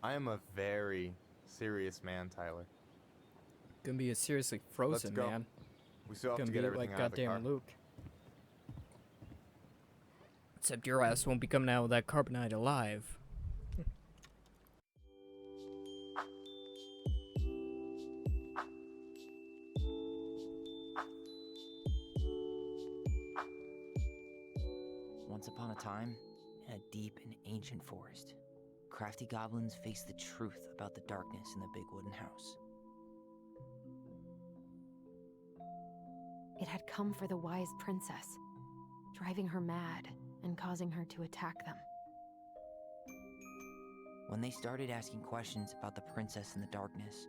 I am a very serious man, Tyler. Gonna be a seriously Let's frozen, go. man. We still have Gonna to get be everything like out of the car. goddamn Luke. Except your ass won't be coming out with that carbonite alive. Once upon a time, in a deep and ancient forest, crafty goblins faced the truth about the darkness in the big wooden house. It had come for the wise princess, driving her mad and causing her to attack them. When they started asking questions about the princess in the darkness,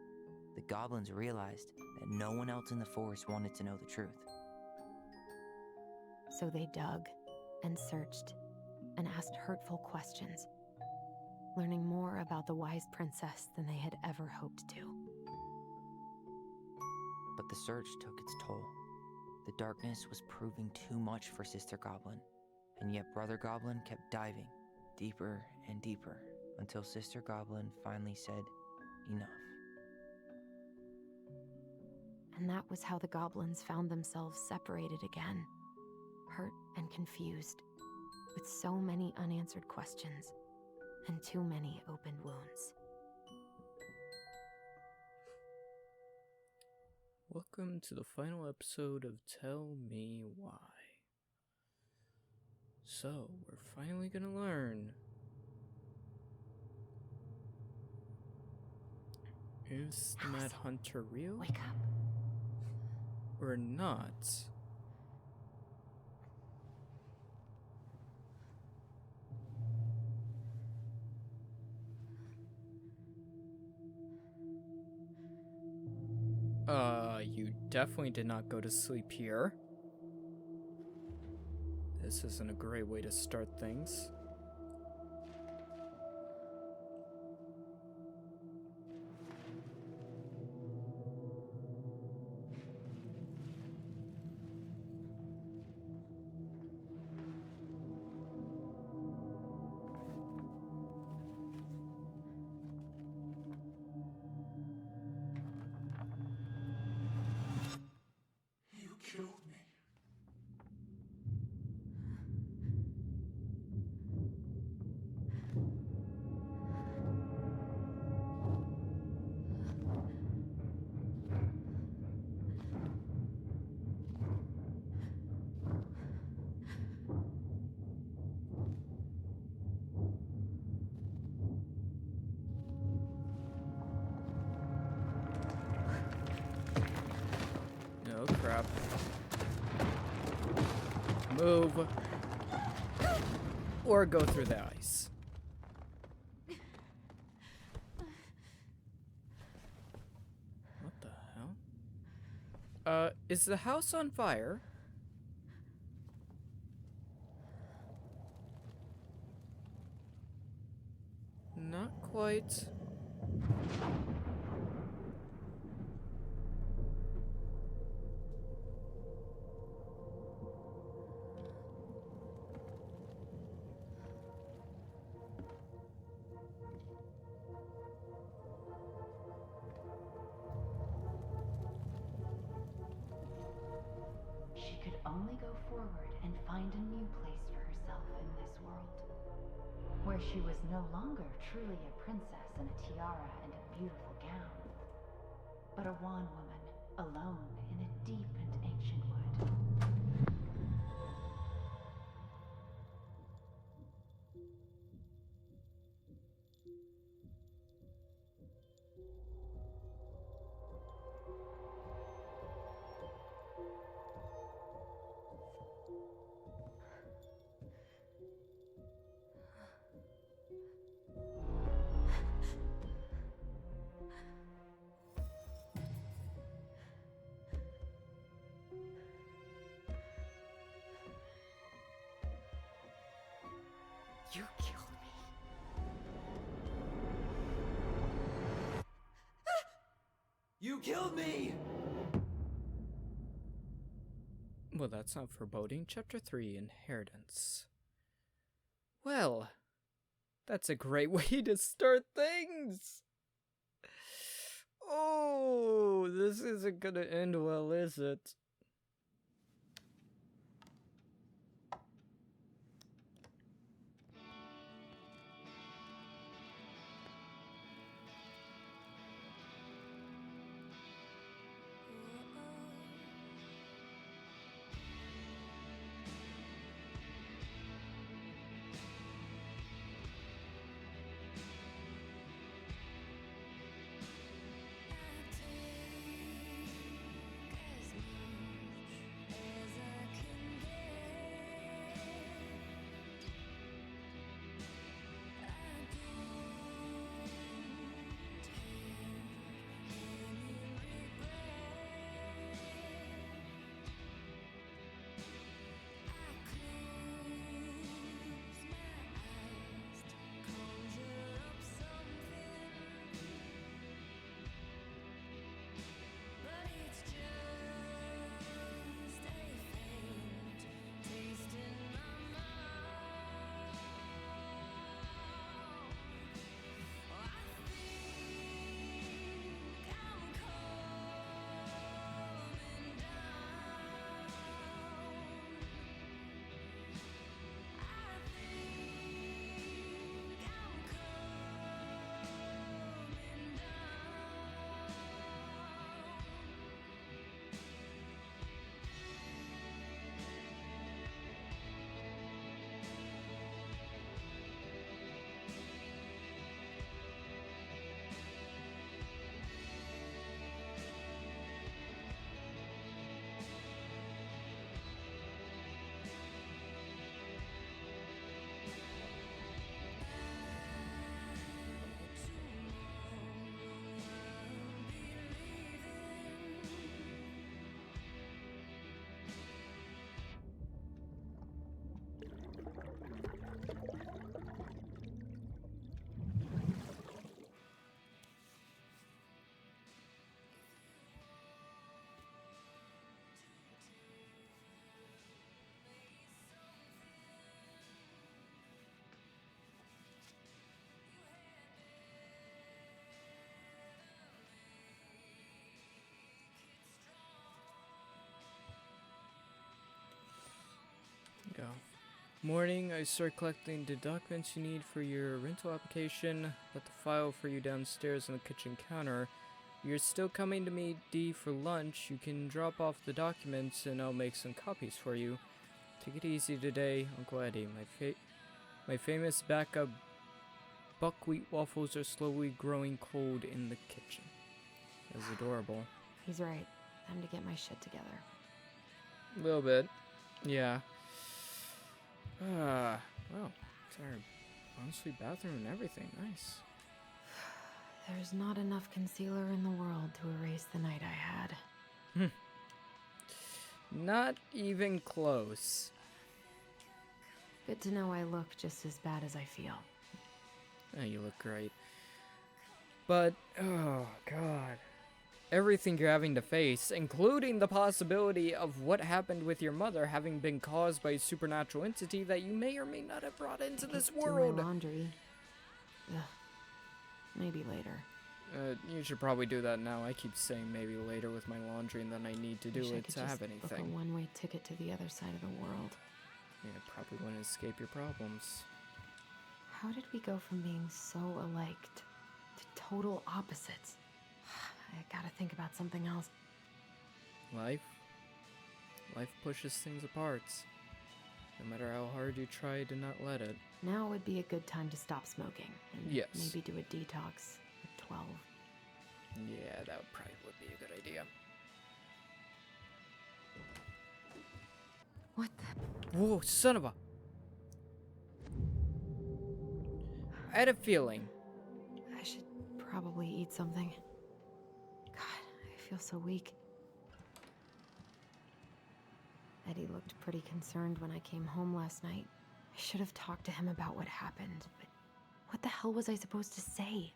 the goblins realized that no one else in the forest wanted to know the truth. So they dug and searched and asked hurtful questions, learning more about the wise princess than they had ever hoped to. But the search took its toll. The darkness was proving too much for Sister Goblin, and yet Brother Goblin kept diving deeper and deeper until Sister Goblin finally said, "Enough." And that was how the goblins found themselves separated again, hurt and confused, with so many unanswered questions and too many open wounds. Welcome to the final episode of Tell Me Why. So, we're finally gonna learn. Is the Mad Hunter real? Wake up. Or not? You definitely did not go to sleep here. This isn't a great way to start things. You killed me. Oh crap. Move. Or go through the ice. What the hell? Is the house on fire? Not quite. She could only go forward and find a new place for herself in this world, where she was no longer truly a princess in a tiara and a beautiful gown, but a wan woman alone in a deep and ancient wood. You killed me. You killed me! Well, that's not foreboding. Chapter 3, Inheritance. Well, That's a great way to start things. Oh, this isn't gonna end well, is it? Go. Morning, I start collecting the documents you need for your rental application. Let the file for you downstairs on the kitchen counter. You're still coming to meet Dee for lunch. You can drop off the documents and I'll make some copies for you. Take it easy today, Uncle Eddie. My famous backup buckwheat waffles are slowly growing cold in the kitchen. That's adorable. He's right. Time to get my shit together. A little bit. Yeah. Well, tired. Honestly, bathroom and everything. Nice. There's not enough concealer in the world to erase the night I had. Not even close. Good to know I look just as bad as I feel. Oh, you look great. But, oh, God. Everything you're having to face, including the possibility of what happened with your mother having been caused by a supernatural entity that you may or may not have brought into this world. Do my laundry. Ugh. Maybe later. You should probably do that now. I keep saying maybe later with my laundry, and then I need to do Wish I it could to just have book anything. a one-way ticket to the other side of the world. Yeah, probably wouldn't escape your problems. How did we go from being so alike to total opposites? I gotta think about something else. Life pushes things apart. No matter how hard you try to not let it. Now would be a good time to stop smoking. And Yes. maybe do a detox at 12. Yeah, that probably would be a good idea. What the? Whoa, son of a... I had a feeling. I should probably eat something. God, I feel so weak. Eddie looked pretty concerned when I came home last night. I should have talked to him about what happened, but what the hell was I supposed to say?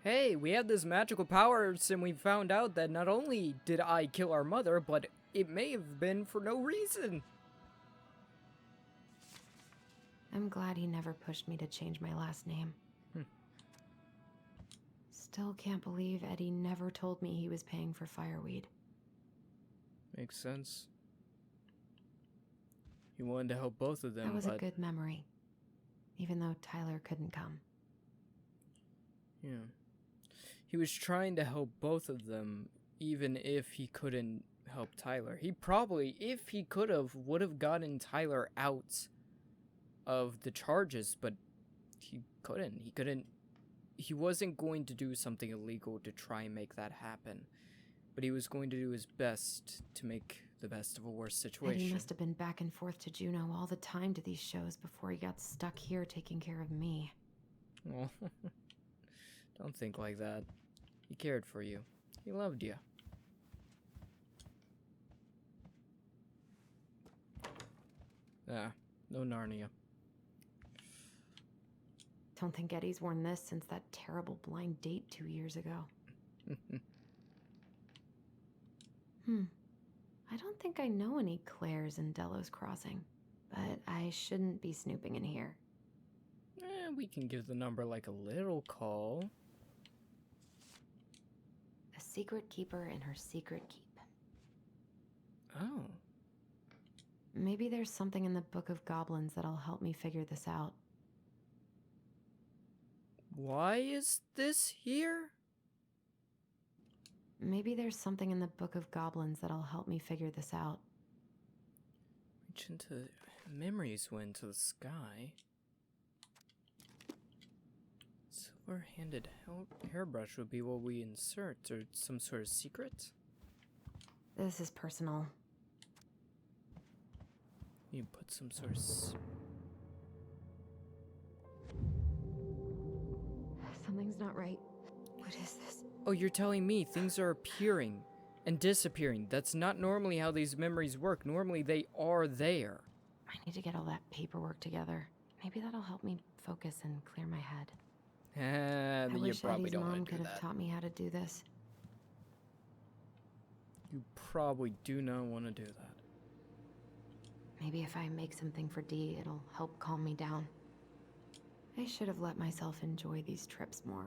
Hey, we had this magical powers and we found out that not only did I kill our mother, but it may have been for no reason. I'm glad he never pushed me to change my last name. Still can't believe Eddie never told me he was paying for fireweed. Makes sense. He wanted to help both of them, That was but a good memory, even though Tyler couldn't come. yeah. He was trying to help both of them, even if he couldn't help Tyler. He probably, if he could have, would have gotten Tyler out of the charges, but he couldn't. He wasn't going to do something illegal to try and make that happen, but he was going to do his best to make the best of a worse situation. Eddie must have been back and forth to Juneau all the time to these shows before he got stuck here taking care of me. Oh, don't think like that. He cared for you. He loved you. Ah, no Narnia. Don't think Eddie's worn this since that terrible blind date 2 years ago. I don't think I know any Claires in Delos Crossing, but I shouldn't be snooping in here. We can give the number like a little call. A secret keeper in her secret keep. Oh. Maybe there's something in the Book of Goblins that'll help me figure this out. Why is this here? Maybe there's something in the Book of Goblins that'll help me figure this out. Reach into memories went to the sky. Silver-handed hairbrush would be what we insert, or some sort of secret? This is personal. You put some sort of... Something's not right. What is this? Oh, you're telling me things are appearing and disappearing. That's not normally how these memories work. Normally they are there. I need to get all that paperwork together. Maybe that'll help me focus and clear my head. I You wish probably Eddie's don't mom want to could do have that. taught me how to do this. You probably do not want to do that. Maybe if I make something for Dee, it'll help calm me down. I should have let myself enjoy these trips more.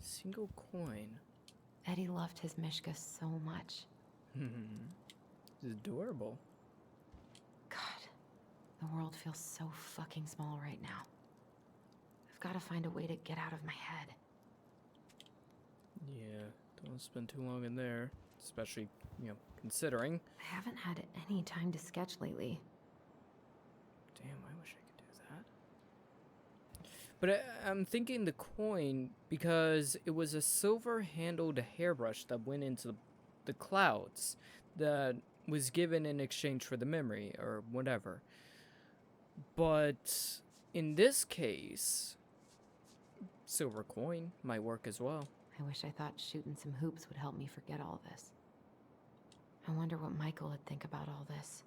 Single coin. Eddie loved his Mishka so much. It's adorable. God, the world feels so fucking small right now. I've got to find a way to get out of my head. Yeah, don't spend too long in there. Especially, considering. I haven't had any time to sketch lately. Damn, I wish I could do that. But I'm thinking the coin, because it was a silver-handled hairbrush that went into the clouds that was given in exchange for the memory, or whatever. But in this case, silver coin might work as well. I wish I thought shooting some hoops would help me forget all this. I wonder what Michael would think about all this.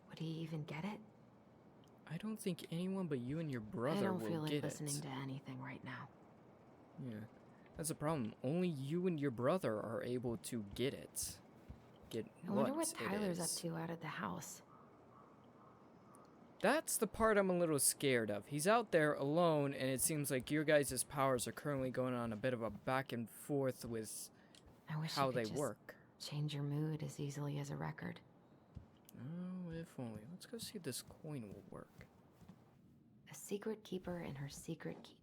Would he even get it? I don't think anyone but you and your brother I don't will feel like get listening it. to anything right now. Yeah, that's a problem. Only you and your brother are able to get it. I wonder what Tyler's up to out of the house. That's the part I'm a little scared of. He's out there alone, and it seems like your guys' powers are currently going on a bit of a back and forth with I wish how you could they just work. change your mood as easily as a record. Oh, if only. Let's go see if this coin will work. A secret keeper in her secret keep.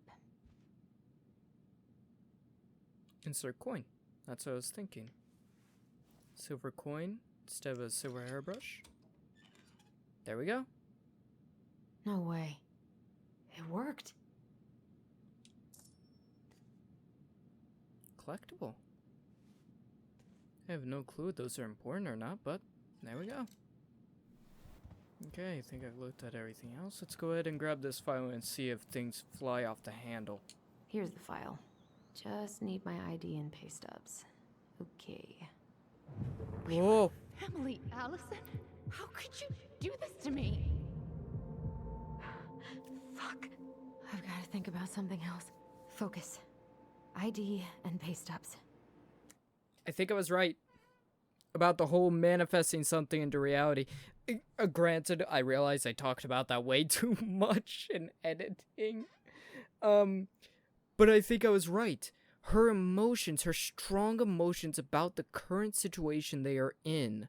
Insert coin. That's what I was thinking. Silver coin instead of a silver hairbrush. There we go. No way. It worked. Collectible. I have no clue if those are important or not, but there we go. Okay, I think I've looked at everything else. Let's go ahead and grab this file and see if things fly off the handle. Here's the file. Just need my ID and pay stubs. Okay. Whoa! Emily, Allison, how could you do this to me? Fuck. I've got to think about something else. Focus. ID and pay stubs. I think I was right about the whole manifesting something into reality. Granted, I realize I talked about that way too much in editing. But I think I was right. Her emotions, her strong emotions about the current situation they are in,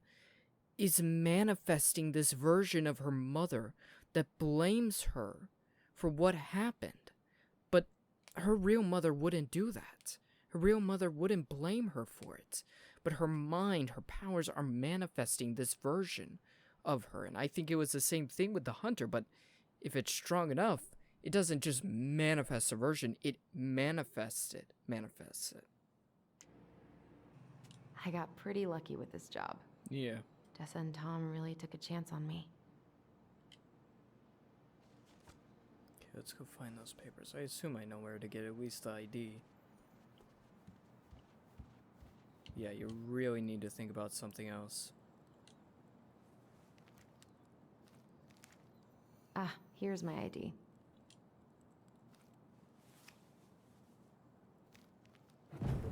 is manifesting this version of her mother that blames her for what happened. But her real mother wouldn't do that. Her real mother wouldn't blame her for it. But her mind, her powers are manifesting this version of her. And I think it was the same thing with the hunter, but if it's strong enough, it doesn't just manifest a version, it manifests it. I got pretty lucky with this job. Yeah. Tessa and Tom really took a chance on me. Okay, let's go find those papers. I assume I know where to get at least the ID. Yeah, you really need to think about something else. Ah, here's my ID.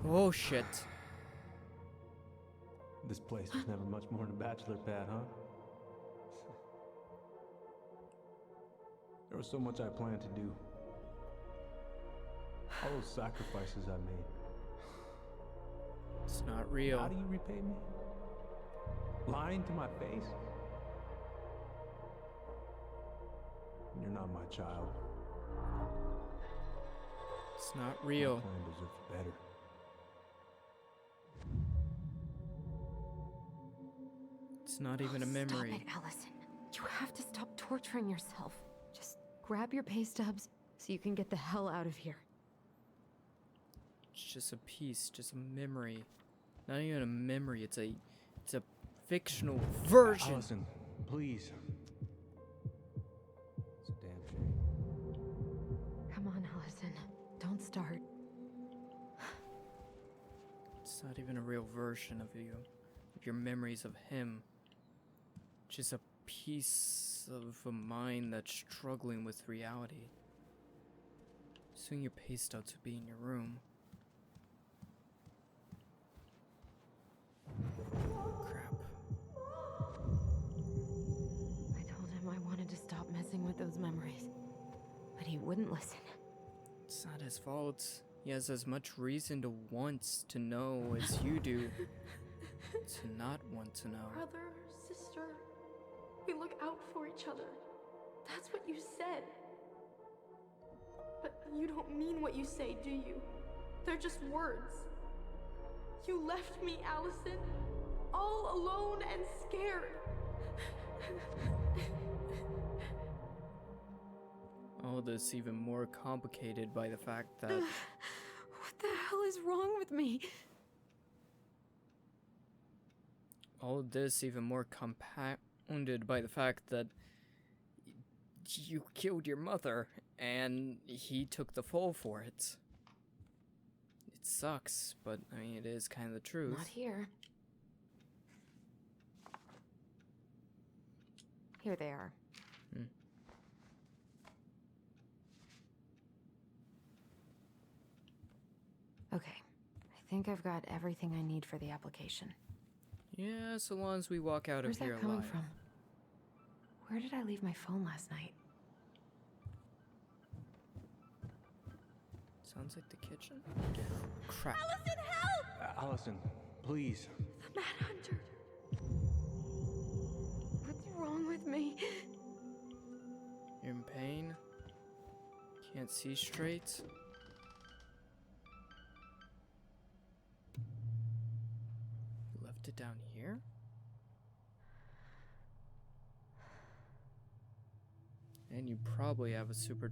Oh shit. This place was never much more than a bachelor pad, huh? There was so much I planned to do. All those sacrifices I made. It's not real. How do you repay me? Lying to my face? You're not my child. It's not real. My plan deserves better. It's not even a memory. Stop it, Allison. You have to stop torturing yourself. Just grab your pay stubs so you can get the hell out of here. It's just a piece, just a memory. Not even a memory, it's a fictional version. Allison, please. It's a damn shame. Come on, Allison. Don't start. It's not even a real version of you, of your memories of him. Just a piece of a mind that's struggling with reality. Soon your pay stubs will be in your room. Crap. I told him I wanted to stop messing with those memories, but he wouldn't listen. It's not his fault. He has as much reason to want to know as you do to not want to know. Brother, sister, we look out for each other. That's what you said. But you don't mean what you say, do you? They're just words. You left me, Allison, all alone and scared. All this even more complicated by the fact that What the hell is wrong with me? all of this even more compounded by the fact that you killed your mother and he took the fall for it. It sucks, but I mean it is kind of the truth. Not here. Here they are. Okay. I think I've got everything I need for the application. Yeah, so long as we walk out Where's of here that coming alive. from? Where did I leave my phone last night? Sounds like the kitchen. Crap. Allison, help! Allison, please. The Mad Hunter. What's wrong with me? You're in pain. Can't see straight. You left it down here? And you probably have a super...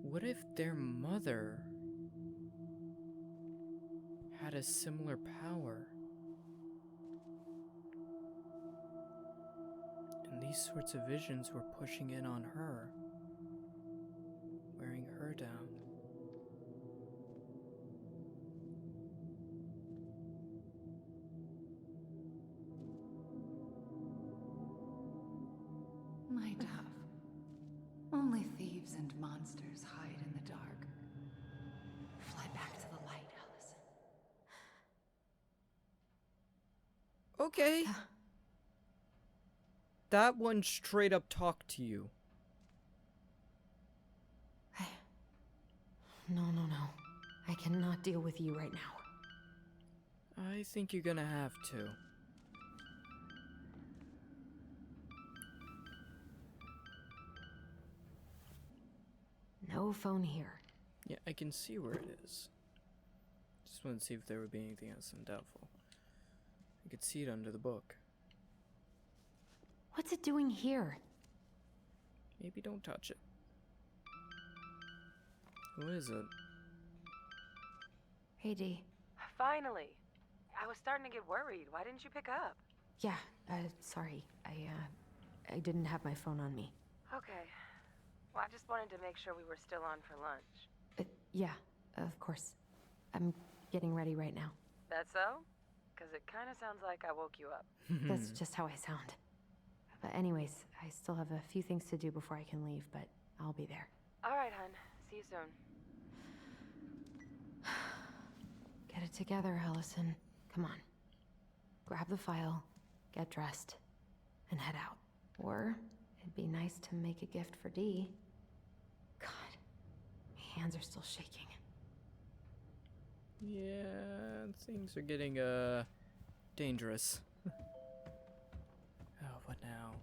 What if their mother had a similar power? And these sorts of visions were pushing in on her, wearing her down. My dove. Only thieves and monsters hide in the dark. Okay. That one straight up talked to you. No. I cannot deal with you right now. I think you're gonna have to. No phone here. Yeah, I can see where it is. Just wanted to see if there would be anything else. I'm doubtful. I could see it under the book. What's it doing here? Maybe don't touch it. Who is it? Hey, Dee. Finally. I was starting to get worried. Why didn't you pick up? Yeah, sorry. I didn't have my phone on me. Okay. Well, I just wanted to make sure we were still on for lunch. Yeah, of course. I'm getting ready right now. That so? Because it kind of sounds like I woke you up. That's just how I sound. But anyways, I still have a few things to do before I can leave, but I'll be there. All right, hun. See you soon. Get it together, Allison. Come on. Grab the file, get dressed, and head out. Or it'd be nice to make a gift for Dee. God, my hands are still shaking. Yeah, things are getting, dangerous. Oh, what now?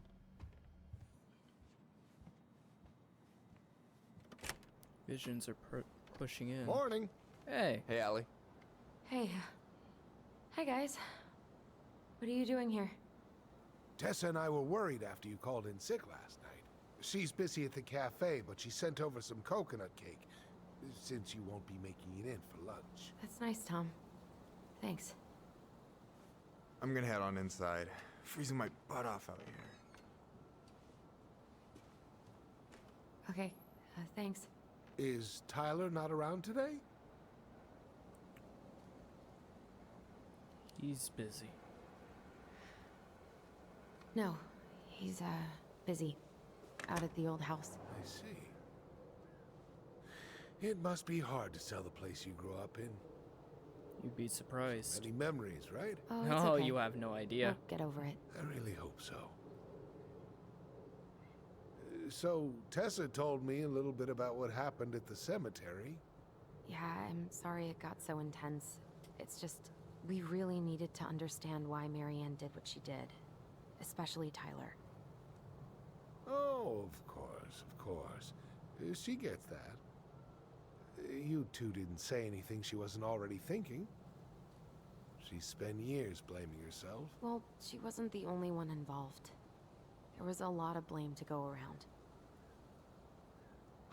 Visions are pushing in. Morning. Hey. Hey, Allie. Hey. Hi, guys. What are you doing here? Tessa and I were worried after you called in sick last night. She's busy at the cafe, but she sent over some coconut cake, since you won't be making it in for lunch. That's nice, Tom. Thanks. I'm gonna head on inside. Freezing my butt off out here. Okay, thanks. Is Tyler not around today? He's busy. No, he's, busy. Out at the old house. I see. It must be hard to sell the place you grew up in. You'd be surprised. Many memories, right? Oh, it's No, okay. you have no idea. Oh, get over it. I really hope so. So, Tessa told me a little bit about what happened at the cemetery. Yeah, I'm sorry it got so intense. It's just, we really needed to understand why Marianne did what she did. Especially Tyler. Oh, of course. She gets that. You two didn't say anything she wasn't already thinking. She spent years blaming herself. Well, she wasn't the only one involved. There was a lot of blame to go around.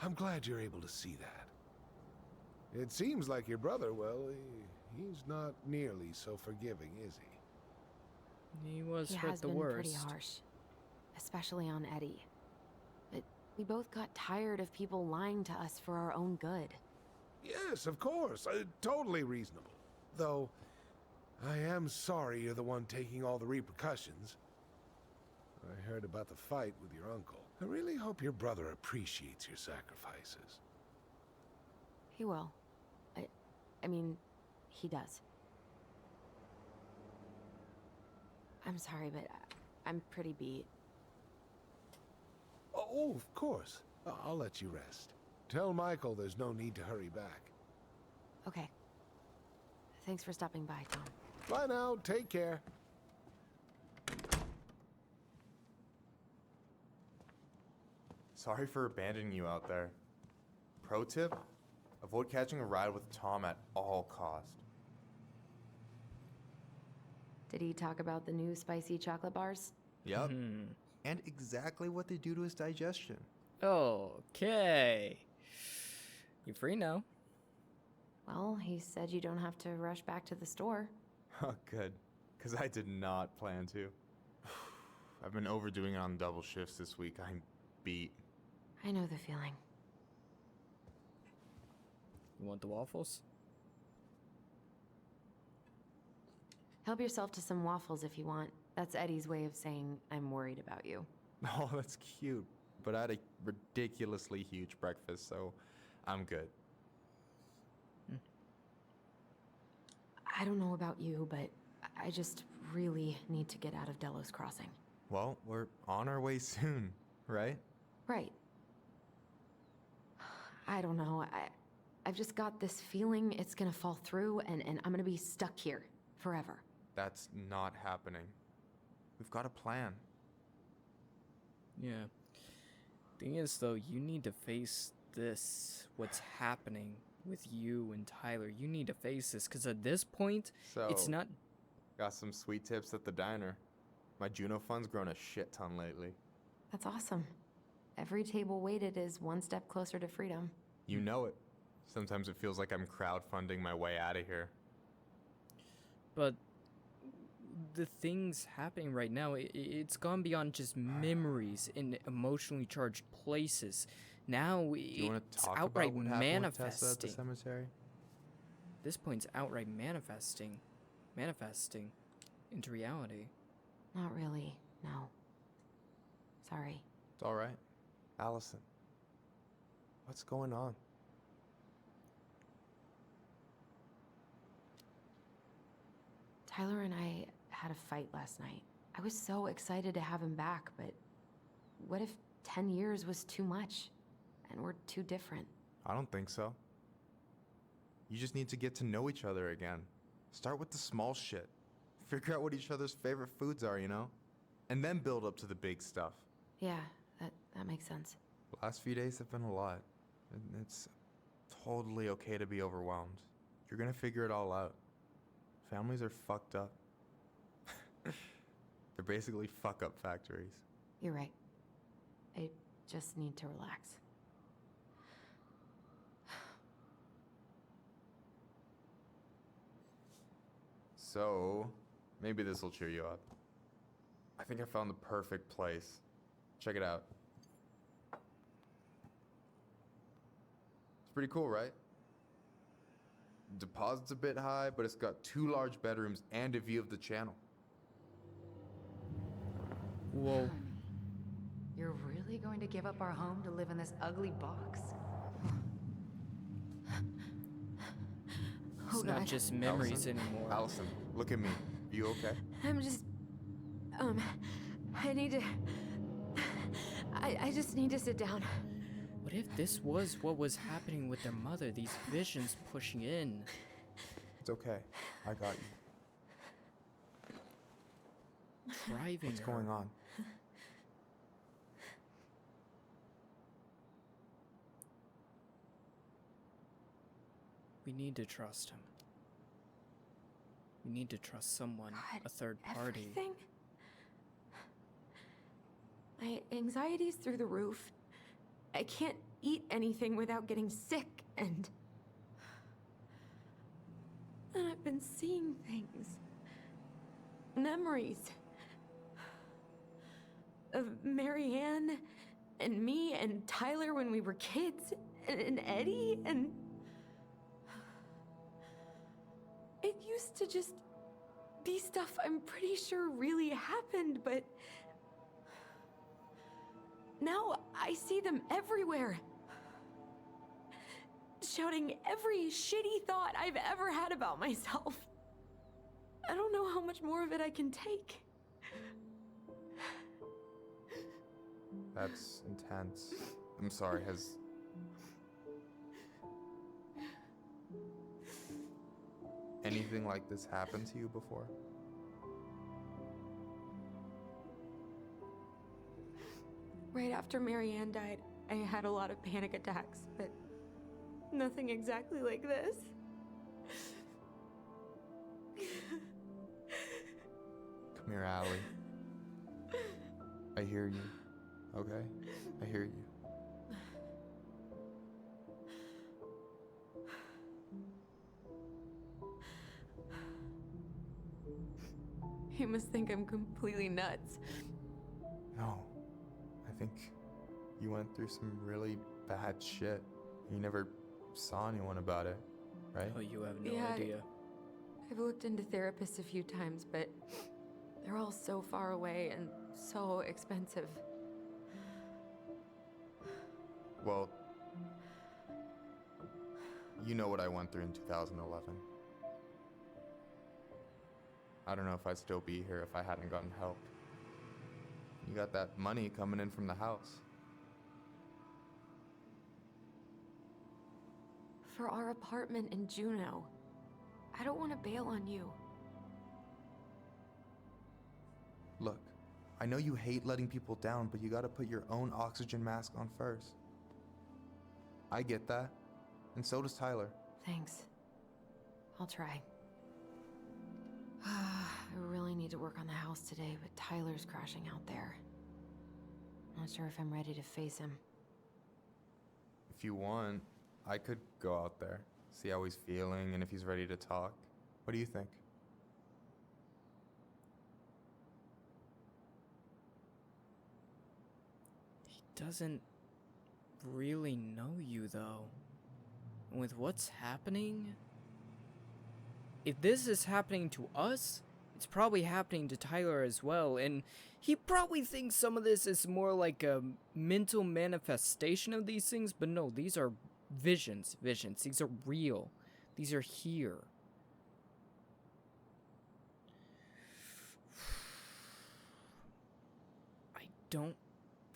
I'm glad you're able to see that. It seems like your brother, well, he's not nearly so forgiving, is he? He was He hurt has the been worst. pretty harsh. Especially on Eddie. But we both got tired of people lying to us for our own good. Yes, of course. Totally reasonable. Though, I am sorry you're the one taking all the repercussions. I heard about the fight with your uncle. I really hope your brother appreciates your sacrifices. He will. I mean, he does. I'm sorry, but I'm pretty beat. Oh, of course. I'll let you rest. Tell Michael there's no need to hurry back. Okay. Thanks for stopping by, Tom. Bye now. Take care. Sorry for abandoning you out there. Pro tip? Avoid catching a ride with Tom at all cost. Did he talk about the new spicy chocolate bars? Yup. And exactly what they do to his digestion. Okay. You free now? Well, he said you don't have to rush back to the store. Oh, good. Because I did not plan to. I've been overdoing it on double shifts this week. I'm beat. I know the feeling. You want the waffles? Help yourself to some waffles if you want. That's Eddie's way of saying, I'm worried about you. Oh, that's cute. But I had a ridiculously huge breakfast, so I'm good. I don't know about you, but I just really need to get out of Delos Crossing. Well, we're on our way soon, right? Right. I don't know. I've just got this feeling it's gonna fall through and I'm gonna be stuck here forever. That's not happening. We've got a plan. Yeah. Thing is, though, you need to face this, what's happening with you and Tyler. You need to face this, because at this point, it's not... Got some sweet tips at the diner. My Juno fund's grown a shit ton lately. That's awesome. Every table waited is one step closer to freedom. You know it. Sometimes it feels like I'm crowdfunding my way out of here. But the things happening right now, it's gone beyond just memories in emotionally charged places. Now it's outright manifesting. At the cemetery? This point's outright manifesting into reality. Not really, no. Sorry. It's all right. Allison, what's going on? Tyler and I had a fight last night. I was so excited to have him back, but what if 10 years was too much and we're too different? I don't think so. You just need to get to know each other again. Start with the small shit. Figure out what each other's favorite foods are, you know? And then build up to the big stuff. Yeah, that makes sense. The last few days have been a lot. It's totally okay to be overwhelmed. You're gonna figure it all out. Families are fucked up. They're basically fuck-up factories. You're right. I just need to relax. So, maybe this will cheer you up. I think I found the perfect place. Check it out. It's pretty cool, right? Deposit's a bit high, but it's got 2 large bedrooms and a view of the channel. Whoa. You're really going to give up our home to live in this ugly box? It's not just memories anymore. Allison, look at me. You okay? I'm just... I need to... I just need to sit down. What if this was what was happening with their mother? These visions pushing in. It's okay. I got you. Driving What's going on? We need to trust him. We need to trust someone, God, a third party. Everything? My anxiety's through the roof. I can't eat anything without getting sick, and I've been seeing things. Memories. Of Marianne, and me, and Tyler when we were kids, and Eddie, and... It used to just be stuff I'm pretty sure really happened, but... Now I see them everywhere. Shouting every shitty thought I've ever had about myself. I don't know how much more of it I can take. That's intense. I'm sorry, has... anything like this happened to you before? Right after Marianne died, I had a lot of panic attacks, but nothing exactly like this. Come here, Allie. I hear you, okay? I hear you. You must think I'm completely nuts. No. I think you went through some really bad shit. You never saw anyone about it, right? Oh, you have no Yeah, idea. I've looked into therapists a few times, but they're all so far away and so expensive. Well, you know what I went through in 2011. I don't know if I'd still be here if I hadn't gotten help. You got that money coming in from the house. For our apartment in Juneau. I don't want to bail on you. Look, I know you hate letting people down, but you gotta put your own oxygen mask on first. I get that, and so does Tyler. Thanks. I'll try. I really need to work on the house today, but Tyler's crashing out there. Not sure if I'm ready to face him. If you want, I could go out there, see how he's feeling, and if he's ready to talk. What do you think? He doesn't really know you, though. And with what's happening, if this is happening to us, it's probably happening to Tyler as well, and he probably thinks some of this is more like a mental manifestation of these things, but no, these are visions. These are real. These are here. I don't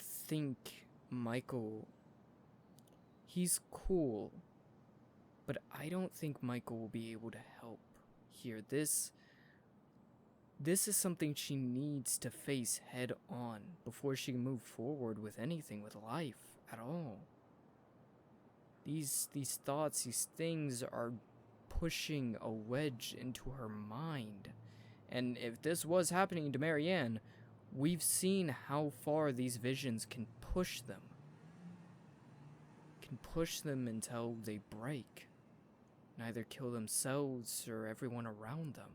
think Michael... He's cool, but I don't think Michael will be able to help here. This is something she needs to face head on before she can move forward with anything, with life at all. These thoughts, these things are pushing a wedge into her mind. And if this was happening to Marianne, we've seen how far these visions can push them. Can push them until they break. And either kill themselves or everyone around them.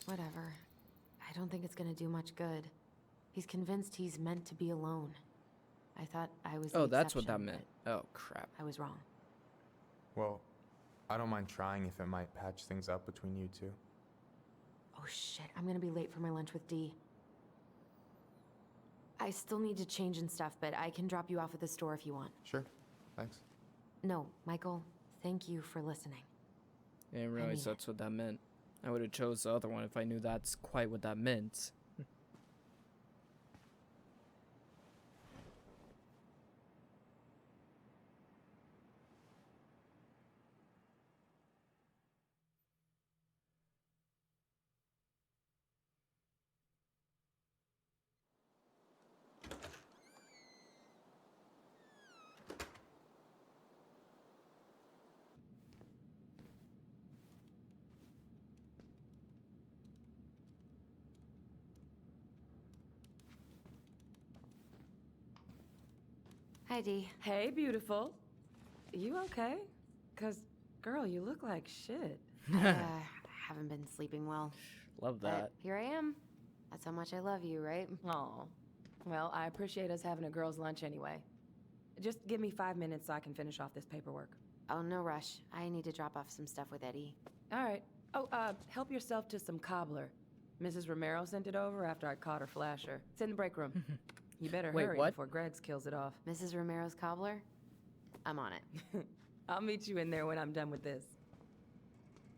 Whatever. I don't think it's gonna do much good. He's convinced he's meant to be alone. I thought I was the Oh, that's what that exception, meant. Oh, crap. I was wrong. Well, I don't mind trying if it might patch things up between you two. Oh shit, I'm gonna be late for my lunch with Dee. I still need to change and stuff, but I can drop you off at the store if you want. Sure, thanks. No, Michael, thank you for listening. I didn't realize that's what that meant. I would have chose the other one if I knew that's quite what that meant. Hi, Dee. Hey, beautiful. You okay? 'Cause, girl, you look like shit. I haven't been sleeping well. Love But that. here I am. That's how much I love you, right? Aw. Well, I appreciate us having a girls' lunch anyway. Just give me 5 minutes so I can finish off this paperwork. Oh, no rush. I need to drop off some stuff with Eddie. All right. Oh, help yourself to some cobbler. Mrs. Romero sent it over after I caught her flasher. It's in the break room. You better Wait, hurry what? before Greg's kills it off. Mrs. Romero's cobbler? I'm on it. I'll meet you in there when I'm done with this.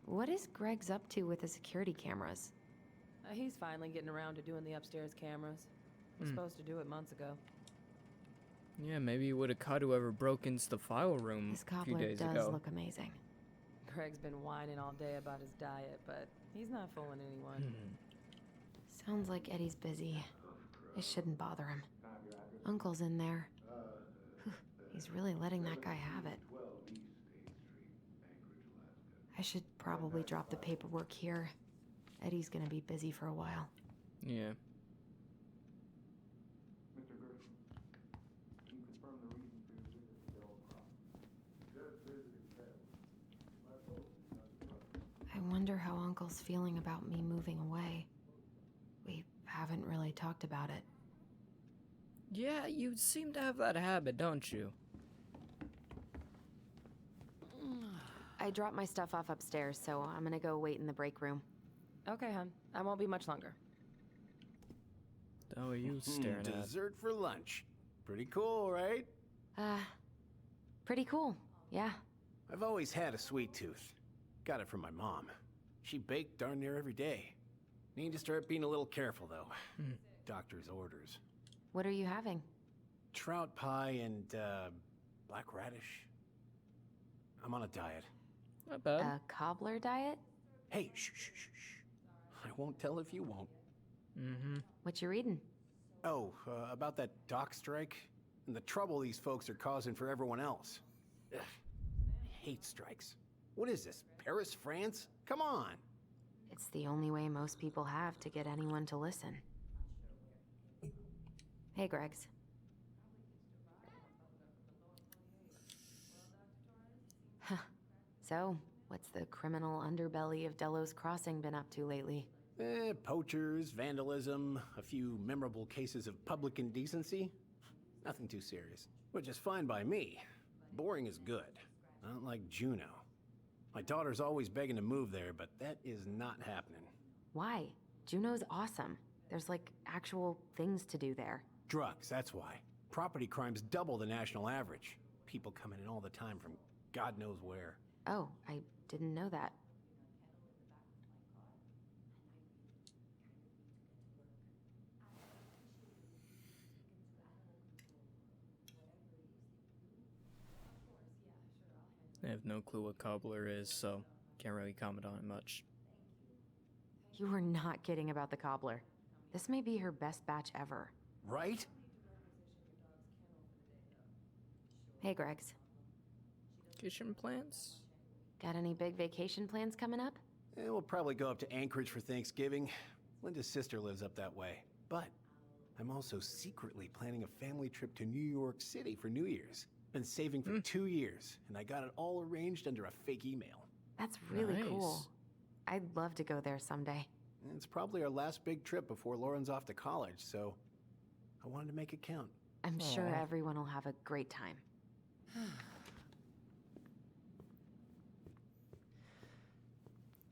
What is Greg's up to with the security cameras? He's finally getting around to doing the upstairs cameras. Was supposed to do it months ago. Yeah, maybe you would have caught whoever broke into the file room His a few cobbler days does ago. look amazing. Greg's been whining all day about his diet, but he's not fooling anyone. Sounds like Eddie's busy. I shouldn't bother him. Uncle's in there. Whew, he's really letting that guy have it. I should probably drop the paperwork here. Eddie's gonna be busy for a while. Yeah. I wonder how Uncle's feeling about me moving away. We haven't really talked about it. Yeah, you seem to have that habit, don't you? I dropped my stuff off upstairs, so I'm gonna go wait in the break room. Okay, hon. I won't be much longer. How are you staring at? Dessert for lunch. Pretty cool, right? Pretty cool, yeah. I've always had a sweet tooth. Got it from my mom. She baked darn near every day. Need to start being a little careful, though. Doctor's orders. What are you having? Trout pie and, black radish. I'm on a diet. Not bad. A cobbler diet? Hey, shh, shh, shh, shh. I won't tell if you won't. What you reading? Oh, about that dock strike? And the trouble these folks are causing for everyone else. Ugh. I hate strikes. What is this, Paris, France? Come on! It's the only way most people have to get anyone to listen. Hey, Gregs. Huh. So, what's the criminal underbelly of Delos Crossing been up to lately? Poachers, vandalism, a few memorable cases of public indecency. Nothing too serious. Which is fine by me. Boring is good. Not like Juneau. My daughter's always begging to move there, but that is not happening. Why? Juneau's awesome. There's like actual things to do there. Drugs, that's why. Property crime's double the national average. People coming in all the time from God knows where. Oh, I didn't know that. I have no clue what cobbler is, so can't really comment on it much. You were not kidding about the cobbler. This may be her best batch ever. Right? Hey, Gregs. Vacation plans? Got any big vacation plans coming up? We'll probably go up to Anchorage for Thanksgiving. Linda's sister lives up that way. But I'm also secretly planning a family trip to New York City for New Year's. Been saving for 2 years, and I got it all arranged under a fake email. That's really Nice. cool. I'd love to go there someday. It's probably our last big trip before Lauren's off to college, so I wanted to make it count. I'm sure Aw. everyone will have a great time.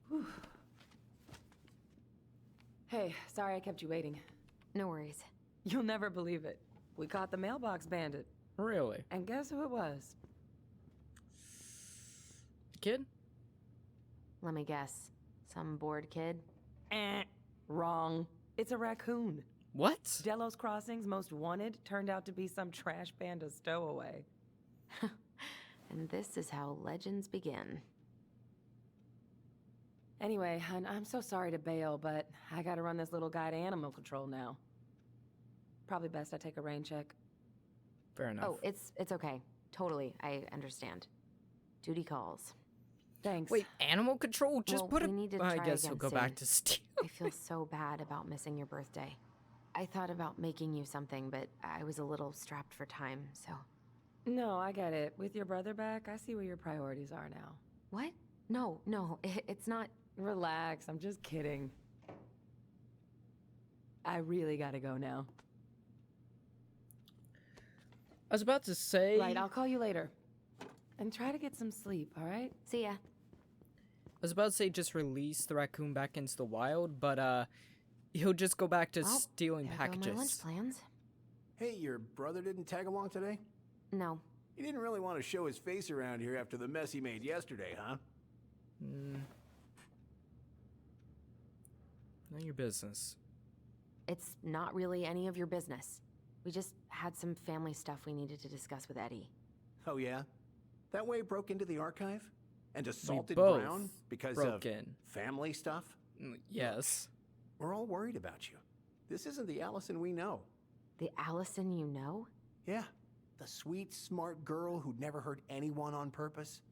Whew. Hey, sorry I kept you waiting. No worries. You'll never believe it. We caught the mailbox bandit. Really? And guess who it was? Kid? Let me guess. Some bored kid? Wrong. It's a raccoon. What? Delos Crossing's most wanted turned out to be some trash panda stowaway. And this is how legends begin. Anyway, hun, I'm so sorry to bail, but I gotta run this little guy to animal control now. Probably best I take a rain check. Fair enough. Oh, it's okay. Totally, I understand. Duty calls. Thanks. Wait, animal control? Just Well, put we a... need to I try guess he'll again go back soon. to steal. I feel so bad about missing your birthday. I thought about making you something, but I was a little strapped for time, so... No, I get it. With your brother back, I see where your priorities are now. What? No, it's not... Relax, I'm just kidding. I really gotta go now. I was about to say... Right, I'll call you later. And try to get some sleep, alright? See ya. I was about to say just release the raccoon back into the wild, but he'll just go back to stealing there packages. go my lunch plans. Hey, your brother didn't tag along today? No. He didn't really want to show his face around here after the mess he made yesterday, huh? Not your business. It's not really any of your business. We just had some family stuff we needed to discuss with Eddie. Oh, yeah? That way broke into the archive? And assaulted both Brown because broke of in. family stuff? Yes. We're all worried about you. This isn't the Allison we know. The Allison you know? Yeah, the sweet, smart girl who'd never hurt anyone on purpose.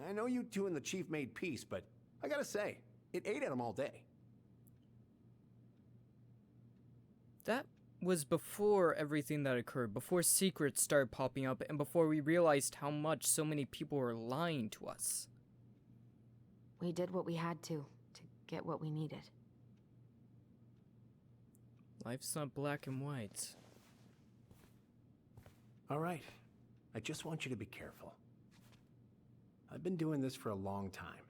I know you two and the chief made peace, but I gotta say, it ate at him all day. That was before everything that occurred, before secrets started popping up, and before we realized how much so many people were lying to us. We did what we had to get what we needed. Life's not black and white. All right, I just want you to be careful. I've been doing this for a long time,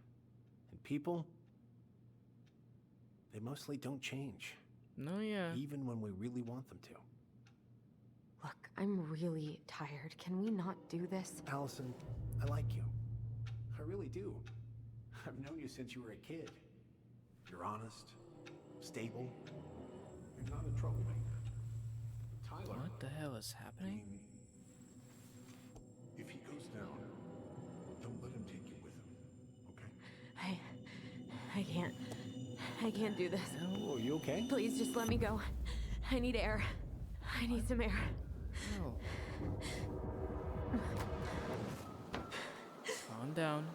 and people, they mostly don't change. No, yeah. Even when we really want them to. Look, I'm really tired. Can we not do this? Allison, I like you. I really do. I've known you since you were a kid. You're honest, stable, you're not a troublemaker. Tyler. What the hell is happening? If he goes down, don't let him take you with him, okay? I can't do this. Oh, are you okay? Please just let me go. I need air. I need some air. Oh. Calm down.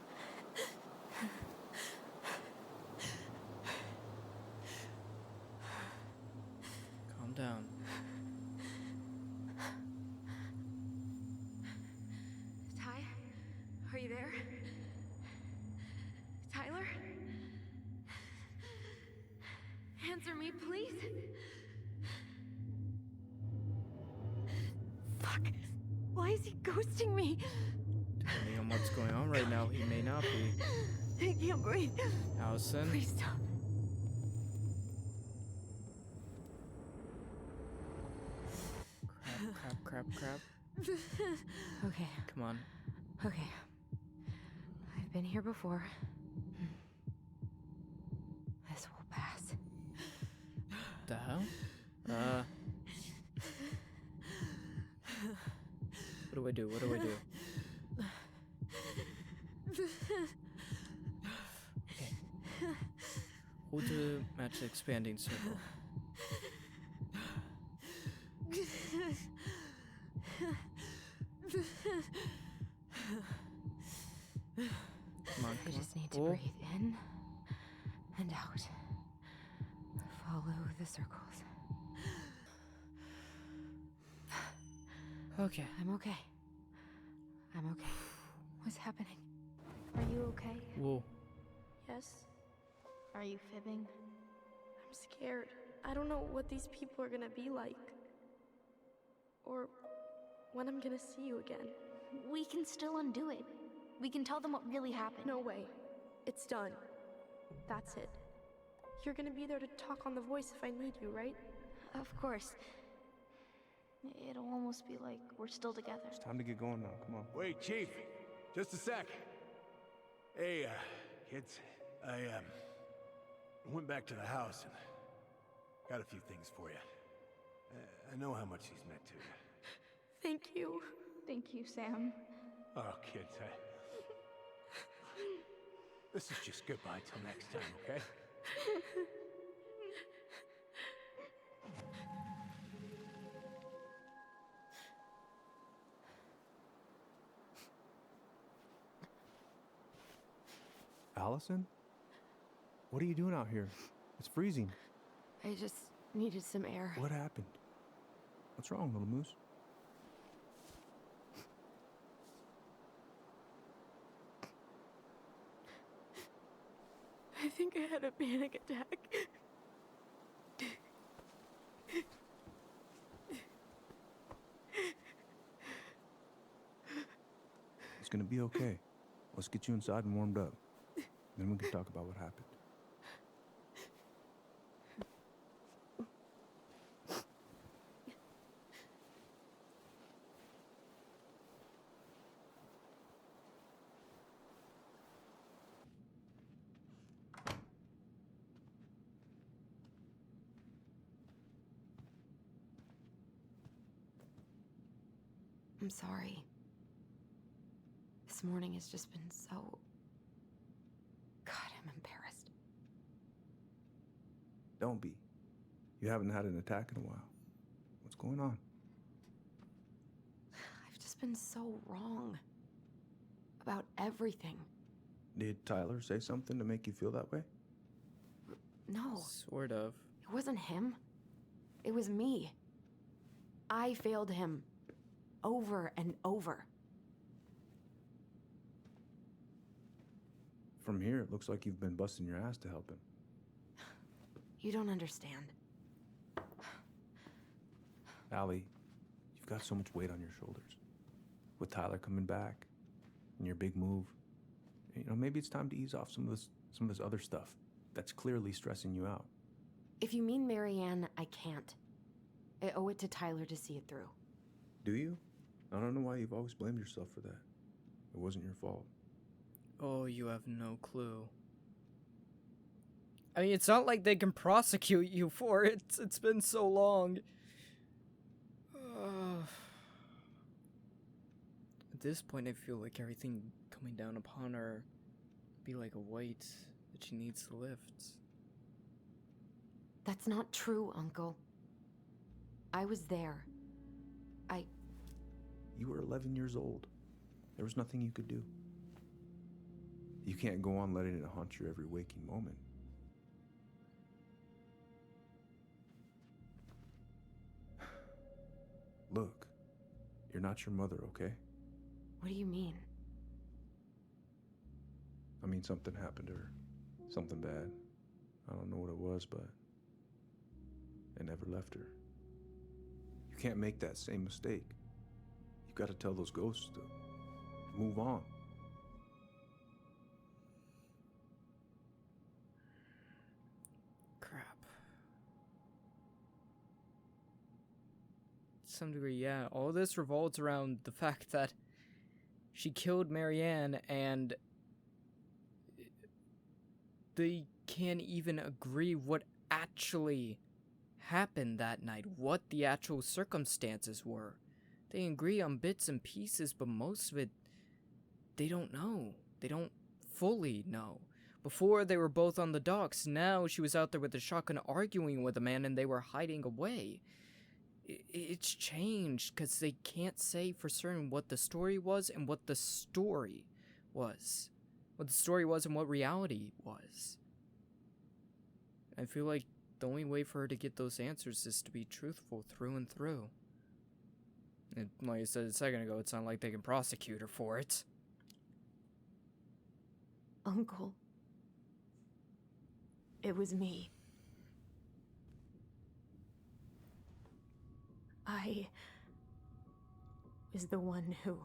Calm down. Ty? Are you there? Tyler? Answer me, please. Fuck. Why is he ghosting me? Depending on what's going on right now, he may not be. I can't breathe. Allison? Please stop. Crap. Okay. Come on. Okay. I've been here before. This will pass. The hell? What do? Okay. Hold to match the expanding circle. Come on. I just need to breathe in and out. Follow the circles. Okay. I'm okay. What's happening? Are you okay? Whoa. Yes? Are you fibbing? I'm scared. I don't know what these people are gonna be like. Or when I'm gonna see you again. We can still undo it. We can tell them what really happened. No way. It's done. That's it. You're gonna be there to talk on the voice if I need you, right? Of course. It'll almost be like we're still together. It's time to get going now. Come on. Wait, Chief. Just a sec. Hey, kids. I went back to the house and got a few things for you. I know how much he's meant to you. Thank you. Thank you, Sam. Oh, kids, this is just goodbye till next time, okay? Allison? What are you doing out here? It's freezing. I just needed some air. What happened? What's wrong, little moose? I think I had a panic attack. It's gonna be okay. Let's get you inside and warmed up. Then we can talk about what happened. I'm sorry. This morning has just been so... God, I'm embarrassed. Don't be. You haven't had an attack in a while. What's going on? I've just been so wrong. About everything. Did Tyler say something to make you feel that way? No. Sort of. It wasn't him. It was me. I failed him. Over and over. From here, it looks like you've been busting your ass to help him. You don't understand. Allie, you've got so much weight on your shoulders. With Tyler coming back, and your big move, maybe it's time to ease off some of this other stuff that's clearly stressing you out. If you mean Marianne, I can't. I owe it to Tyler to see it through. Do you? I don't know why you've always blamed yourself for that. It wasn't your fault. Oh, you have no clue. I mean, it's not like they can prosecute you for it. It's been so long. At this point, I feel like everything coming down upon her be like a weight that she needs to lift. That's not true, Uncle. I was there. You were 11 years old. There was nothing you could do. You can't go on letting it haunt your every waking moment. Look, you're not your mother, okay? What do you mean? I mean, something happened to her. Something bad. I don't know what it was, but it never left her. You can't make that same mistake. You've got to tell those ghosts to move on. Crap. To some degree, yeah. All this revolves around the fact that she killed Marianne, and they can't even agree what actually happened that night, what the actual circumstances were. They agree on bits and pieces, but most of it, they don't know. They don't fully know. Before, they were both on the docks. Now, she was out there with a shotgun arguing with a man, and they were hiding away. It's changed, because they can't say for certain what the story was and what the story was. What the story was and what reality was. I feel like the only way for her to get those answers is to be truthful through and through. And like I said a second ago, it's not like they can prosecute her for it. Uncle. It was me. I was the one who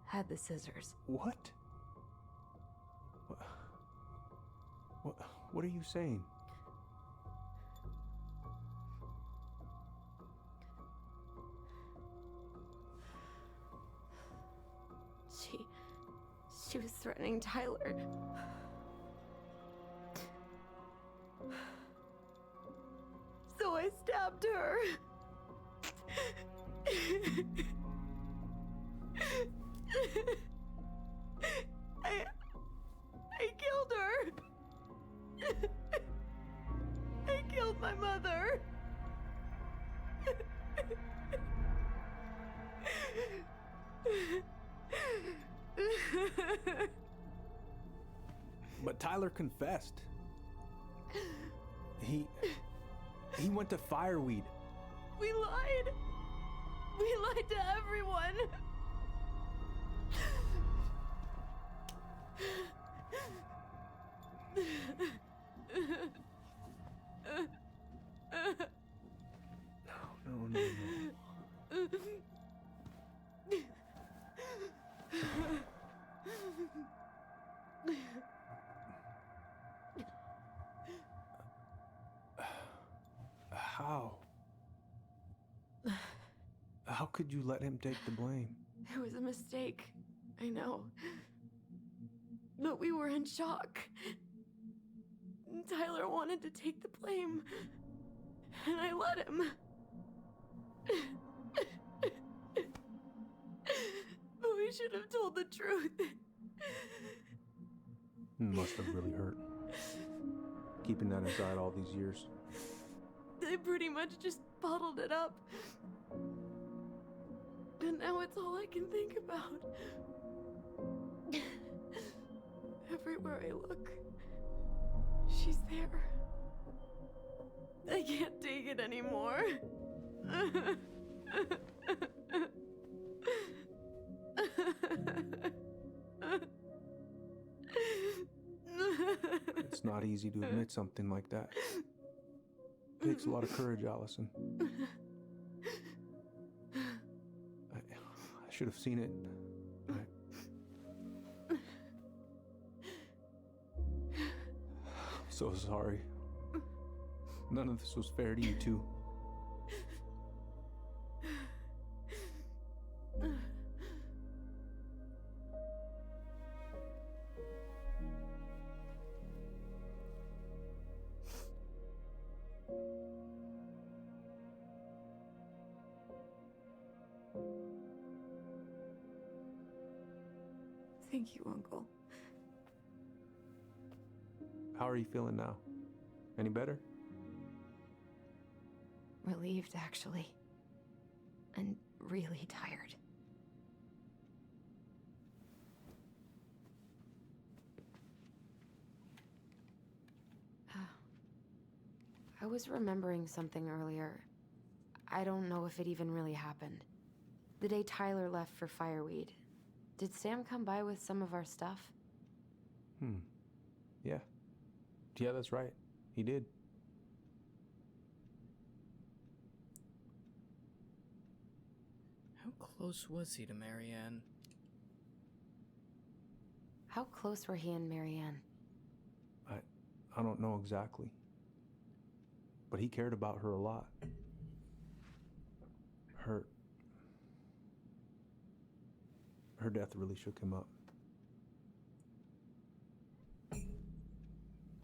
had the scissors. What? What are you saying? She was threatening Tyler. So I stabbed her. I killed her. I killed my mother. But Tyler confessed. He went to Fireweed. We lied. We lied to everyone. No. How could you let him take the blame? It was a mistake. I know. But we were in shock. Tyler wanted to take the blame. And I let him. But we should have told the truth. Must have really hurt. Keeping that inside all these years. They pretty much just bottled it up. And now it's all I can think about. Everywhere I look, she's there. I can't take it anymore. It's not easy to admit something like that. It takes a lot of courage, Allison. I should have seen it. I'm so sorry. None of this was fair to you two. Thank you, Uncle. How are you feeling now? Any better? Relieved, actually. And really tired. I was remembering something earlier. I don't know if it even really happened. The day Tyler left for Fireweed, did Sam come by with some of our stuff? Yeah. Yeah, that's right. He did. How close was he to Marianne? How close were he and Marianne? I don't know exactly. But he cared about her a lot. Her death really shook him up.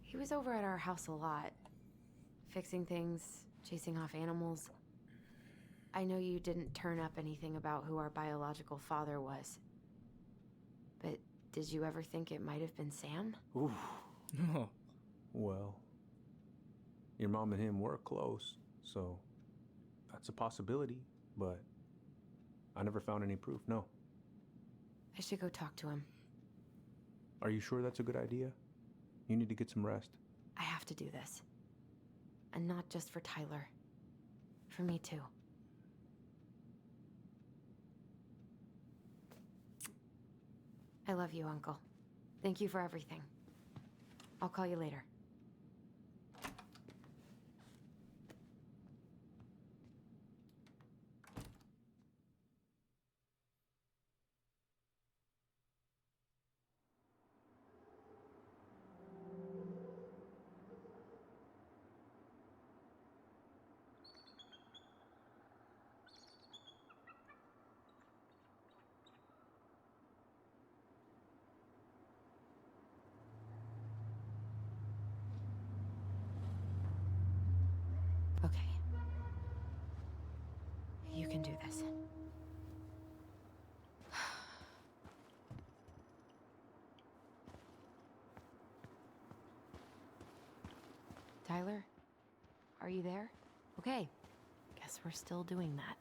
He was over at our house a lot. Fixing things, chasing off animals. I know you didn't turn up anything about who our biological father was. But did you ever think it might have been Sam? Ooh. Well, your mom and him were close, so that's a possibility, but I never found any proof, no. I should go talk to him. Are you sure that's a good idea? You need to get some rest. I have to do this. And not just for Tyler. For me too. I love you, Uncle. Thank you for everything. I'll call you later. Okay. You can do this. Tyler? Are you there? Okay. Guess we're still doing that.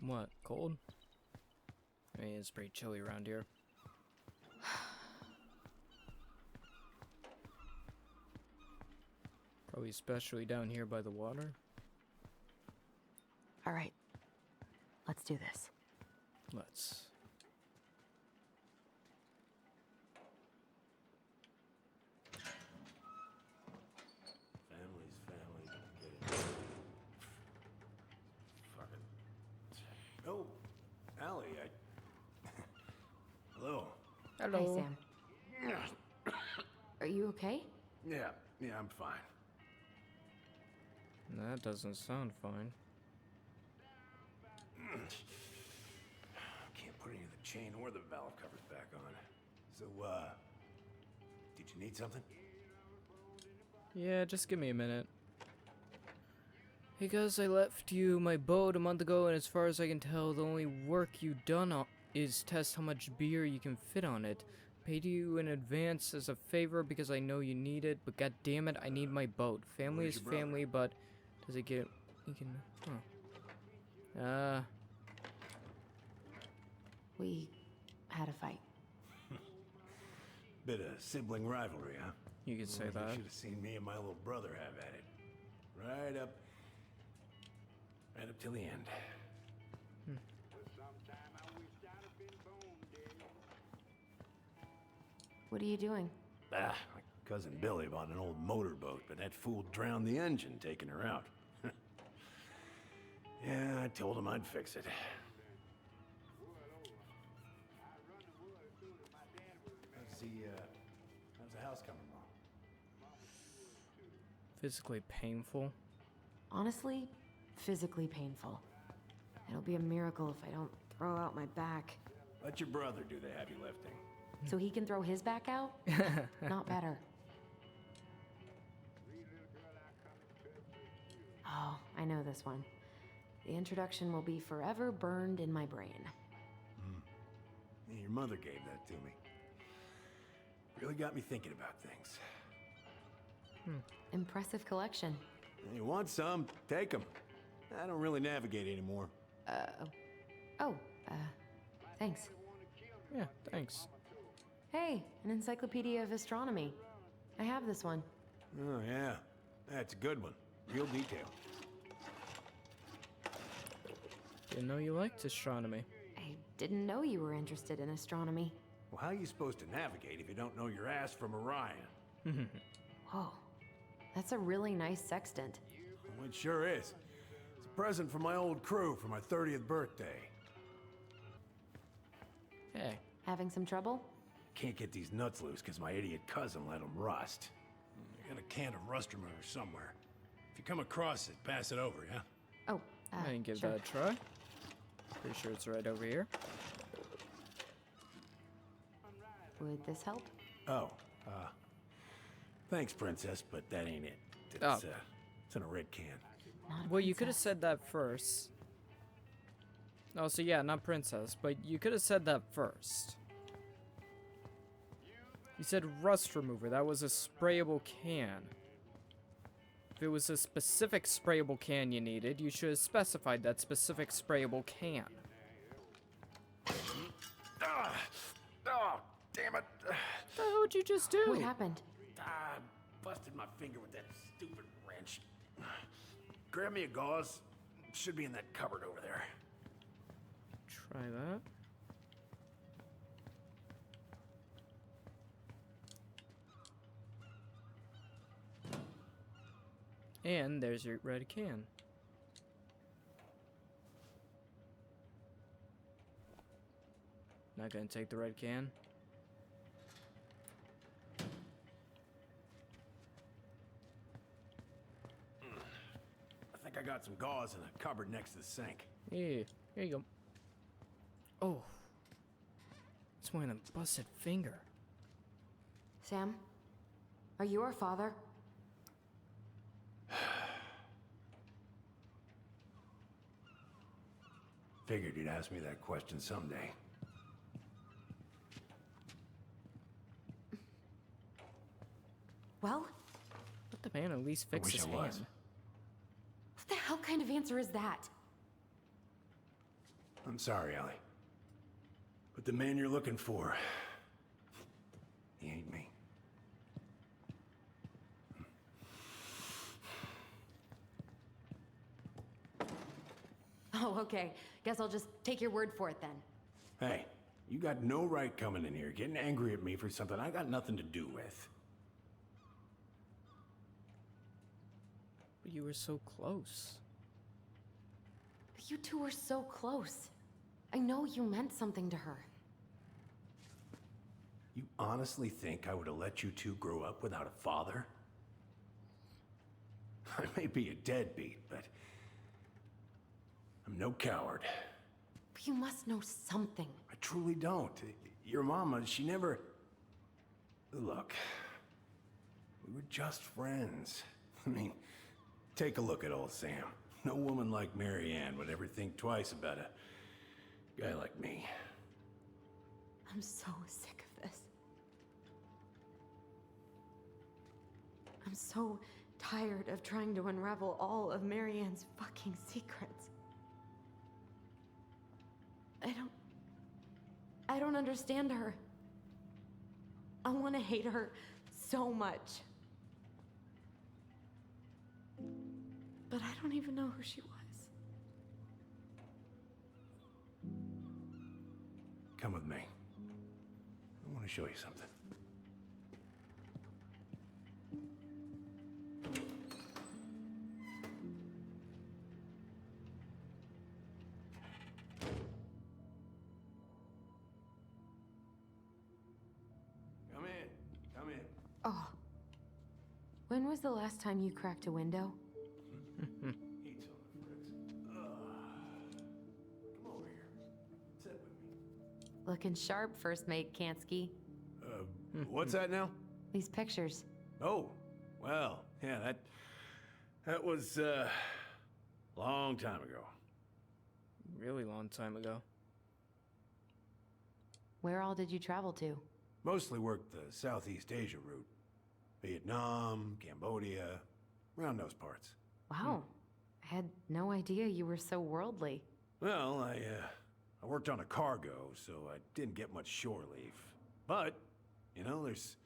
What, cold? I mean, it's pretty chilly around here. Probably especially down here by the water. All right. Let's do this. Let's. Family's family. Get it. Fucking. Oh, Allie, Hello. Hello. Hi, Sam. Are you okay? Yeah, I'm fine. That doesn't sound fine. Can't put any of the chain or the valve covers back on. So, did you need something? Yeah, just give me a minute. Hey guys, I left you my boat a month ago, and as far as I can tell, the only work you've done is test how much beer you can fit on it. Paid you in advance as a favor because I know you need it, but god damn it, I need my boat. Family is family, but does it get... You can... Huh. We had a fight. Bit of sibling rivalry, huh? You could say You that. should have seen me and my little brother have at it. Right up till the end. What are you doing? My cousin Billy bought an old motorboat, but that fool drowned the engine taking her out. Yeah, I told him I'd fix it. How's the house coming along? Physically painful. Honestly, physically painful. It'll be a miracle if I don't throw out my back. Let your brother do the heavy lifting. So he can throw his back out? Not better. Oh, I know this one. The introduction will be forever burned in my brain. Yeah, your mother gave that to me. Really got me thinking about things. Impressive collection. You want some? Take them. I don't really navigate anymore. Thanks. Yeah, thanks. Hey, an encyclopedia of astronomy. I have this one. Oh, yeah. That's a good one. Real detail. Didn't know you liked astronomy. I didn't know you were interested in astronomy. Well, how are you supposed to navigate if you don't know your ass from Orion? Whoa, that's a really nice sextant. Well, it sure is. It's a present from my old crew for my 30th birthday. Hey. Having some trouble? Can't get these nuts loose because my idiot cousin let them rust. I got a can of rust remover somewhere. If you come across it, pass it over, yeah? Oh, I can give sure. that a try. Pretty sure it's right over here. Would this help? Oh, thanks, Princess, but that ain't it. It's in a red can. Well, you could have said that first. Oh, so yeah, not princess, but you could have said that first. You said rust remover. That was a sprayable can. If it was a specific sprayable can you needed, you should have specified that specific sprayable can. Oh, damn it. What the hell would you just do? What happened? Busted my finger with that stupid wrench. Grab me a gauze. It should be in that cupboard over there. Try that. And there's your red can. Not gonna take the red can. I think I got some gauze in the cupboard next to the sink. Yeah, here you go. Oh. It's more than a busted finger. Sam? Are you our father? Figured you'd ask me that question someday. Well? Let the man at least fix his hand. What the hell kind of answer is that? I'm sorry, Ellie. But the man you're looking for, he ain't me. Oh, okay. Guess I'll just take your word for it then. Hey, you got no right coming in here getting angry at me for something I got nothing to do with. But you were so close. You two were so close. I know you meant something to her. You honestly think I would have let you two grow up without a father? I may be a deadbeat, but I'm no coward. But you must know something. I truly don't. Your mama, she never... Look, we were just friends. I mean, take a look at old Sam. No woman like Mary Ann would ever think twice about a guy like me. I'm so sick of this. I'm so tired of trying to unravel all of Mary Ann's fucking secrets. I don't understand her. I want to hate her so much. But I don't even know who she was. Come with me. I want to show you something. Come in. Come in. Oh. When was the last time you cracked a window? Heat's on the fritz. Come over here. Sit with me. Looking sharp, first mate Kansky. What's that now? These pictures. Oh, well, yeah, that was long time ago. really long time ago. Where all did you travel to? Mostly worked the Southeast Asia route. Vietnam, Cambodia, around those parts. Wow. I had no idea you were so worldly. Well, I worked on a cargo, so I didn't get much shore leave. But, you know, there's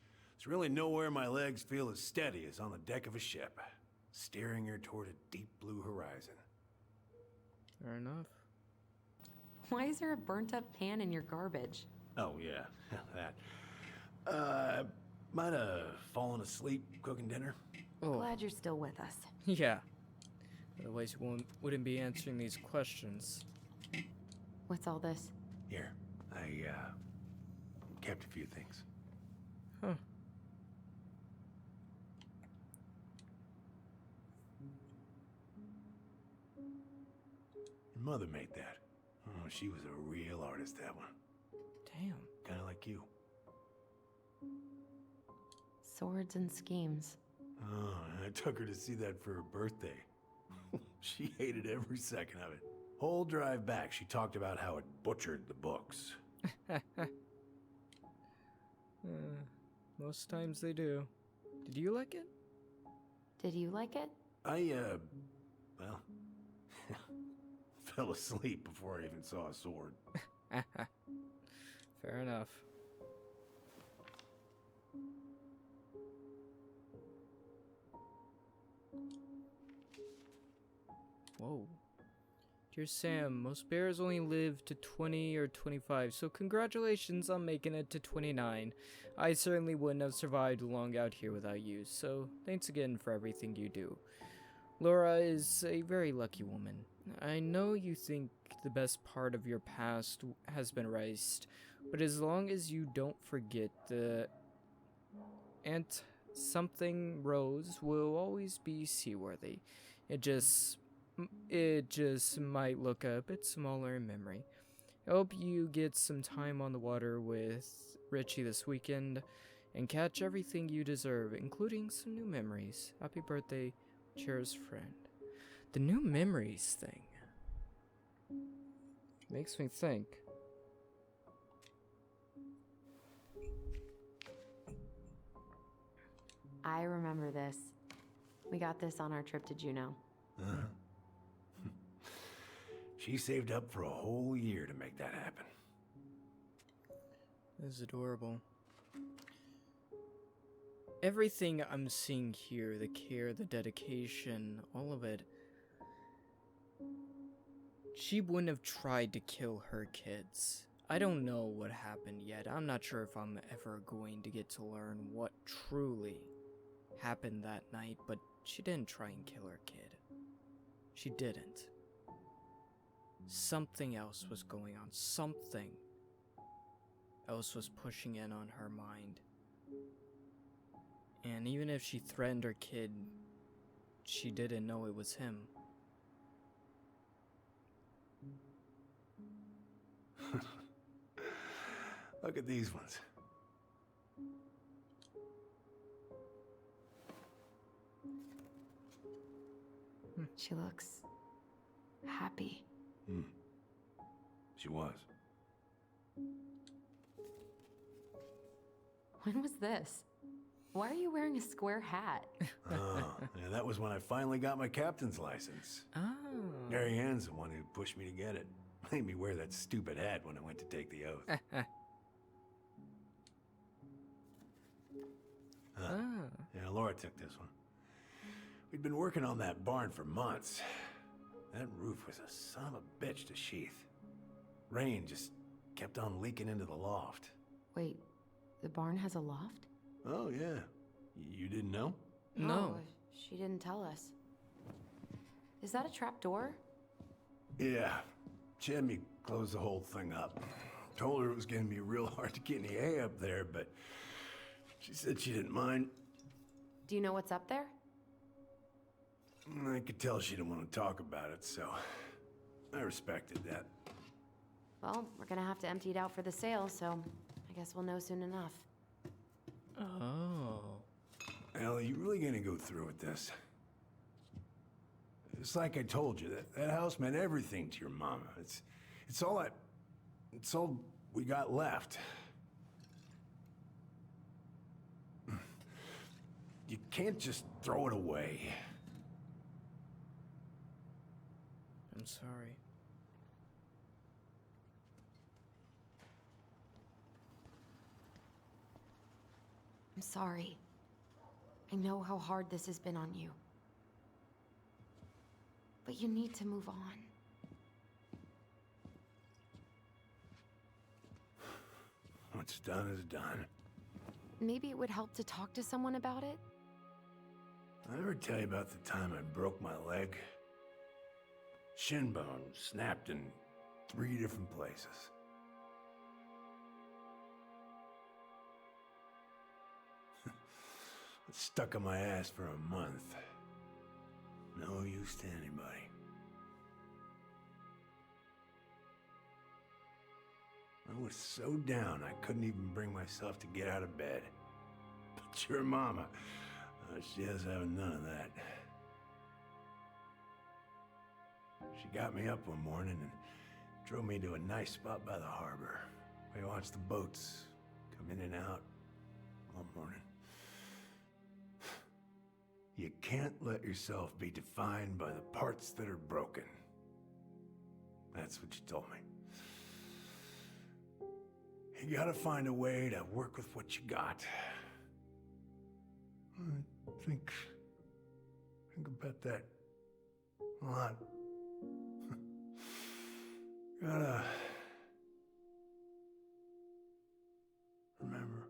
really nowhere my legs feel as steady as on the deck of a ship, steering her toward a deep blue horizon. Fair enough. Why is there a burnt-up pan in your garbage? Oh, yeah, that. Might have fallen asleep cooking dinner. Oh. Glad you're still with us. Yeah. Otherwise, you wouldn't be answering these questions. What's all this? Here, I kept a few things. Huh. Your mother made that. Oh, she was a real artist, that one. Damn. Kind of like you. Swords and schemes. Oh, I took her to see that for her birthday. She hated every second of it. Whole drive back, she talked about how it butchered the books. Most times they do. Did you like it? Did you like it? Well, fell asleep before I even saw a sword. Fair enough. Whoa. Dear Sam, most bears only live to 20 or 25, so congratulations on making it to 29. I certainly wouldn't have survived long out here without you, so thanks again for everything you do. Laura is a very lucky woman. I know you think the best part of your past has been erased, but as long as you don't forget the Aunt Something Rose will always be seaworthy. It just might look a bit smaller in memory. I hope you get some time on the water with Richie this weekend and catch everything you deserve, including some new memories. Happy birthday, cheers, friend. The new memories thing makes me think. I remember this. We got this on our trip to Juneau. Uh-huh. She saved up for a whole year to make that happen. This is adorable. Everything I'm seeing here, the care, the dedication, all of it. She wouldn't have tried to kill her kids. I don't know what happened yet. I'm not sure if I'm ever going to get to learn what truly happened that night, but she didn't try and kill her kid. She didn't. Something else was going on. Something else was pushing in on her mind. And even if she threatened her kid, she didn't know it was him. Look at these ones. She looks happy. She was. When was this? Why are you wearing a square hat? Oh, yeah, that was when I finally got my captain's license. Oh. Mary Ann's the one who pushed me to get it. Made me wear that stupid hat when I went to take the oath. Yeah, Laura took this one. We'd been working on that barn for months. That roof was a son of a bitch to sheath. Rain just kept on leaking into the loft. Wait, the barn has a loft? Oh, yeah. You didn't know? No. Oh, she didn't tell us. Is that a trap door? Yeah. She had me close the whole thing up. Told her it was gonna be real hard to get any hay up there, but she said she didn't mind. Do you know what's up there? I could tell she didn't want to talk about it, so I respected that. Well, we're gonna have to empty it out for the sale, so I guess we'll know soon enough. Oh. Ellie, you really gonna go through with this? Just like I told you, that house meant everything to your mama. It's all we got left. You can't just throw it away. I'm sorry. I'm sorry. I know how hard this has been on you. But you need to move on. What's done is done. Maybe it would help to talk to someone about it? I ever tell you about the time I broke my leg? Shin bone snapped in 3 different places. It's stuck on my ass for a month. No use to anybody. I was so down I couldn't even bring myself to get out of bed. But your mama, she has having none of that. She got me up one morning and drove me to a nice spot by the harbor. We watched the boats come in and out all morning. You can't let yourself be defined by the parts that are broken. That's what you told me. You gotta find a way to work with what you got. Think about that a lot. Gotta remember.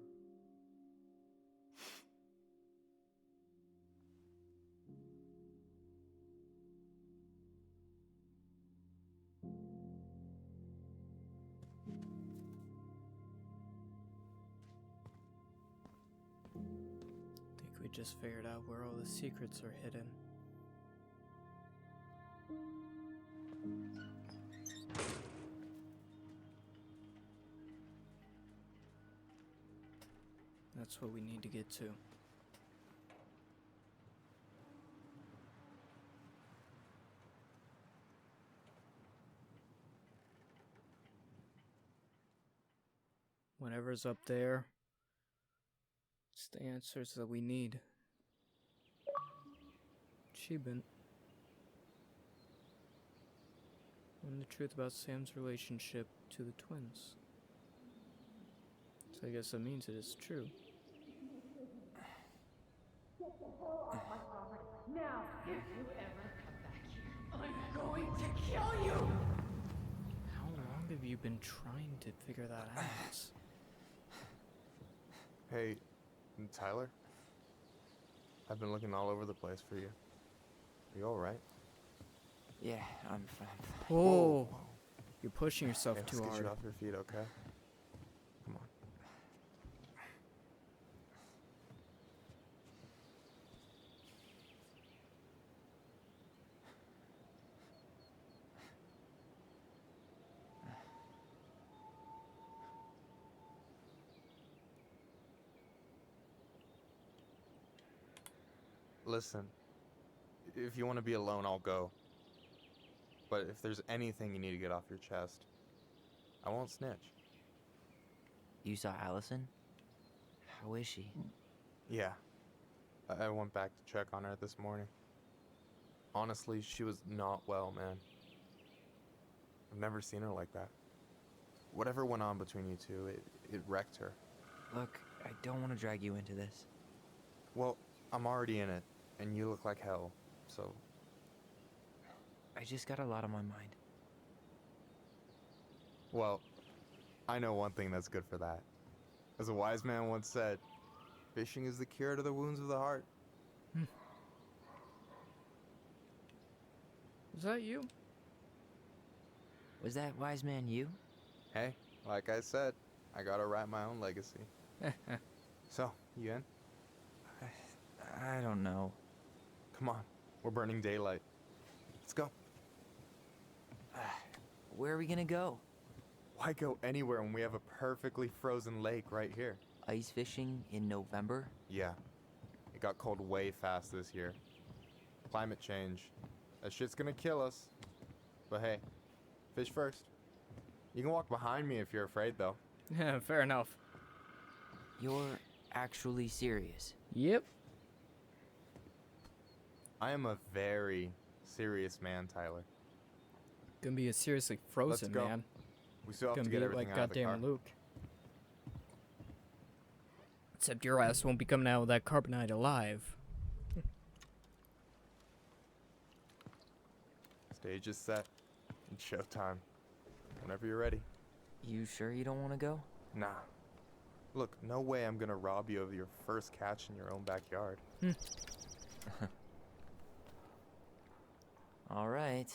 Think we just figured out where all the secrets are hidden. That's what we need to get to. Whatever's up there, it's the answers that we need. Shibin. And the truth about Sam's relationship to the twins. So I guess that means it is true. Now, if you ever come back here, I'm going to kill you! How long have you been trying to figure that out? Hey, Tyler? I've been looking all over the place for you. Are you alright? Yeah, I'm fine. Whoa! You're pushing yourself Hey, too let's hard. get you off your feet, okay? Come on. Listen, if you want to be alone, I'll go. But if there's anything you need to get off your chest, I won't snitch. You saw Allison? How is she? Yeah. I went back to check on her this morning. Honestly, she was not well, man. I've never seen her like that. Whatever went on between you two, it wrecked her. Look, I don't want to drag you into this. Well, I'm already in it, and you look like hell, so... I just got a lot on my mind. Well, I know one thing that's good for that. As a wise man once said, fishing is the cure to the wounds of the heart. Is that you? Was that wise man you? Hey, like I said, I gotta write my own legacy. So, you in? I don't know. Come on, we're burning daylight. Let's go. Where are we gonna go? Why go anywhere when we have a perfectly frozen lake right here? Ice fishing in November? Yeah. It got cold way fast this year. Climate change, That shit's gonna kill us. But hey, fish first. You can walk behind me if you're afraid, though. Yeah, fair enough. You're actually serious? Yep. I am a very serious man, Tyler. Gonna be a seriously frozen go. man. We still have Gonna to get be everything like out of the car. goddamn Luke. Except your ass won't be coming out of that carbonite alive. Stage is set. It's showtime. Whenever you're ready. You sure you don't want to go? Nah. Look, no way I'm gonna rob you of your first catch in your own backyard. All right.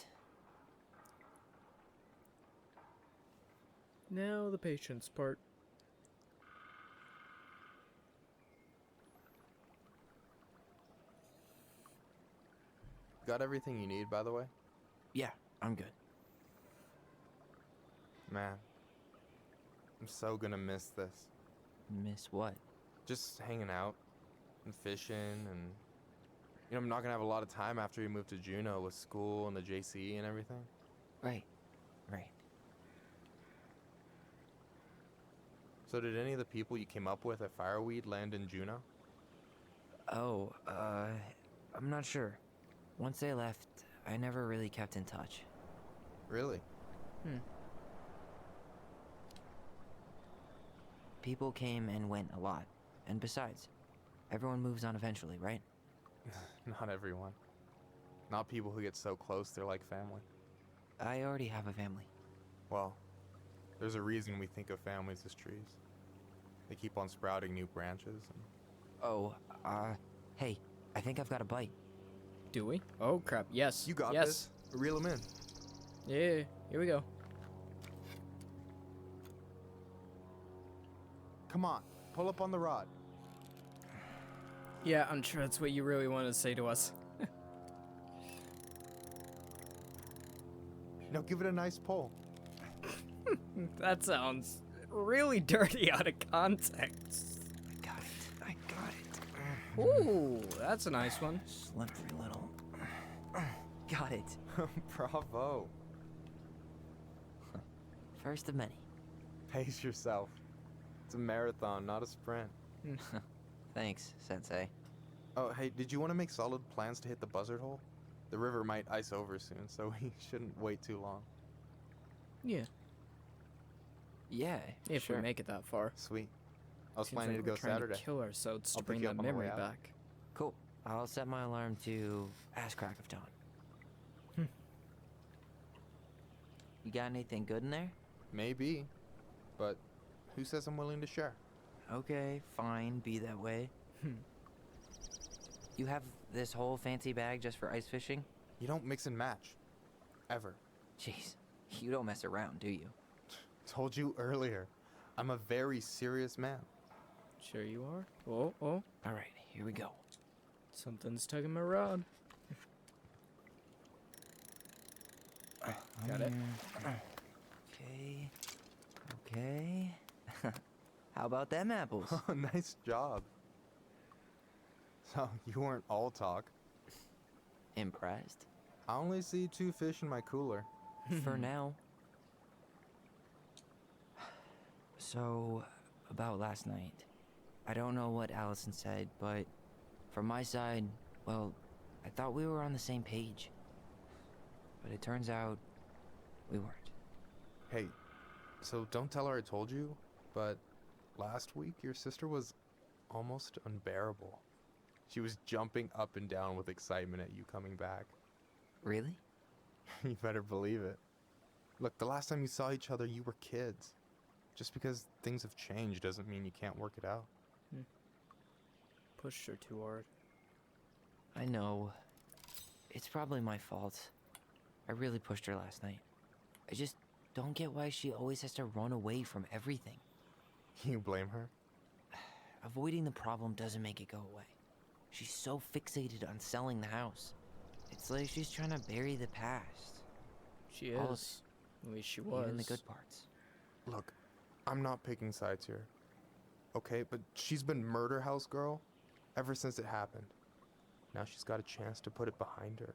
Now the patience part. Got everything you need, by the way? Yeah, I'm good. Man, I'm so gonna miss this. Miss what? Just hanging out and fishing and... You know, I'm not gonna have a lot of time after we move to Juneau with school and the JC and everything. Right. So did any of the people you came up with at Fireweed land in Juneau? Oh, I'm not sure. Once they left, I never really kept in touch. Really? People came and went a lot. And besides, everyone moves on eventually, right? Not everyone. Not people who get so close they're like family. I already have a family. Well, there's a reason we think of families as trees. They keep on sprouting new branches. And... Oh, hey, I think I've got a bite. Do we? Oh crap, yes. You got yes. this. Reel him in. Yeah, here we go. Come on, pull up on the rod. Yeah, I'm sure that's what you really wanted to say to us. Now give it a nice pull. That sounds really dirty out of context. I got it. Ooh, that's a nice one. Slippery little. Got it. Bravo. First of many. Pace yourself. It's a marathon, not a sprint. Thanks, Sensei. Oh, hey, did you want to make solid plans to hit the buzzard hole? The river might ice over soon, so we shouldn't wait too long. Yeah. Yeah, If sure. we make it that far. Sweet. I was Seems planning like to we're go trying Saturday. To kill ourselves I'll to bring pick you that up on the way memory out. back. Cool. I'll set my alarm to ass crack of dawn. You got anything good in there? Maybe, but who says I'm willing to share? Okay, fine, be that way. You have this whole fancy bag just for ice fishing? You don't mix and match. Ever. Jeez, you don't mess around, do you? Told you earlier. I'm a very serious man. Sure you are. Oh. Alright, here we go. Something's tugging my rod. Got it. Okay. How about them apples? Nice job. So, you weren't all talk. Impressed? I only see 2 fish in my cooler. For now. So, about last night. I don't know what Allison said, but from my side, well, I thought we were on the same page. But it turns out we weren't. Hey, so don't tell her I told you, but last week your sister was almost unbearable. She was jumping up and down with excitement at you coming back. Really? You better believe it. Look, the last time you saw each other, you were kids. Just because things have changed doesn't mean you can't work it out. Pushed her too hard. I know. It's probably my fault. I really pushed her last night. I just don't get why she always has to run away from everything. You blame her? Avoiding the problem doesn't make it go away. She's so fixated on selling the house. It's like she's trying to bury the past. She All of is. At least she was. Even the good parts. Look, I'm not picking sides here. Okay, but she's been murder house girl ever since it happened. Now she's got a chance to put it behind her.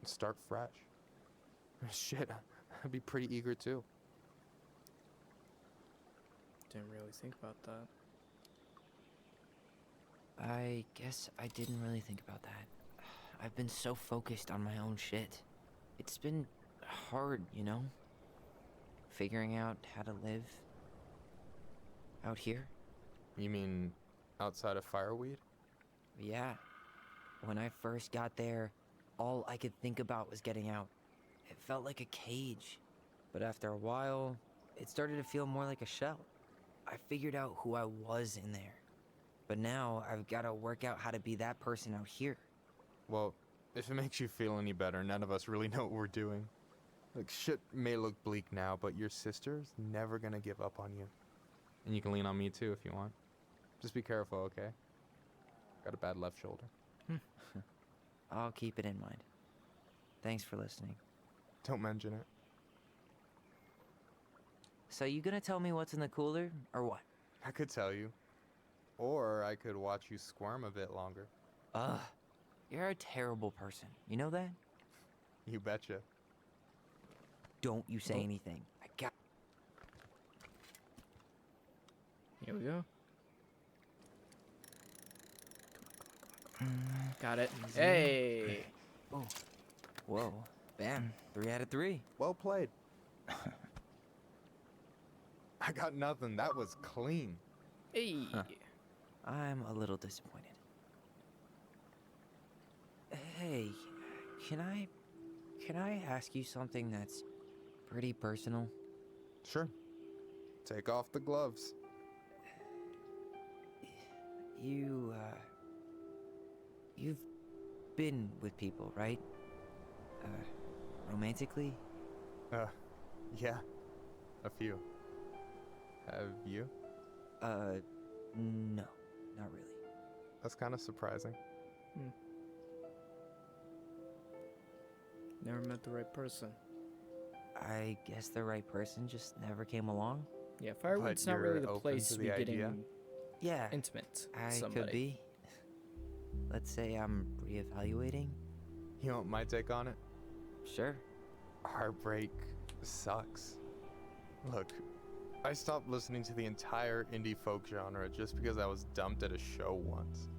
Start fresh. Shit, I'd be pretty eager too. Didn't really think about that. I guess I didn't really think about that. I've been so focused on my own shit. It's been hard, you know? Figuring out how to live out here. You mean outside of Fireweed? Yeah. When I first got there, all I could think about was getting out. It felt like a cage. But after a while, it started to feel more like a shell. I figured out who I was in there. But now I've got to work out how to be that person out here. Well, if it makes you feel any better, none of us really know what we're doing. Like, shit may look bleak now, but your sister's never gonna give up on you. And you can lean on me too if you want. Just be careful, okay? Got a bad left shoulder. I'll keep it in mind. Thanks for listening. Don't mention it. So you gonna tell me what's in the cooler, or what? I could tell you. Or I could watch you squirm a bit longer. Ugh. You're a terrible person. You know that? You betcha. Don't you say anything. I got... Here we go. Got it. Hey! Oh. Whoa. Bam. 3 out of 3. Well played. I got nothing. That was clean. Hey! Huh. I'm a little disappointed. Hey, can I ask you something that's pretty personal? Sure. Take off the gloves. You've been with people, right? Romantically? Yeah. A few. Have you? No, not really. That's kind of surprising. Never met the right person. I guess the right person just never came along. Yeah, Firewood's not really the place to be getting yeah, intimate with I somebody. could be. Let's say I'm reevaluating. You want my take on it? Sure. Heartbreak sucks. Look, I stopped listening to the entire indie folk genre just because I was dumped at a show once.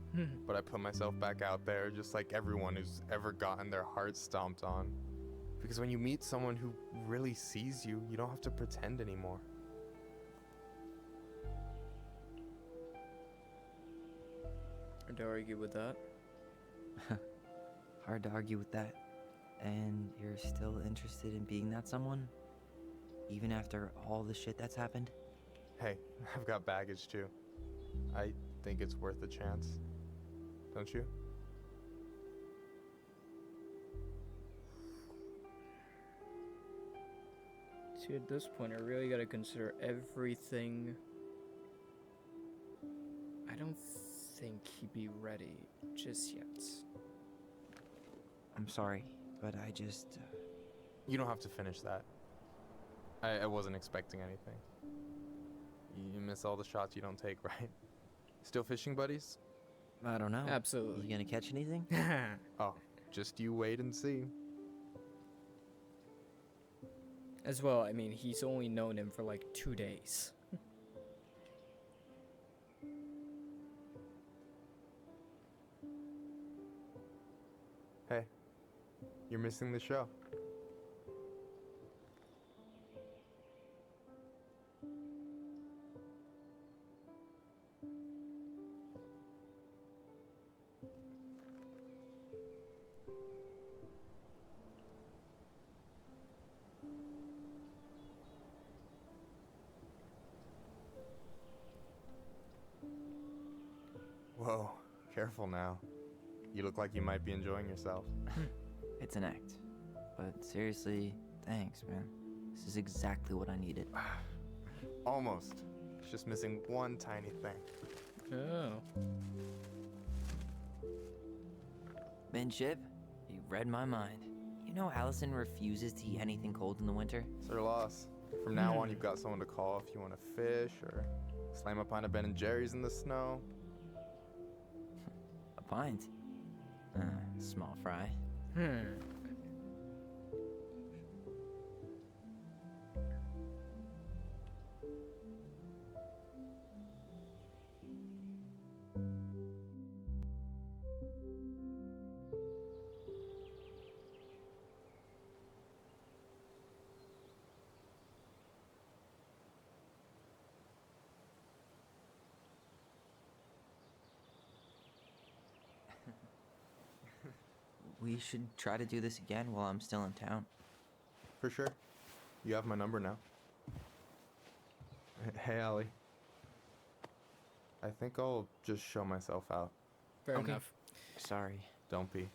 But I put myself back out there just like everyone who's ever gotten their heart stomped on. Because when you meet someone who really sees you, you don't have to pretend anymore. Hard to argue with that. Hard to argue with that. And you're still interested in being that someone? Even after all the shit that's happened? Hey, I've got baggage too. I think it's worth a chance. Don't you? See, at this point, I really gotta consider everything. I don't think he'd be ready just yet. I'm sorry, but I just... You don't have to finish that. I wasn't expecting anything. You miss all the shots you don't take, right? Still fishing buddies? I don't know. Absolutely. You gonna catch anything? Oh, just you wait and see. As well, I mean, he's only known him for like 2 days. Hey, you're missing the show. Whoa, careful now. You look like you might be enjoying yourself. It's an act. But seriously, thanks, man. This is exactly what I needed. Almost. It's just missing one tiny thing. Oh. Minship, you read my mind. You know Allison refuses to eat anything cold in the winter? It's her loss. From now on, you've got someone to call if you want to fish or slam a pint of Ben & Jerry's in the snow. A pint? Small fry. we should try to do this again while I'm still in town. For sure. You have my number now. Hey, Allie. I think I'll just show myself out. Fair Okay. enough. Sorry. Don't be.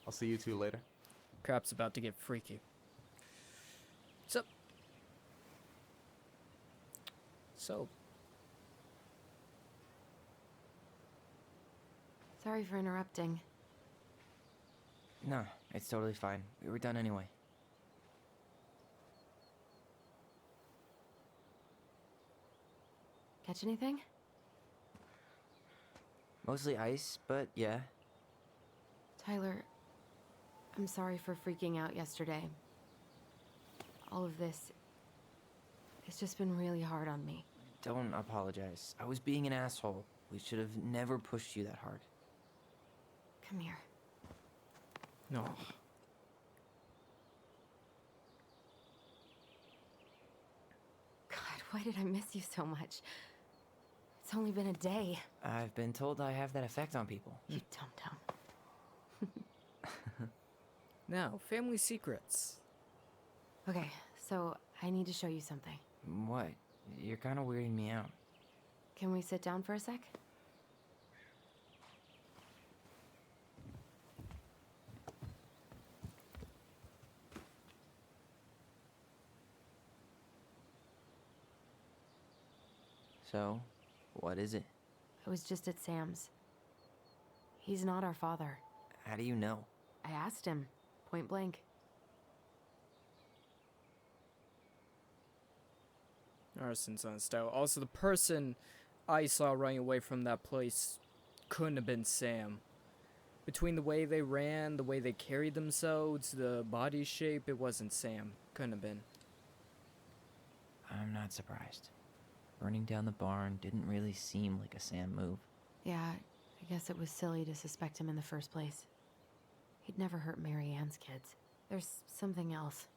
I'll see you two later. Crap's about to get freaky. So. Sorry for interrupting. No, it's totally fine. We were done anyway. Catch anything? Mostly ice, but yeah. Tyler, I'm sorry for freaking out yesterday. All of this, it's just been really hard on me. Don't apologize. I was being an asshole. We should have never pushed you that hard. Come here. No. God, why did I miss you so much? It's only been a day. I've been told I have that effect on people. You dum-dum. Now, family secrets. Okay, so I need to show you something. What? You're kind of weirding me out. Can we sit down for a sec? So, what is it? I was just at Sam's. He's not our father. How do you know? I asked him, point blank. Arson's on style. Also, the person I saw running away from that place couldn't have been Sam. Between the way they ran, the way they carried themselves, the body shape, it wasn't Sam. Couldn't have been. I'm not surprised. Burning down the barn didn't really seem like a Sam move. Yeah, I guess it was silly to suspect him in the first place. He'd never hurt Mary Ann's kids. There's something else.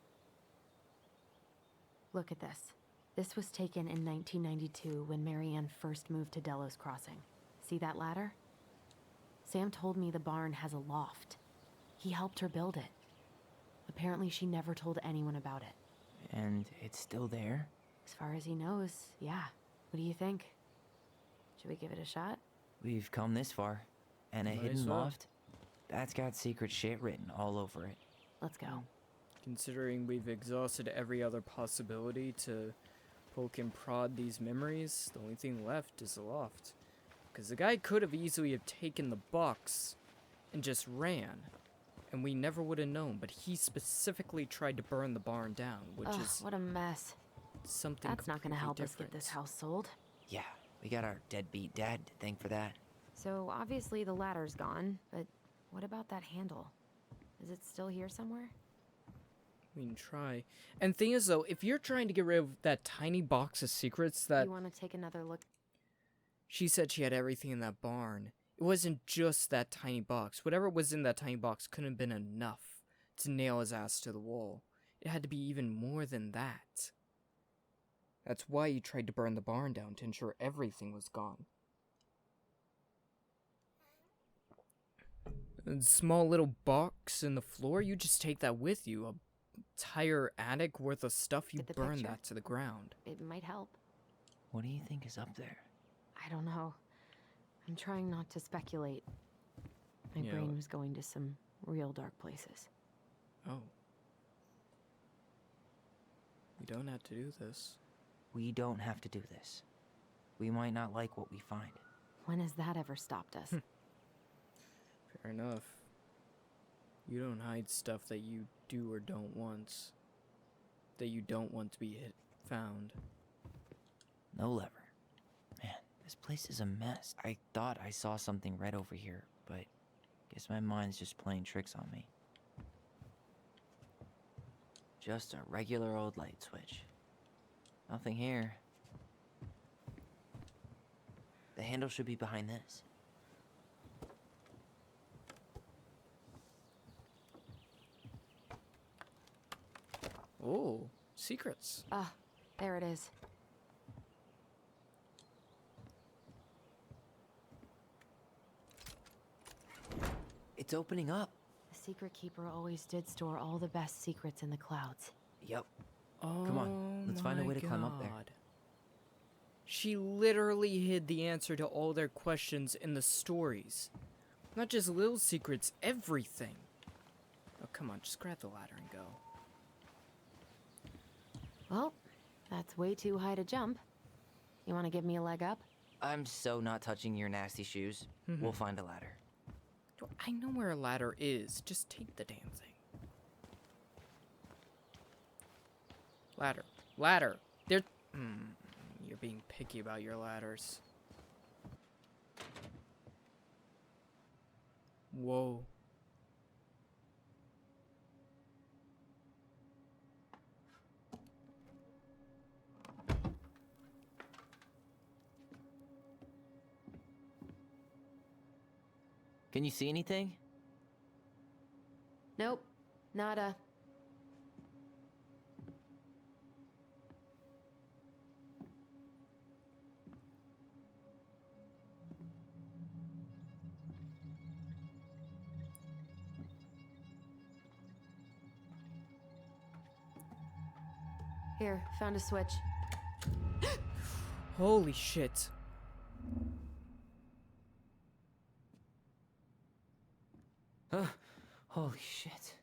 Look at this. This was taken in 1992 when Mary Ann first moved to Delos Crossing. See that ladder? Sam told me the barn has a loft. He helped her build it. Apparently she never told anyone about it. And it's still there? As far as he knows, yeah. What do you think? Should we give it a shot? We've come this far. And a Might hidden as well. loft? That's got secret shit written all over it. Let's go. Considering we've exhausted every other possibility to poke and prod these memories, the only thing left is the loft. Because the guy could have easily have taken the box and just ran. And we never would have known, but he specifically tried to burn the barn down, which Ugh, is what a mess. something That's not gonna completely help us different. get this house sold. Yeah, we got our deadbeat dad to thank for that. So obviously the ladder's gone, but what about that handle? Is it still here somewhere? We can try. And thing is though, if you're trying to get rid of that tiny box of secrets that You want to take another look? she said she had everything in that barn, it wasn't just that tiny box. Whatever was in that tiny box couldn't have been enough to nail his ass to the wall. It had to be even more than that. That's why he tried to burn the barn down, to ensure everything was gone. A small little box in the floor, you just take that with you. A entire attic worth of stuff, you Get the burn picture? that to the ground. It might help. What do you think is up there? I don't know. I'm trying not to speculate. My Yeah, brain well- was going to some real dark places. Oh. We don't have to do this. We don't have to do this. We might not like what we find. When has that ever stopped us? Fair enough. You don't hide stuff that you do or don't want. That you don't want to be found. No lever. Man, this place is a mess. I thought I saw something red over here, but guess my mind's just playing tricks on me. Just a regular old light switch. Nothing here. The handle should be behind this. Oh, secrets. Ah, there it is. It's opening up. The secret keeper always did store all the best secrets in the clouds. Yep. Oh, Come on, let's find a way to climb up there. God. She literally hid the answer to all their questions in the stories. Not just little secrets, everything. Oh, come on, just grab the ladder and go. Well, that's way too high to jump. You want to give me a leg up? I'm so not touching your nasty shoes. We'll find a ladder. I know where a ladder is. Just take the damn thing. Ladder. Ladder. There. You're being picky about your ladders. Whoa. Can you see anything? Nope. Nada. Here, found a switch. Holy shit. Holy shit.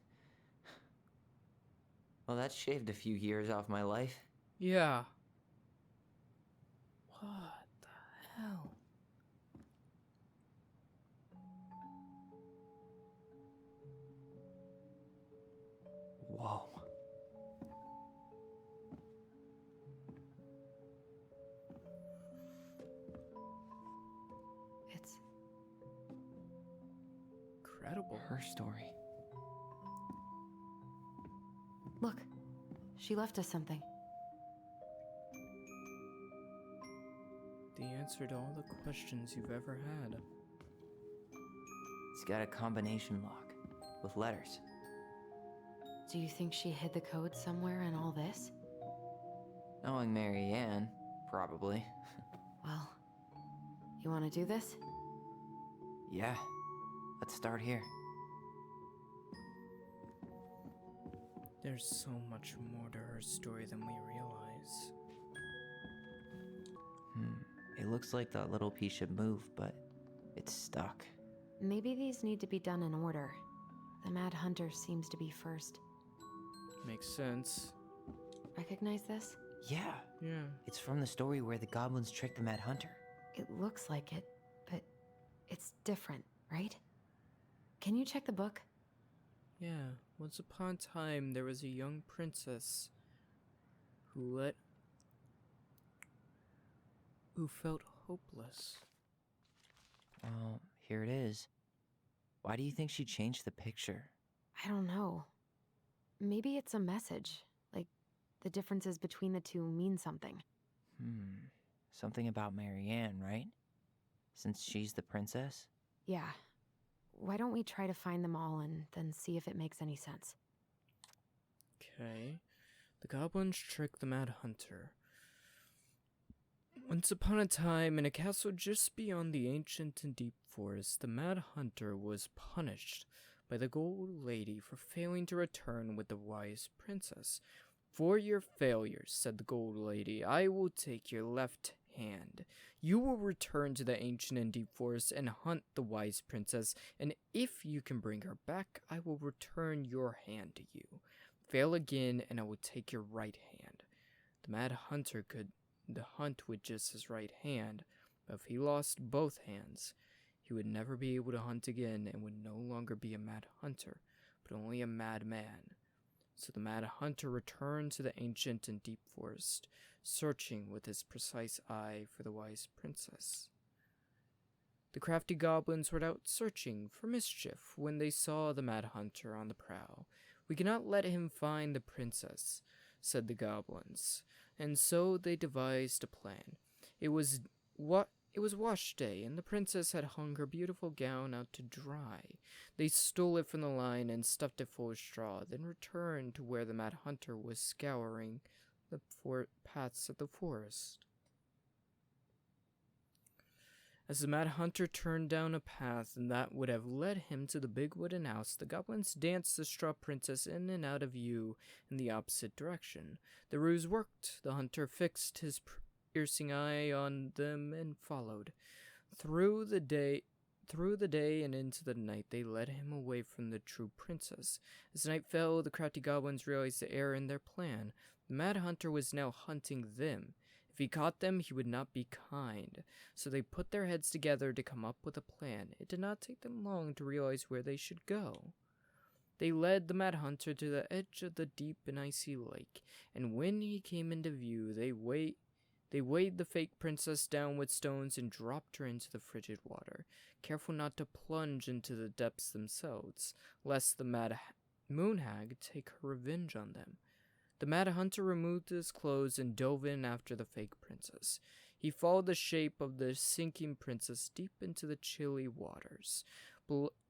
Well, that shaved a few years off my life. Yeah. What the hell? Whoa. It's incredible. Her story. Look, she left us something. The answer to all the questions you've ever had. It's got a combination lock with letters. Do you think she hid the code somewhere in all this? Knowing Mary Ann, probably. Well, you want to do this? Yeah. Let's start here. There's so much more to her story than we realize. It looks like that little piece should move, but it's stuck. Maybe these need to be done in order. The Mad Hunter seems to be first. Makes sense. Recognize this? Yeah. Yeah. It's from the story where the goblins tricked the Mad Hunter. It looks like it, but it's different, right? Can you check the book? Yeah. Once upon a time, there was a young princess who felt hopeless. Well, here it is. Why do you think she changed the picture? I don't know. Maybe it's a message. Like, the differences between the two mean something. Something about Mary Ann, right? Since she's the princess? Yeah. Why don't we try to find them all and then see if it makes any sense? Okay. The goblins tricked the Mad Hunter. Once upon a time, in a castle just beyond the ancient and deep forest, the Mad Hunter was punished by the Gold Lady for failing to return with the wise princess. For your failures, said the Gold Lady, I will take your left hand. You will return to the ancient and deep forest and hunt the wise princess, and if you can bring her back, I will return your hand to you. Fail again, and I will take your right hand. The Mad Hunter could hunt with just his right hand, but if he lost both hands, he would never be able to hunt again and would no longer be a Mad Hunter, but only a Mad Man. So the Mad Hunter returned to the ancient and deep forest, searching with his precise eye for the wise princess. The crafty goblins were out searching for mischief when they saw the Mad Hunter on the prowl. We cannot let him find the princess, said the goblins, and so they devised a plan. It was wash day, and the princess had hung her beautiful gown out to dry. They stole it from the line and stuffed it full of straw, then returned to where the Mad Hunter was scouring the paths of the forest. As the Mad Hunter turned down a path that would have led him to the big wooden house, the goblins danced the straw princess in and out of view in the opposite direction. The ruse worked. The hunter fixed his piercing eye on them and followed. Through the day and into the night, they led him away from the true princess. As night fell, the crafty goblins realized the error in their plan. The Mad Hunter was now hunting them. If he caught them, he would not be kind. So they put their heads together to come up with a plan. It did not take them long to realize where they should go. They led the Mad Hunter to the edge of the deep and icy lake, and when he came into view, they weighed the fake princess down with stones and dropped her into the frigid water, careful not to plunge into the depths themselves, lest the Mad Moon Hag take her revenge on them. The Mad Hunter removed his clothes and dove in after the fake princess. He followed the shape of the sinking princess deep into the chilly waters.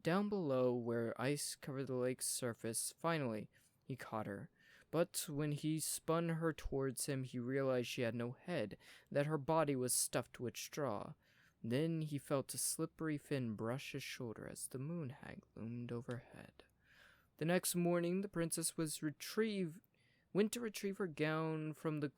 Down below, where ice covered the lake's surface, finally, he caught her. But when he spun her towards him, he realized she had no head, that her body was stuffed with straw. Then he felt a slippery fin brush his shoulder as the Moon Hag loomed overhead. The next morning, the princess went to retrieve her gown from the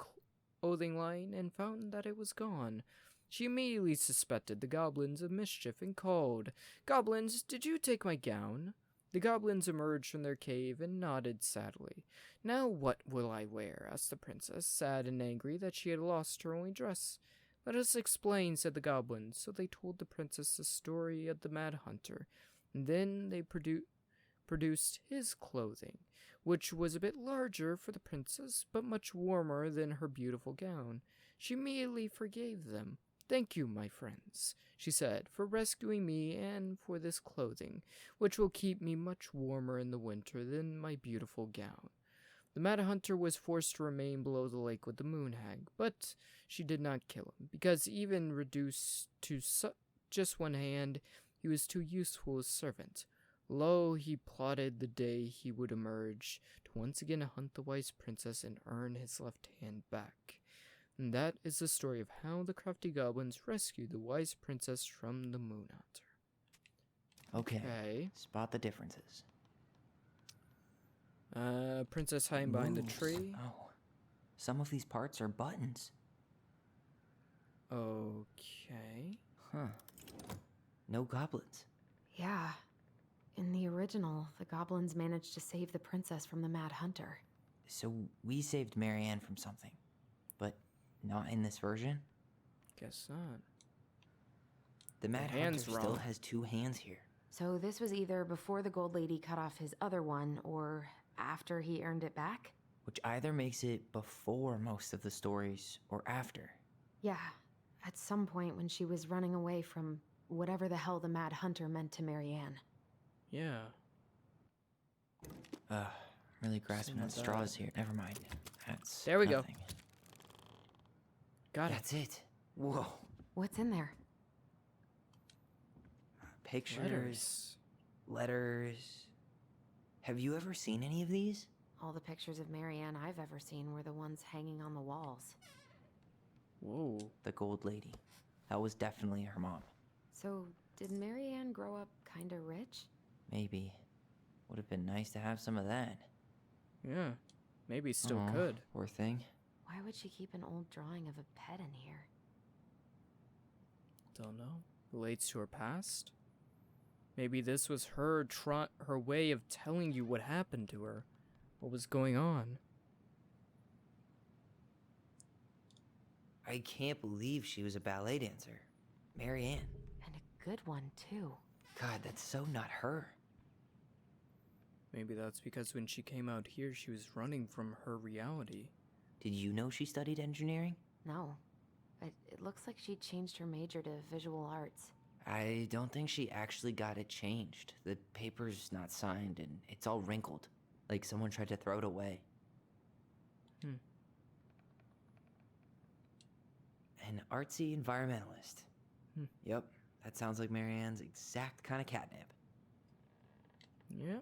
clothing line and found that it was gone. She immediately suspected the goblins of mischief and called, "Goblins, did you take my gown?" The goblins emerged from their cave and nodded sadly. "Now what will I wear?" asked the princess, sad and angry that she had lost her only dress. "Let us explain," said the goblins. So they told the princess the story of the Mad Hunter, and then they produced his clothing, which was a bit larger for the princess, but much warmer than her beautiful gown. She immediately forgave them. "Thank you, my friends," she said, "for rescuing me and for this clothing, which will keep me much warmer in the winter than my beautiful gown." The Mad Hunter was forced to remain below the lake with the Moon Hag, but she did not kill him, because even reduced to just one hand, he was too useful a servant. Lo, he plotted the day he would emerge to once again hunt the wise princess and earn his left hand back. And that is the story of how the crafty goblins rescued the wise princess from the Moon Hunter. Okay. Spot the differences. Princess hiding behind the tree. Oh, some of these parts are buttons. Okay. Huh. No goblins. Yeah. In the original, the goblins managed to save the princess from the Mad Hunter. So we saved Marianne from something, but not in this version? Guess not. The Mad Hunter still has two hands here. So this was either before the Gold Lady cut off his other one, or after he earned it back? Which either makes it before most of the stories, or after. Yeah, at some point when she was running away from whatever the hell the Mad Hunter meant to Marianne. Yeah. Really grasping at straws here. Never mind. That's there we nothing. go. Got That's it. Whoa. What's in there? Pictures. Letters. Have you ever seen any of these? All the pictures of Marianne I've ever seen were the ones hanging on the walls. Whoa. The Gold Lady. That was definitely her mom. So, did Marianne grow up kinda rich? Maybe. Would have been nice to have some of that. Yeah. Maybe still could. Poor thing. Why would she keep an old drawing of a pet in here? Don't know. Relates to her past? Maybe this was her way of telling you what happened to her. What was going on. I can't believe she was a ballet dancer. Marianne. And a good one, too. God, that's so not her. Maybe that's because when she came out here, she was running from her reality. Did you know she studied engineering? No. But it looks like she changed her major to visual arts. I don't think she actually got it changed. The paper's not signed and it's all wrinkled. Like someone tried to throw it away. An artsy environmentalist. Yep, that sounds like Marianne's exact kind of catnip. Yeah.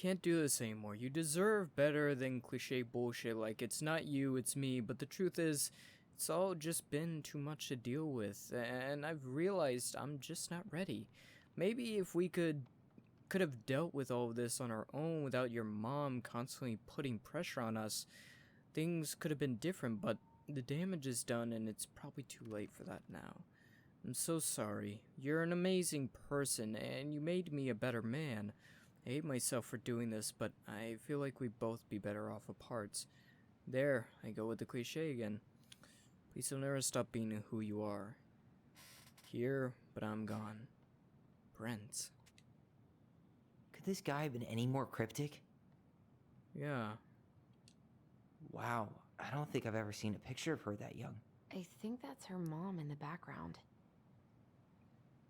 can't do this anymore. You deserve better than cliche bullshit like it's not you, it's me, but the truth is, it's all just been too much to deal with, and I've realized I'm just not ready. Maybe if we could have dealt with all of this on our own without your mom constantly putting pressure on us, things could have been different, but the damage is done and it's probably too late for that now. I'm so sorry. You're an amazing person, and you made me a better man. I hate myself for doing this, but I feel like we'd both be better off apart. There, I go with the cliche again. Please don't ever stop being who you are. Here, but I'm gone. Brent. Could this guy have been any more cryptic? Yeah. Wow, I don't think I've ever seen a picture of her that young. I think that's her mom in the background.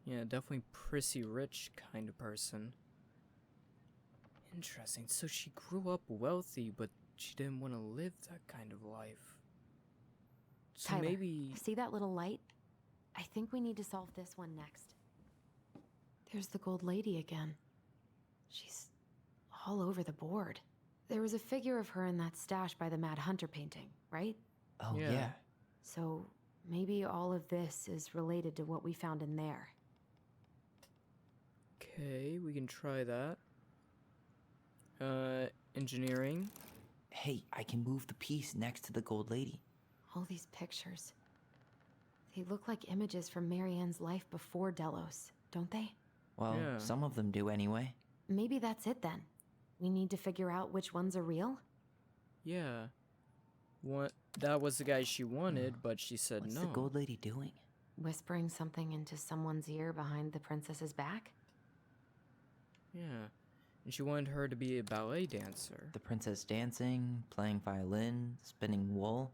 Yeah, definitely prissy rich kind of person. Interesting. So she grew up wealthy, but she didn't want to live that kind of life. So Tyler, maybe... see that little light? I think we need to solve this one next. There's the gold lady again. She's all over the board. There was a figure of her in that stash by the Mad Hunter painting, right? Oh, yeah. So maybe all of this is related to what we found in there. Okay, we can try that. Engineering. Hey, I can move the piece next to the gold lady. All these pictures. They look like images from Marianne's life before Delos, don't they? Well, Yeah. some of them do anyway. Maybe that's it then. We need to figure out which ones are real? Yeah. That was the guy she wanted, but she said What's no. the gold lady doing? Whispering something into someone's ear behind the princess's back? Yeah. And she wanted her to be a ballet dancer. The princess dancing, playing violin, spinning wool.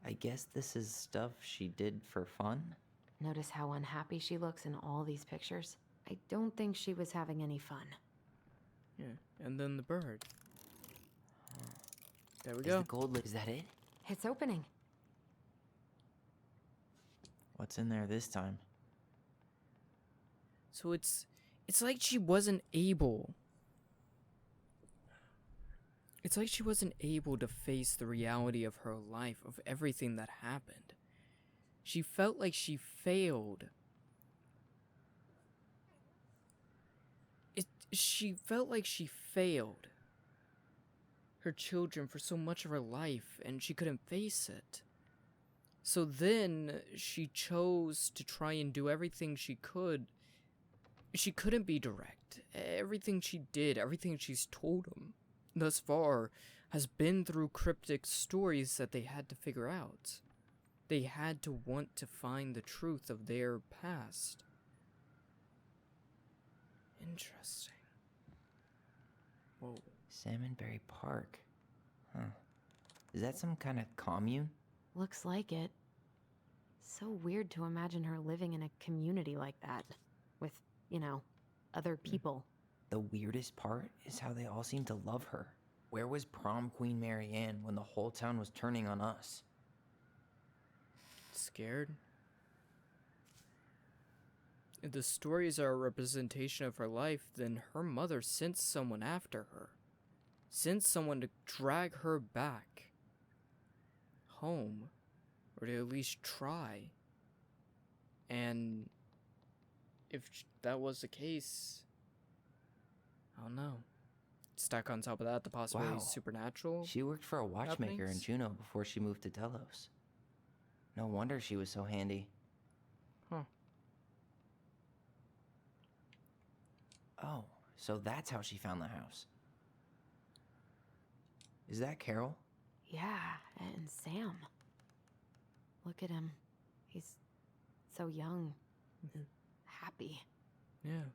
I guess this is stuff she did for fun? Notice how unhappy she looks in all these pictures? I don't think she was having any fun. Yeah. And then the bird. There we Is go. the gold lady, is that it? It's opening. What's in there this time? So it's like she wasn't able. It's like she wasn't able to face the reality of her life, of everything that happened. She felt like she failed. She felt like she failed her children for so much of her life, and she couldn't face it. So then she chose to try and do everything she could. She couldn't be direct. Everything she did, everything she's told them thus far has been through cryptic stories that they had to figure out. They had to want to find the truth of their past. Interesting. Whoa. Salmonberry Park. Huh. Is that some kind of commune? Looks like it. So weird to imagine her living in a community like that. With, you know, other people. The weirdest part is how they all seem to love her. Where was prom queen Marianne when the whole town was turning on us? Scared? If the stories are a representation of her life, then her mother sent someone after her. Sent someone to drag her back home, or to at least try. And if that was the case, I don't know. Stack on top of that the possibility of supernatural. She worked for a watchmaker in happenings? Juneau before she moved to Delos. No wonder she was so handy. Huh. Oh, so that's how she found the house. Is that Carol? Yeah, and Sam. Look at him. He's so young and happy. Yeah.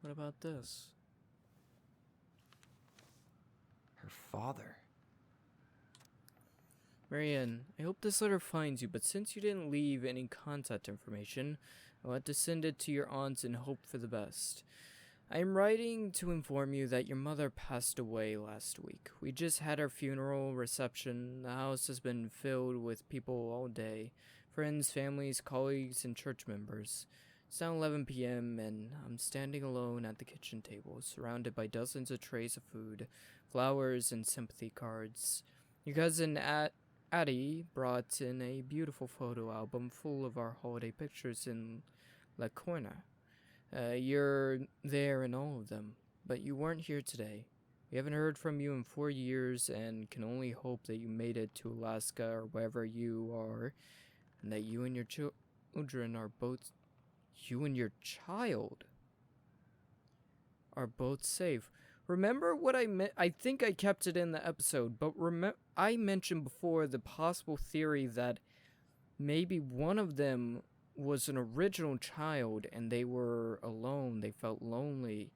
What about this? Her father. Marianne, I hope this letter finds you, but since you didn't leave any contact information, I'll have to send it to your aunt and hope for the best. I am writing to inform you that your mother passed away last week. We just had our funeral reception. The house has been filled with people all day. Friends, families, colleagues, and church members. It's now 11 p.m. and I'm standing alone at the kitchen table, surrounded by dozens of trays of food, flowers, and sympathy cards. Your cousin Addie brought in a beautiful photo album full of our holiday pictures in La Corna. You're there in all of them, but you weren't here today. We haven't heard from you in 4 years and can only hope that you made it to Alaska or wherever you are, and that you and your children are both... You and your child are both safe. Remember what I meant? I think I kept it in the episode, but I mentioned before the possible theory that maybe one of them was an original child and they were alone, they felt lonely,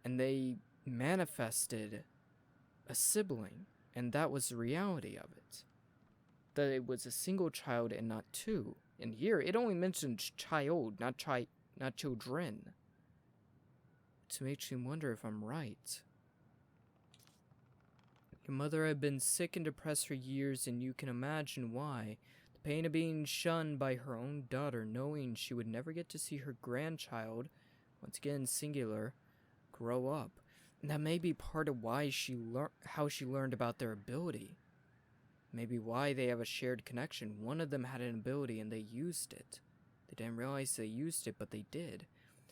and they manifested a sibling, and that was the reality of it. That it was a single child and not two. And here, it only mentions child, not children. It makes me wonder if I'm right. Your mother had been sick and depressed for years, and you can imagine why. The pain of being shunned by her own daughter, knowing she would never get to see her grandchild, once again singular, grow up. And that may be part of why how she learned about their ability. Maybe why they have a shared connection. One of them had an ability and they used it. They didn't realize they used it, but they did.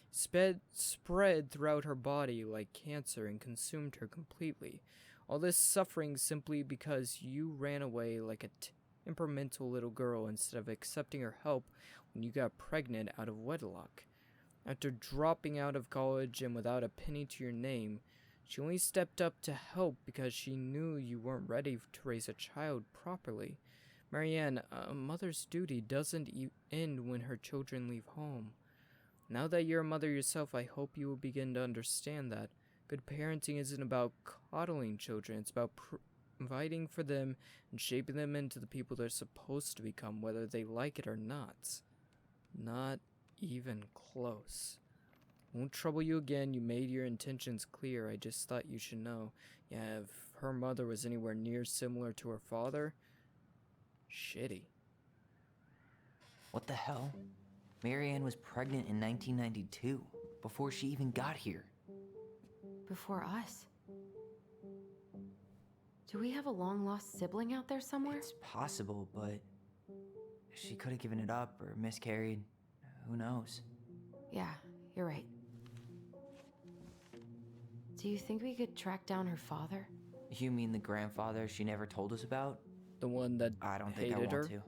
Spread throughout her body like cancer and consumed her completely. All this suffering simply because you ran away like a temperamental little girl instead of accepting her help when you got pregnant out of wedlock. After dropping out of college and without a penny to your name, she only stepped up to help because she knew you weren't ready to raise a child properly. Marianne, a mother's duty doesn't end when her children leave home. Now that you're a mother yourself, I hope you will begin to understand that good parenting isn't about coddling children. It's about providing for them and shaping them into the people they're supposed to become, whether they like it or not. Not even close. Won't trouble you again. You made your intentions clear. I just thought you should know. Yeah, if her mother was anywhere near similar to her father, shitty. What the hell? Marianne was pregnant in 1992, before she even got here. Before us? Do we have a long-lost sibling out there somewhere? It's possible, but she could have given it up or miscarried. Who knows? Yeah, you're right. Do you think we could track down her father? You mean the grandfather she never told us about? The one that I don't think I hated want her? to.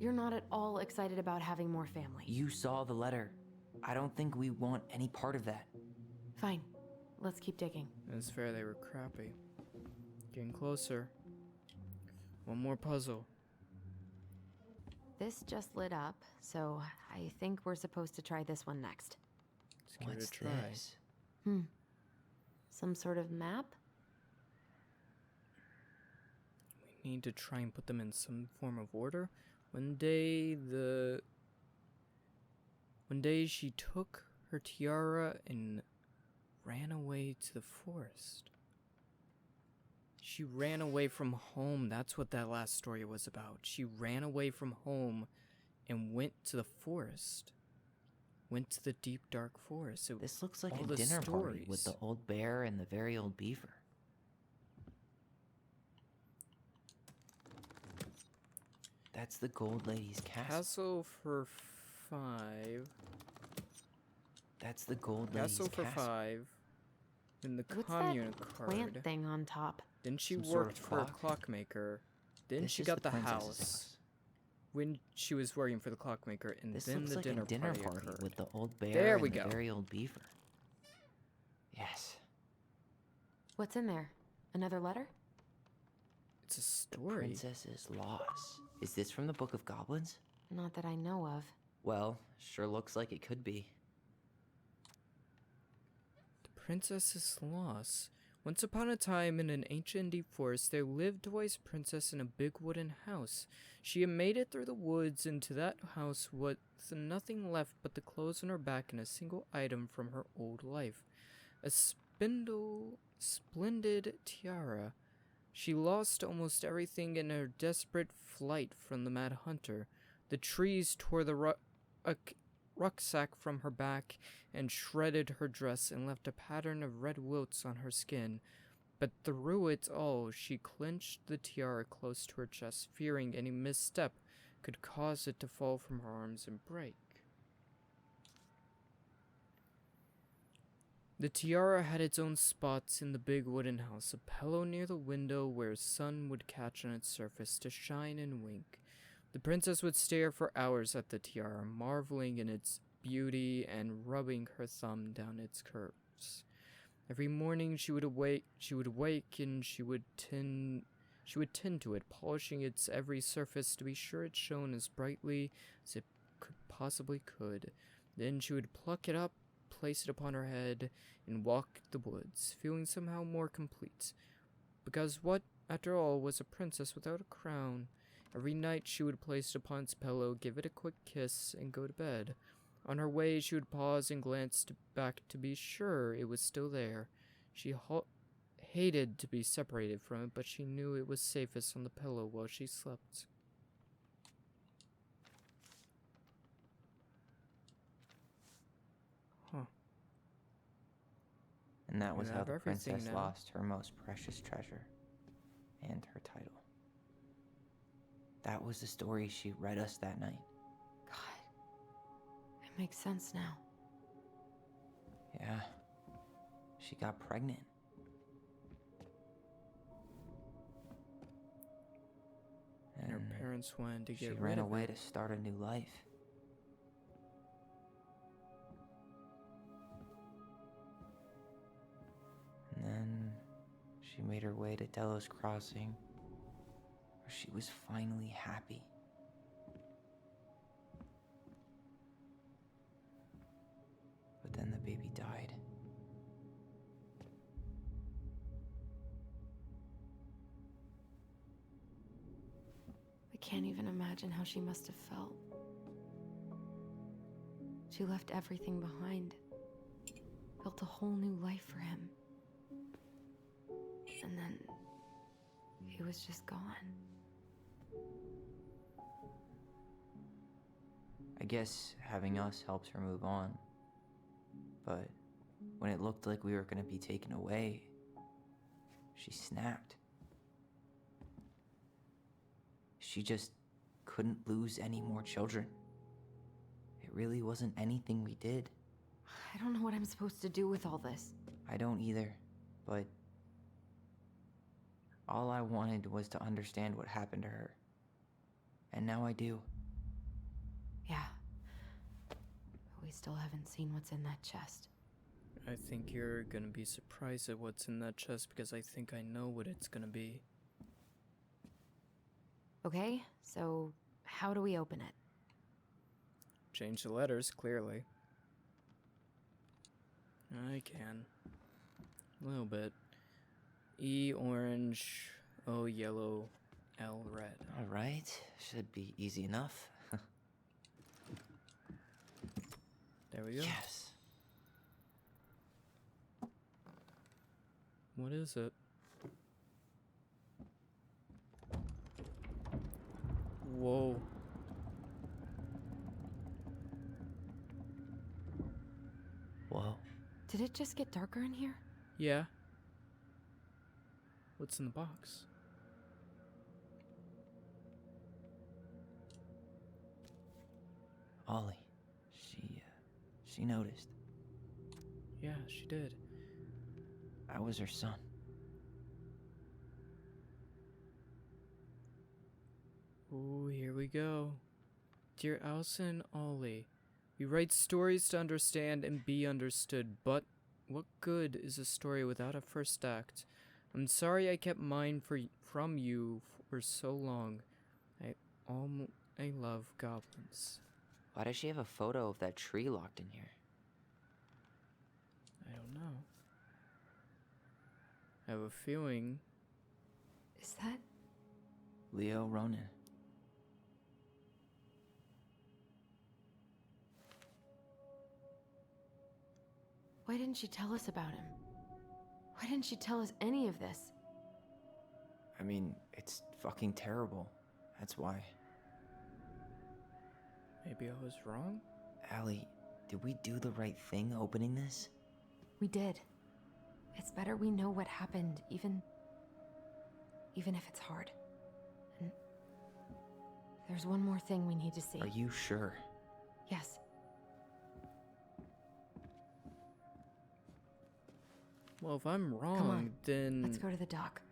You're not at all excited about having more family. You saw the letter. I don't think we want any part of that. Fine. Let's keep digging. It's fair they were crappy. Getting closer. One more puzzle. This just lit up, so I think we're supposed to try this one next. Let's give What's it a try. this? Some sort of map? We need to try and put them in some form of order. One day she took her tiara and ran away to the forest. She ran away from home. That's what that last story was about. She ran away from home and went to the forest. Went to the deep, dark forest. This looks like all a the dinner party stories. with the old bear and the very old beaver. That's the Gold Lady's castle. Castle for 5. That's the Gold Lady's Castle for 5. And the What's commune that card. plant thing on top? Then she Some sort worked of for a clock? clockmaker. Then This she is got the princess's house. When she was working for the clockmaker, and This then looks the like dinner, a dinner party party occurred. with the old bear There and we the go. very old beaver. Yes. What's in there? Another letter? It's a story. Princess's Loss. Is this from the Book of Goblins? Not that I know of. Well, sure looks like it could be. The Princess's Loss. Once upon a time, in an ancient deep forest, there lived a wise princess in a big wooden house. She had made it through the woods into that house with nothing left but the clothes on her back and a single item from her old life. A splendid tiara. She lost almost everything in her desperate flight from the mad hunter. The trees tore the rucksack from her back and shredded her dress and left a pattern of red welts on her skin. But through it all, she clenched the tiara close to her chest, fearing any misstep could cause it to fall from her arms and break. The tiara had its own spots in the big wooden house, a pillow near the window where sun would catch on its surface to shine and wink. The princess would stare for hours at the tiara, marveling in its beauty and rubbing her thumb down its curves. Every morning she would awake and she would tend to it, polishing its every surface to be sure it shone as brightly as it possibly could. Then she would pluck it up, place it upon her head, and walk the woods, feeling somehow more complete. Because what, after all, was a princess without a crown? Every night she would place it upon its pillow, give it a quick kiss, and go to bed. On her way, she would pause and glance back to be sure it was still there. She hated to be separated from it, but she knew it was safest on the pillow while she slept. And that was how the princess now. lost her most precious treasure and her title. That was the story she read us that night. God, it makes sense now. Yeah, she got pregnant. And her parents wanted to get rid of it. She ran away to start a new life. And then she made her way to Delos Crossing, where she was finally happy. But then the baby died. I can't even imagine how she must have felt. She left everything behind, built a whole new life for him. And then he was just gone. I guess having us helped her move on. But when it looked like we were going to be taken away, she snapped. She just couldn't lose any more children. It really wasn't anything we did. I don't know what I'm supposed to do with all this. I don't either, but all I wanted was to understand what happened to her. And now I do. Yeah. We still haven't seen what's in that chest. I think you're gonna be surprised at what's in that chest because I think I know what it's gonna be. Okay, so how do we open it? Change the letters, clearly. I can. A little bit. E orange, O yellow, L red. Alright, should be easy enough. There we go. Yes. What is it? Whoa. Whoa. Did it just get darker in here? Yeah. What's in the box? Ollie. She noticed. Yeah, she did. I was her son. Ooh, here we go. Dear Elsa and Ollie, we write stories to understand and be understood, but what good is a story without a first act? I'm sorry I kept mine from you for so long. I love goblins. Why does she have a photo of that tree locked in here? I don't know. I have a feeling. Is that Leo Ronan. Why didn't she tell us about him? Why didn't she tell us any of this? I mean, it's fucking terrible. That's why. Maybe I was wrong? Allie, did we do the right thing opening this? We did. It's better we know what happened, even if it's hard. And there's one more thing we need to see. Are you sure? Yes. Well, if I'm wrong, Come on, then... let's go to the dock.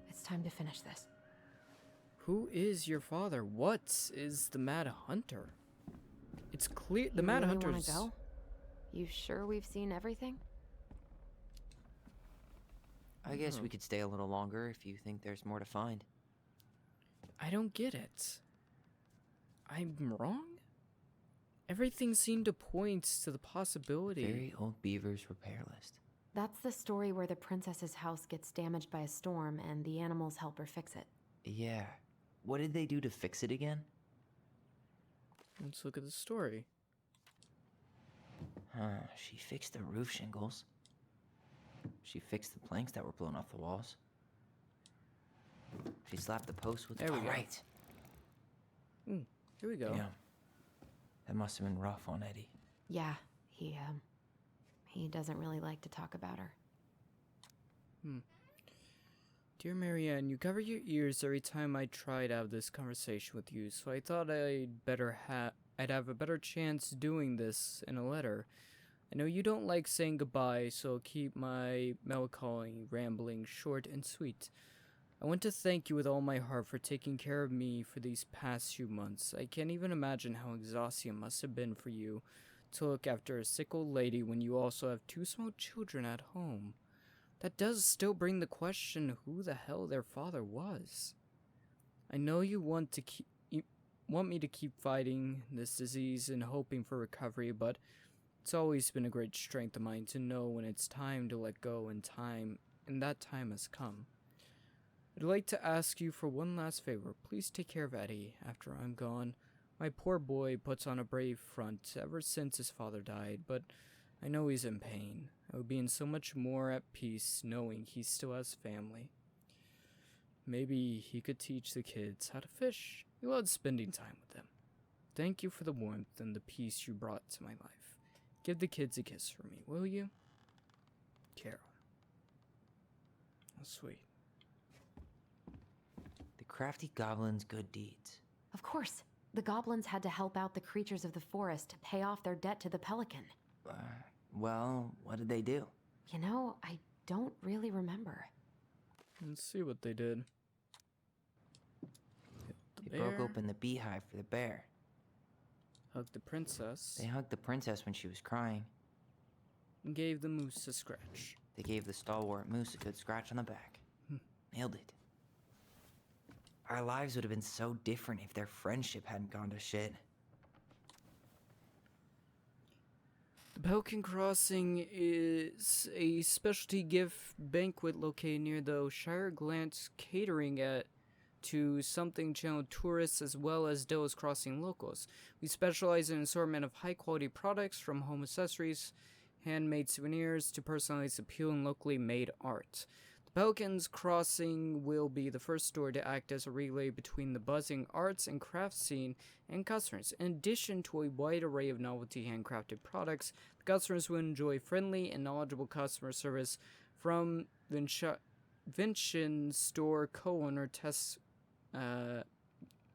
It's time to finish this. Who is your father? What is the Mad Hunter? It's clear the You Mad really Hunter's... wanna go? You sure we've seen everything? I guess we could stay a little longer if you think there's more to find. I don't get it. I'm wrong? Everything seemed to point to the possibility. Very old beaver's repair list. That's the story where the princess's house gets damaged by a storm and the animals help her fix it. Yeah. What did they do to fix it again? Let's look at the story. She fixed the roof shingles. She fixed the planks that were blown off the walls. She slapped the post with... There we go. Right. Here we go. Damn. That must have been rough on Eddie. Yeah, he doesn't really like to talk about her. Dear Marianne, you cover your ears every time I try to have this conversation with you, so I thought I'd have a better chance doing this in a letter. I know you don't like saying goodbye, so I'll keep my melancholy rambling short and sweet. I want to thank you with all my heart for taking care of me for these past few months. I can't even imagine how exhausting it must have been for you to look after a sick old lady when you also have 2 small children at home. That does still bring the question who the hell their father was. I know you want me to keep fighting this disease and hoping for recovery, but it's always been a great strength of mine to know when it's time to let go and that time has come. I'd like to ask you for one last favor. Please take care of Eddie after I'm gone. My poor boy puts on a brave front ever since his father died, but I know he's in pain. I would be in so much more at peace knowing he still has family. Maybe he could teach the kids how to fish. He loves spending time with them. Thank you for the warmth and the peace you brought to my life. Give the kids a kiss for me, will you? Carol. Oh, sweet. The crafty goblin's good deeds. Of course, the goblins had to help out the creatures of the forest to pay off their debt to the pelican. Well, what did they do? You know, I don't really remember. Let's see what they did. They broke open the beehive for the bear. Hugged the princess. They hugged the princess when she was crying. And gave the moose a scratch. They gave the stalwart moose a good scratch on the back. Nailed it. Our lives would have been so different if their friendship hadn't gone to shit. The Pelican Crossing is a specialty gift banquet located near the Shire Glance catering to something channel tourists as well as Delos Crossing locals. We specialize in an assortment of high-quality products from home accessories, handmade souvenirs, to personalized appeal and locally made art. The Pelican's Crossing will be the first store to act as a relay between the buzzing arts and crafts scene and customers. In addition to a wide array of novelty handcrafted products, the customers will enjoy friendly and knowledgeable customer service from Vincian store co-owner Tess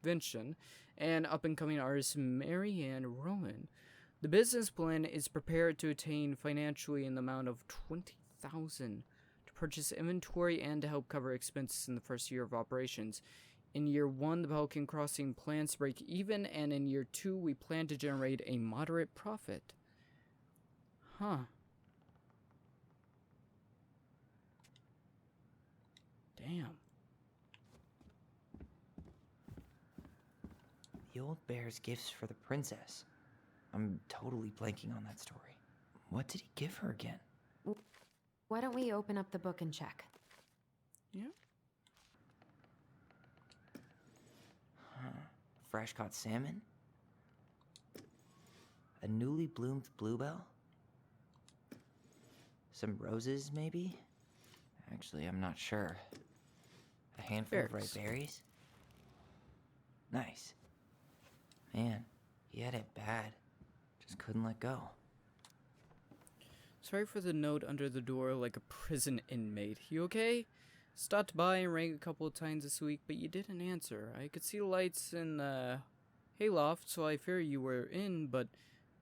Vincian and up-and-coming artist Marianne Rowan. The business plan is prepared to attain financially in the amount of $20,000 to purchase inventory and to help cover expenses in the first year of operations. In year 1, the Pelican Crossing plans to break even, and in year 2, we plan to generate a moderate profit. Huh. Damn. The old bear's gifts for the princess. I'm totally blanking on that story. What did he give her again? Why don't we open up the book and check? Yeah. Fresh caught salmon? A newly bloomed bluebell? Some roses, maybe? Actually, I'm not sure. A handful of ripe berries? Nice. Man, He had it bad. Just couldn't let go. Sorry for the note under the door like a prison inmate. You okay? Stopped by and rang a couple of times this week, but you didn't answer. I could see lights in the hayloft, so I fear you were in, but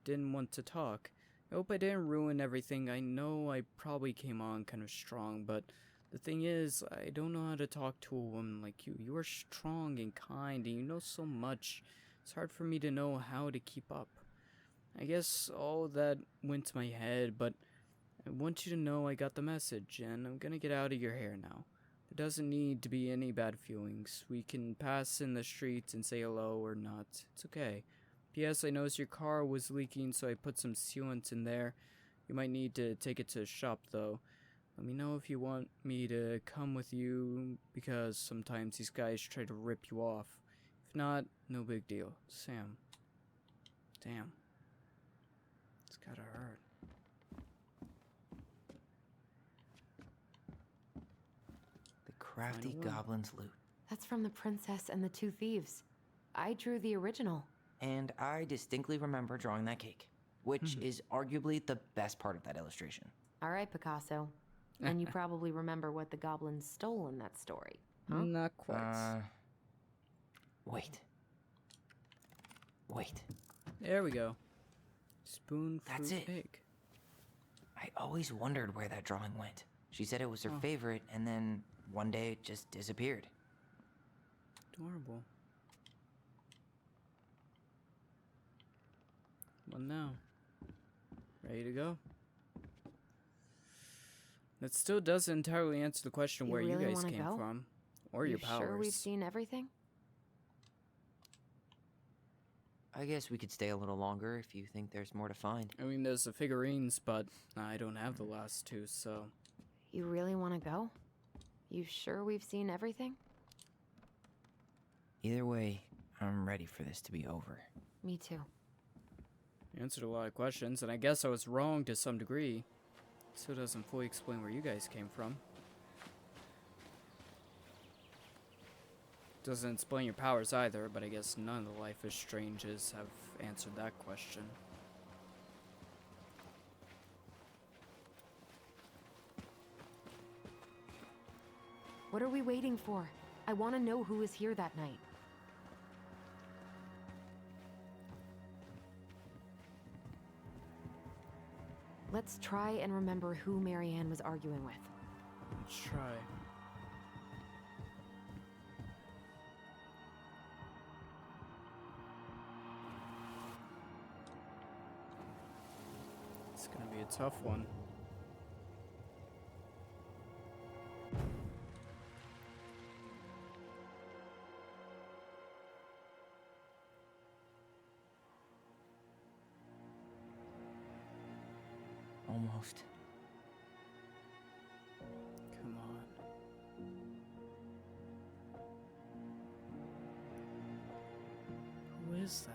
didn't want to talk. I hope I didn't ruin everything. I know I probably came on kind of strong, but the thing is, I don't know how to talk to a woman like you. You are strong and kind, and you know so much. It's hard for me to know how to keep up. I guess all that went to my head, but I want you to know I got the message, and I'm gonna get out of your hair now. There doesn't need to be any bad feelings. We can pass in the streets and say hello or not. It's okay. P.S. I noticed your car was leaking, so I put some sealant in there. You might need to take it to the shop, though. Let me know if you want me to come with you, because sometimes these guys try to rip you off. If not, no big deal. Sam. Damn. It's gotta hurt. The crafty goblin's loot. That's from the princess and the two thieves. I drew the original. And I distinctly remember drawing that cake, which is arguably the best part of that illustration. All right, Picasso. And you probably remember what the goblins stole in that story, huh? Not quite. Wait. There we go. Spoon That's fruit it. cake. I always wondered where that drawing went. She said it was her favorite, and then one day it just disappeared. Adorable. Well, now. Ready to go? That still doesn't entirely answer the question where you guys came from. Or your powers. Sure we've seen everything? I guess we could stay a little longer if you think there's more to find. I mean, there's the figurines, but I don't have the last two, so... You really want to go? You sure we've seen everything? Either way, I'm ready for this to be over. Me too. You answered a lot of questions, and I guess I was wrong to some degree. Still doesn't fully explain where you guys came from. Doesn't explain your powers either, but I guess none of the Life is Stranges have answered that question. What are we waiting for? I want to know who was here that night. Let's try and remember who Marianne was arguing with. Let's try. It's gonna be a tough one. Almost. Come on. Who is that?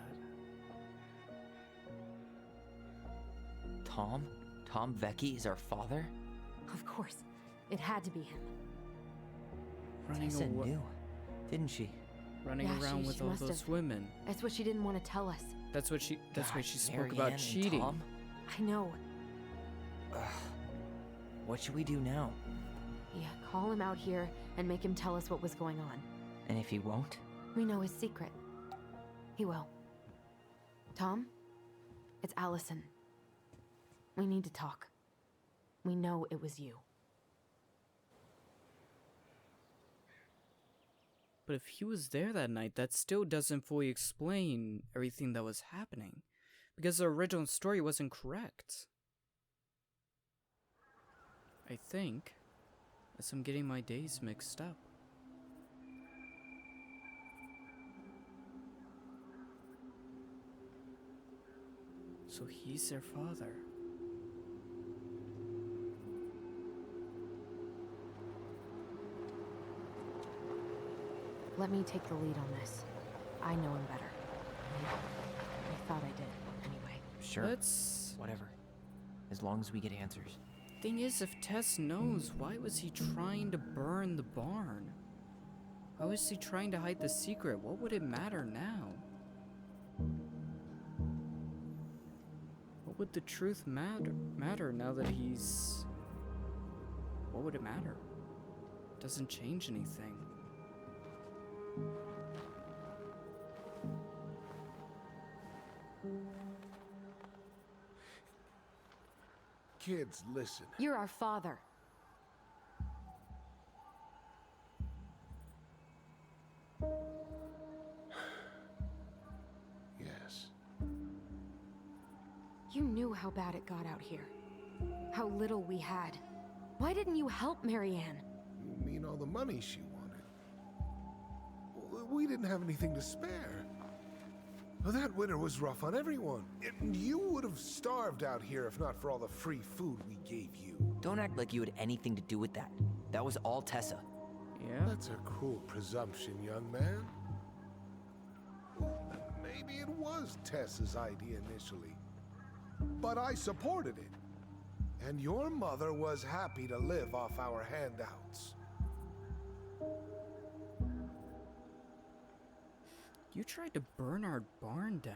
Tom? Tom Vecchi is our father? Of course. It had to be him. Running Tessa away. knew, didn't she? Running Yeah, around she with all must those have. women. That's what she didn't want to tell us. That's what she. That's why God, she spoke Marianne about and cheating. Tom? I know. What should we do now? Yeah, call him out here and make him tell us what was going on. And if he won't? We know his secret. He will. Tom? It's Allison. We need to talk. We know it was you. But if he was there that night, that still doesn't fully explain everything that was happening. Because the original story wasn't correct. I think, as I'm getting my days mixed up. So he's their father. Let me take the lead on this. I know him better. I thought I did, anyway. Sure. Let's... Whatever. As long as we get answers. Thing is, if Tess knows, why was he trying to burn the barn? Why was he trying to hide the secret? What would it matter now? would the truth matter now that he's... What would it matter? Doesn't change anything. Kids, listen. You're our father. Yes. You knew how bad it got out here. How little we had. Why didn't you help Marianne? You mean all the money she wanted? We didn't have anything to spare. Well, that winter was rough on everyone. You would have starved out here if not for all the free food we gave you. Don't act like you had anything to do with that. That was all Tessa. Yeah? That's a cruel presumption, young man. Maybe it was Tessa's idea initially, but I supported it. And your mother was happy to live off our handouts. You tried to burn our barn down.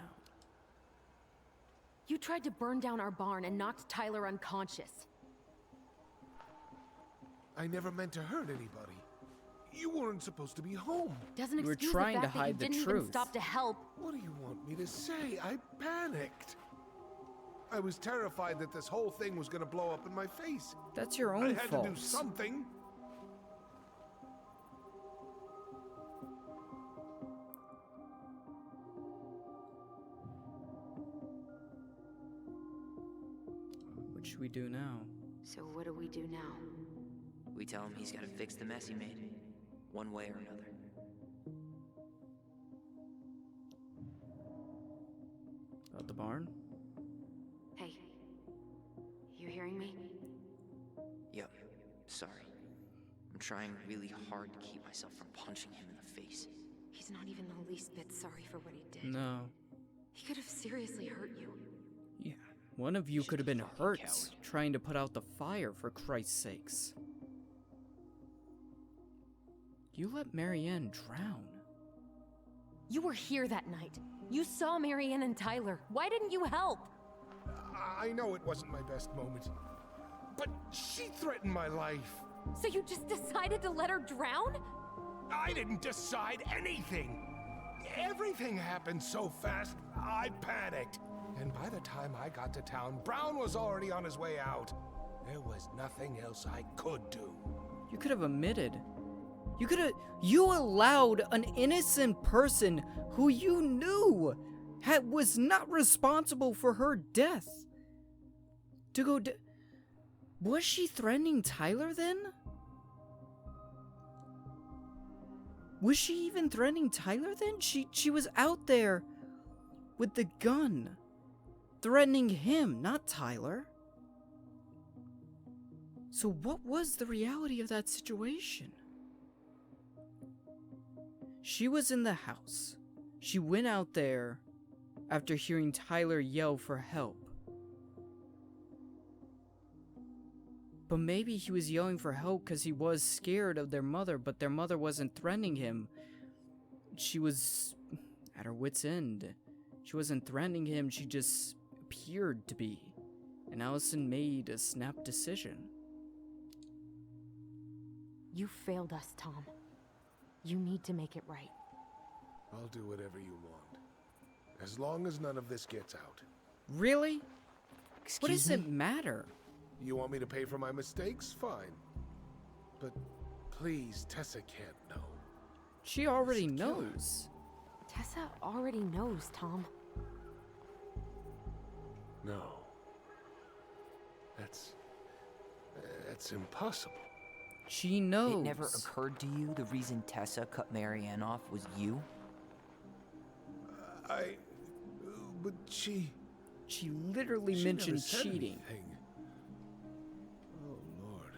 You tried to burn down our barn and knocked Tyler unconscious. I never meant to hurt anybody. You weren't supposed to be home. Doesn't You were excuse trying the to fact that hide you the didn't even truth. stop to help. What do you want me to say? I panicked. I was terrified that this whole thing was going to blow up in my face. That's your I own had fault. to do something. What should we do now? So what do we do now? We tell him he's got to fix the mess he made, one way or another. About the barn? Hey, you hearing me? Yep, sorry. I'm trying really hard to keep myself from punching him in the face. He's not even the least bit sorry for what he did. No. He could have seriously hurt you. Yeah. One of you could have been hurt trying to put out the fire, for Christ's sakes. You let Marianne drown. You were here that night. You saw Marianne and Tyler. Why didn't you help? I know it wasn't my best moment, but she threatened my life. So you just decided to let her drown? I didn't decide anything. Everything happened so fast, I panicked. And by the time I got to town, Brown was already on his way out. There was nothing else I could do. You could have admitted. You allowed an innocent person who you knew was not responsible for her death to go. Was she threatening Tyler then? Was she even threatening Tyler then? She was out there with the gun, threatening him, not Tyler. So what was the reality of that situation? She was in the house. She went out there after hearing Tyler yell for help. But maybe he was yelling for help because he was scared of their mother, but their mother wasn't threatening him. She was at her wit's end. She wasn't threatening him, she just appeared to be. And Allison made a snap decision. You failed us, Tom. You need to make it right. I'll do whatever you want, as long as none of this gets out. Really? What does it matter? You want me to pay for my mistakes? Fine. But please, Tessa can't know. She already knows. Tessa already knows, Tom. No. That's impossible. She knows. It never occurred to you the reason Tessa cut Marianne off was you? But she literally mentioned never said cheating. anything. Oh, Lord.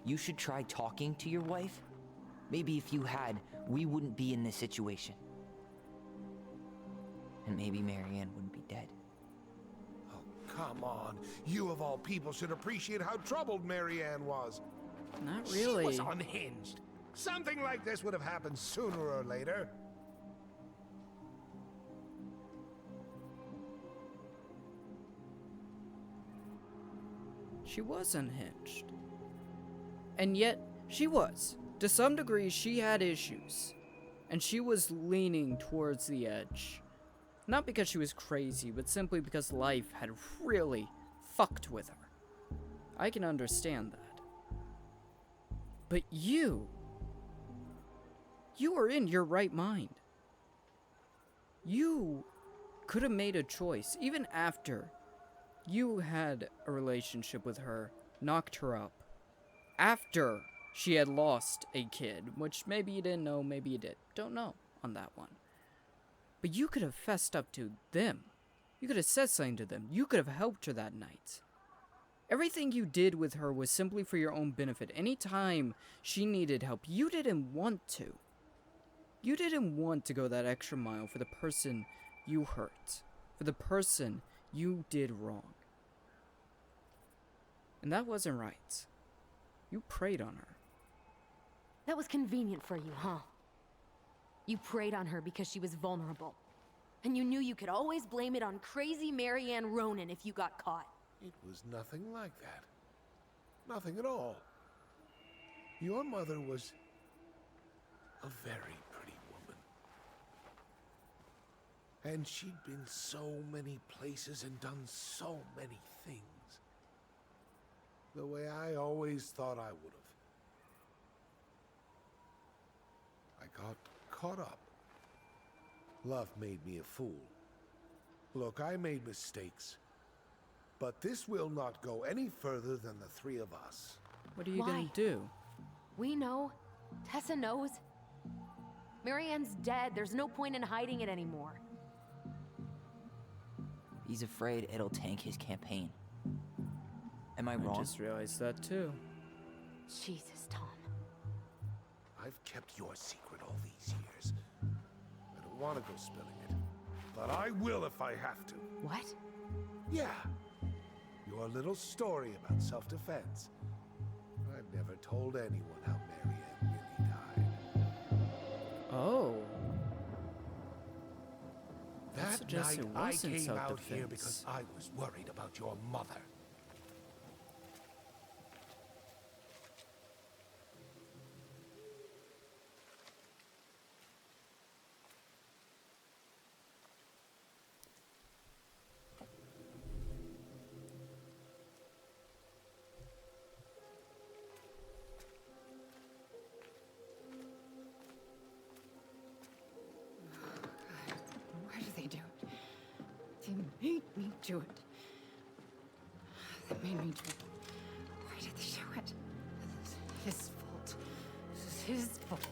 You should try talking to your wife. Maybe if you had, we wouldn't be in this situation. And maybe Marianne wouldn't be dead. Oh, come on. You of all people should appreciate how troubled Marianne was. Not really. She was unhinged. Something like this would have happened sooner or later. she was unhinged. And yet, she was. To some degree, she had issues. And she was leaning towards the edge. Not because she was crazy, but simply because life had really fucked with her. I can understand that. But you were in your right mind. You could have made a choice, even after you had a relationship with her, knocked her up, after she had lost a kid, which maybe you didn't know, maybe you did. Don't know on that one. But you could have fessed up to them. You could have said something to them. You could have helped her that night. Everything you did with her was simply for your own benefit. Anytime she needed help, you didn't want to. You didn't want to go that extra mile for the person you hurt, for the person you did wrong. And that wasn't right. You preyed on her. That was convenient for you, huh? You preyed on her because she was vulnerable. And you knew you could always blame it on crazy Marianne Ronan if you got caught. It was nothing like that. Nothing at all. Your mother was a very pretty woman. And she'd been so many places and done so many things. The way I always thought I would have. I got caught up. Love made me a fool. Look, I made mistakes. But this will not go any further than the three of us. What are you gonna do? We know. Tessa knows. Marianne's dead. There's no point in hiding it anymore. He's afraid it'll tank his campaign. Am I wrong? I just realized that too. Jesus, Tom. I've kept your secret all these years. I don't want to go spilling it. But I will if I have to. What? Yeah. Your little story about self-defense. I've never told anyone how Marianne really died. Oh. That night I came out here because I was worried about your mother. Made me do it. They made me do it. Why did they do it? This is his fault. This is his fault.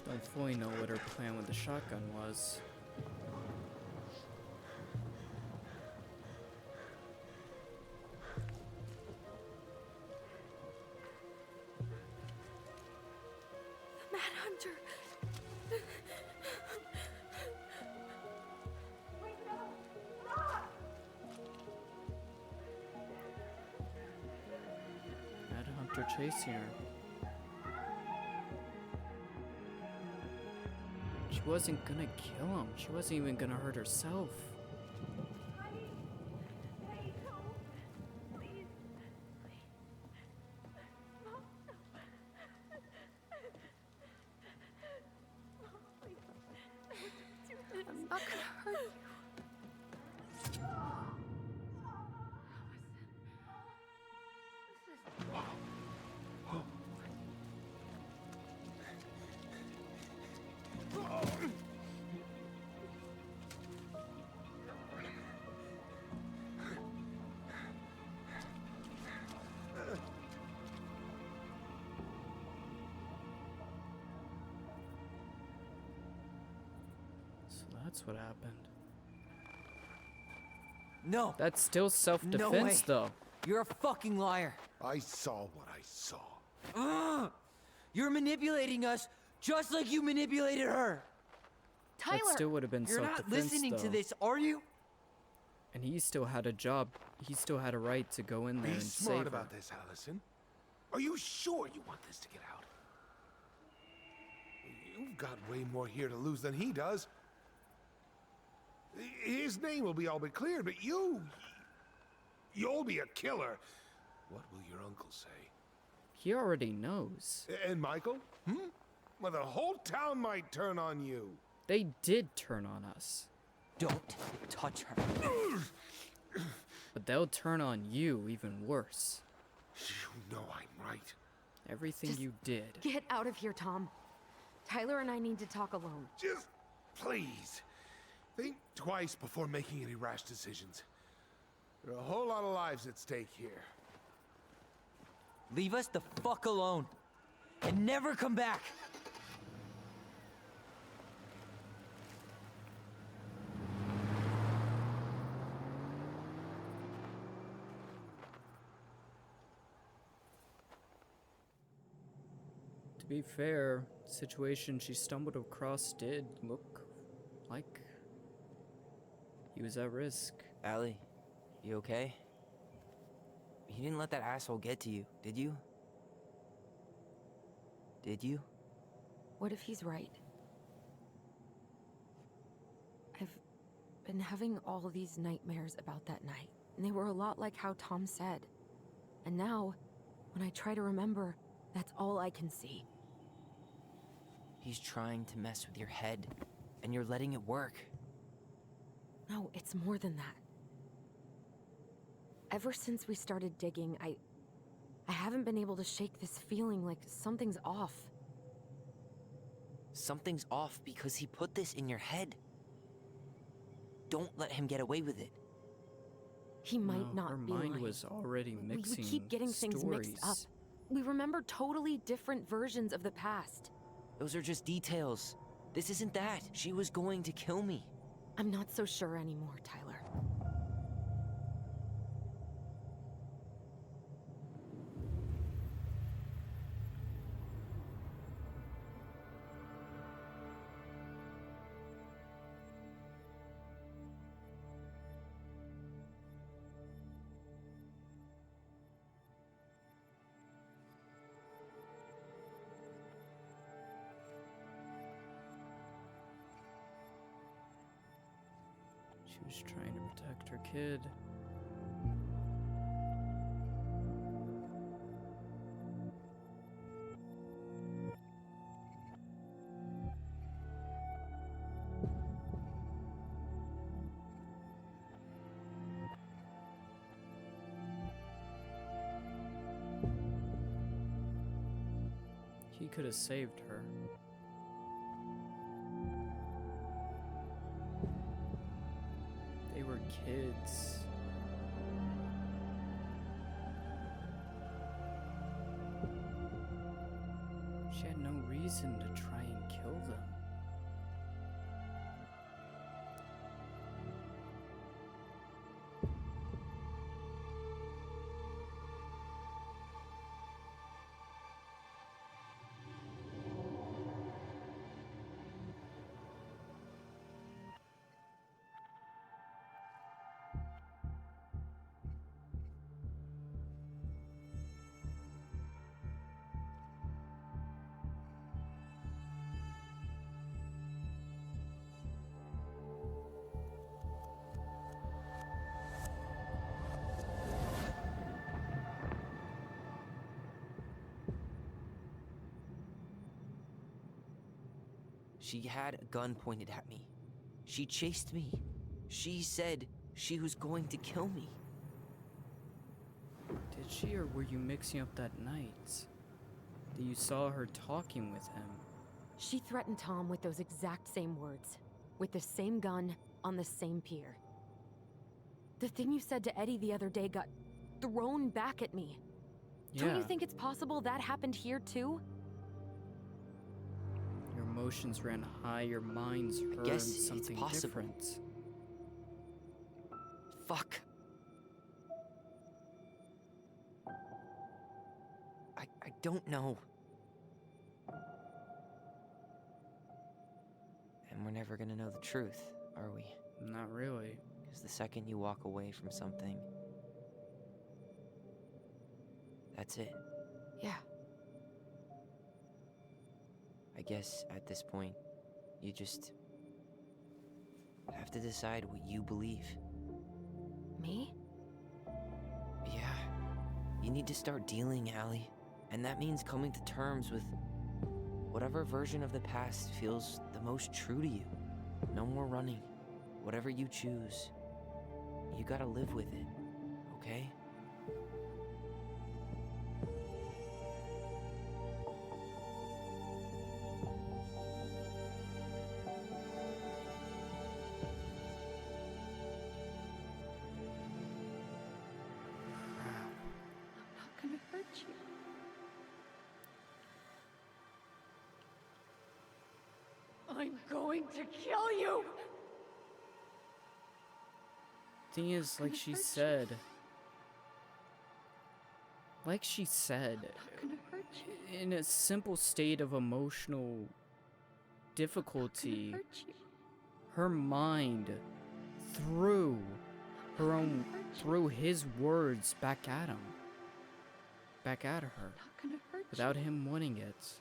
Don't fully know what her plan with the shotgun was. The Mad Hunter. Mad Hunter chasing her. She wasn't gonna kill him. She wasn't even gonna hurt herself. I'm not gonna hurt you. So that's what happened. No. That's still self-defense, though. You're a fucking liar. I saw what I saw. You're manipulating us just like you manipulated her. That still would have been You're self-defense, not listening to though. this, are you? And he still had a job. He still had a right to go in there Be and smart save about her. this, Allison. Are you sure you want this to get out? You've got way more here to lose than he does. His name will be all but cleared, but you'll be a killer. What will your uncle say? He already knows. And Michael? Well, the whole town might turn on you. They did turn on us. Don't touch her. But they'll turn on you even worse. You know I'm right. Everything Just you did. Get out of here, Tom. Tyler and I need to talk alone. Just please. Think twice before making any rash decisions. There are a whole lot of lives at stake here. Leave us the fuck alone. And never come back. To be fair, the situation she stumbled across did look like he was at risk. Allie, you okay? You didn't let that asshole get to you, did you? Did you? What if he's right? I've been having all these nightmares about that night, and they were a lot like how Tom said. And now, when I try to remember, that's all I can see. He's trying to mess with your head, and you're letting it work. No, it's more than that. Ever since we started digging, I haven't been able to shake this feeling like something's off. Something's off because he put this in your head. Don't let him get away with it. He might No, not her be mind lying. was already We mixing keep getting things mixed up. stories. We remember totally different versions of the past. Those are just details. This isn't that. She was going to kill me. I'm not so sure anymore, Tyler. She was trying to protect her kid. He could have saved her. They were kids. She had no reason to try and kill them. She had a gun pointed at me. She chased me. She said she was going to kill me. Did she, or were you mixing up that night? That you saw her talking with him? She threatened Tom with those exact same words, with the same gun, on the same pier. The thing you said to Eddie the other day got thrown back at me. Don't you Yeah. think it's possible that happened here too? Your emotions ran high, your mind's heard guess it's something possible. different. Fuck. don't know. And we're never gonna know the truth, are we? Not really. Because the second you walk away from something, that's it. Yeah. I guess at this point, you just have to decide what you believe. Me? Yeah. You need to start dealing, Allie. And that means coming to terms with whatever version of the past feels the most true to you. No more running. Whatever you choose, you gotta live with it, okay? I'm not gonna hurt you. I'm going to kill you! Thing is, like she said, in a simple state of emotional difficulty, her mind threw his words back at him, back at her, without him wanting it.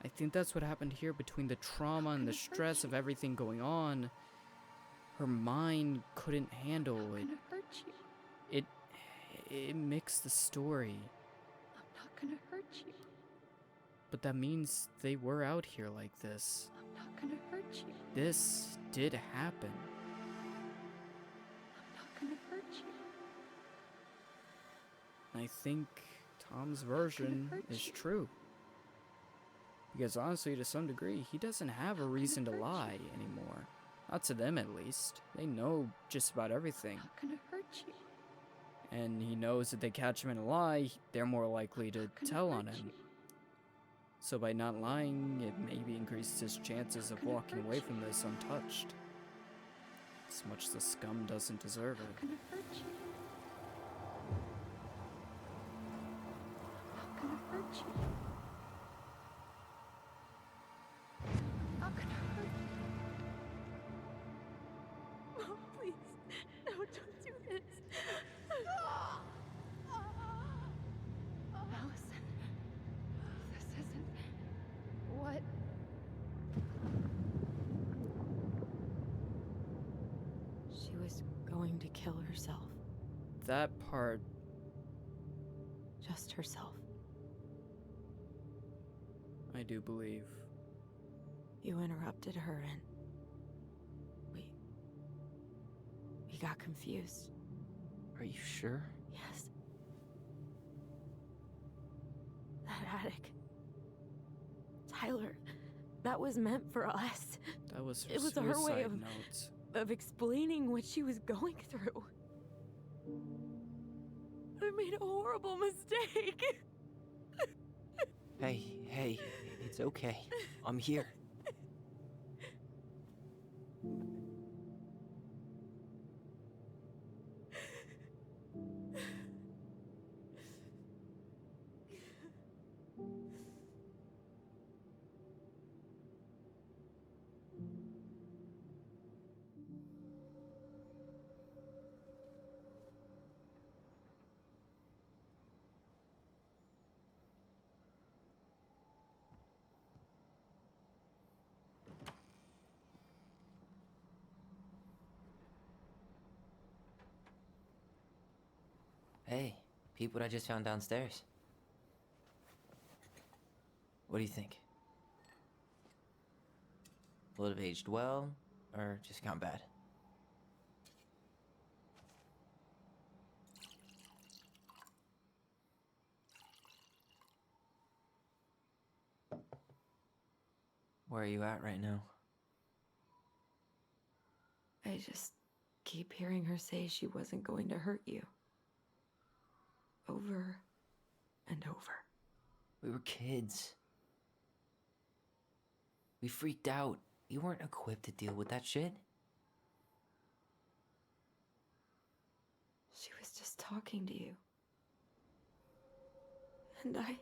I think that's what happened here between the trauma and the stress of everything going on. Her mind couldn't handle it. It mixed the story. I'm not gonna hurt you. But that means they were out here like this. I'm not gonna hurt you. This did happen. I'm not gonna hurt you. I think Tom's version is true. Because honestly, to some degree, he doesn't have a reason to lie anymore. Not to them, at least. They know just about everything. I'm not gonna hurt you. And he knows that they catch him in a lie, they're more likely to tell on him. So by not lying, it maybe increases his chances of walking away from this untouched. As much as the scum doesn't deserve it. I'm not gonna hurt you. I'm not gonna hurt you. I'm not gonna hurt you. Mom, please. No, don't do this. Allison, this isn't what... She was going to kill herself. That part, Just herself. I do believe. You interrupted her and... We got confused. Are you sure? Yes. That attic. Tyler, that was meant for us. That was her It was her way suicide of, note. of explaining what she was going through. I made a horrible mistake. Hey, it's okay. I'm here. Hey, peep what I just found downstairs. What do you think? Will it have aged well, or just gone bad? Where are you at right now? I just keep hearing her say she wasn't going to hurt you. Over and over. We were kids. We freaked out. We weren't equipped to deal with that shit. She was just talking to you. And I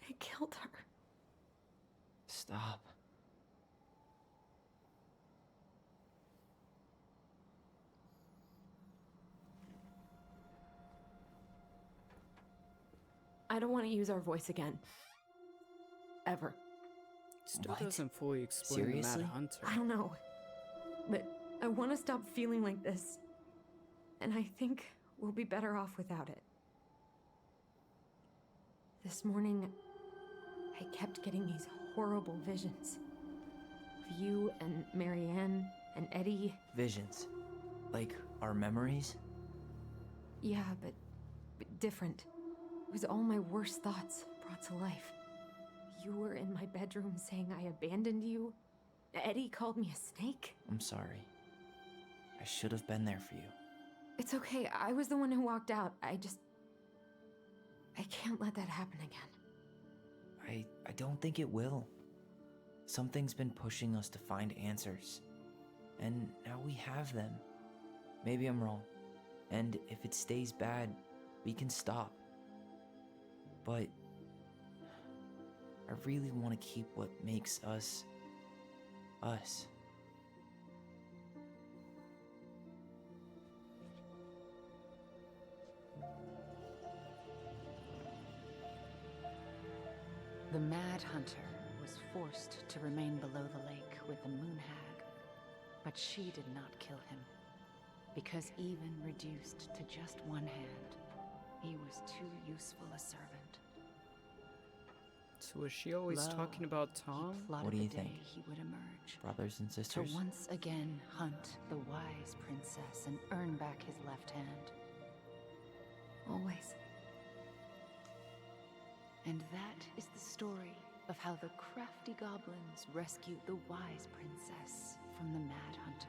It killed her. Stop. I don't want to use our voice again. Ever. Still What? doesn't fully explain the Seriously? Mad Hunter. I don't know. But I want to stop feeling like this. And I think we'll be better off without it. This morning, I kept getting these horrible visions. Of you and Marianne and Eddie. Visions. Like our memories? Yeah, but different. It was all my worst thoughts brought to life. You were in my bedroom saying I abandoned you. Eddie called me a snake. I'm sorry. I should have been there for you. It's okay. I was the one who walked out. I can't let that happen again. I don't think it will. Something's been pushing us to find answers. And now we have them. Maybe I'm wrong. And if it stays bad, we can stop. But I really want to keep what makes us, us. The Mad Hunter was forced to remain below the lake with the Moon Hag, but she did not kill him, because even reduced to just one hand, he was too useful a servant. So was she always Lo, talking about Tom? Plotted What do you the day think? he would emerge, Brothers and sisters? to once again hunt the wise princess and earn back his left hand. Always. And that is the story of how the crafty goblins rescued the wise princess from the Mad Hunter.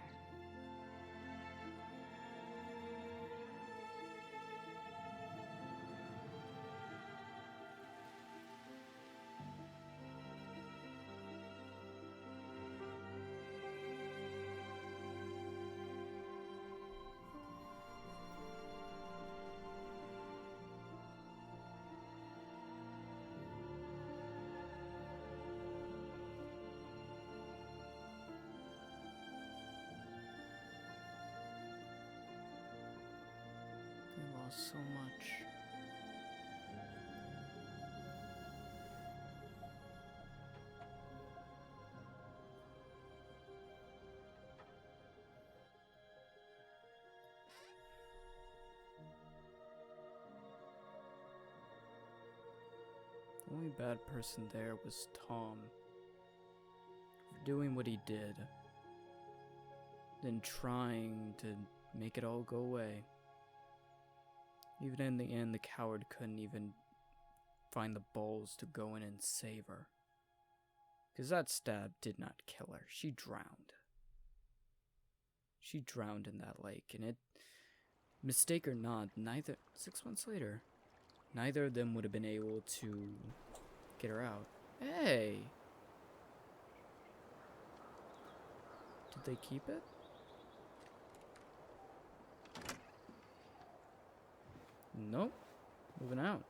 They lost so much. The only bad person there was Tom. For doing what he did. Then trying to make it all go away. Even in the end, the coward couldn't even find the balls to go in and save her. Because that stab did not kill her. She drowned. She drowned in that lake. And it, mistake or not, 6 months later, neither of them would have been able to get her out. Hey! Did they keep it? Nope. Moving out.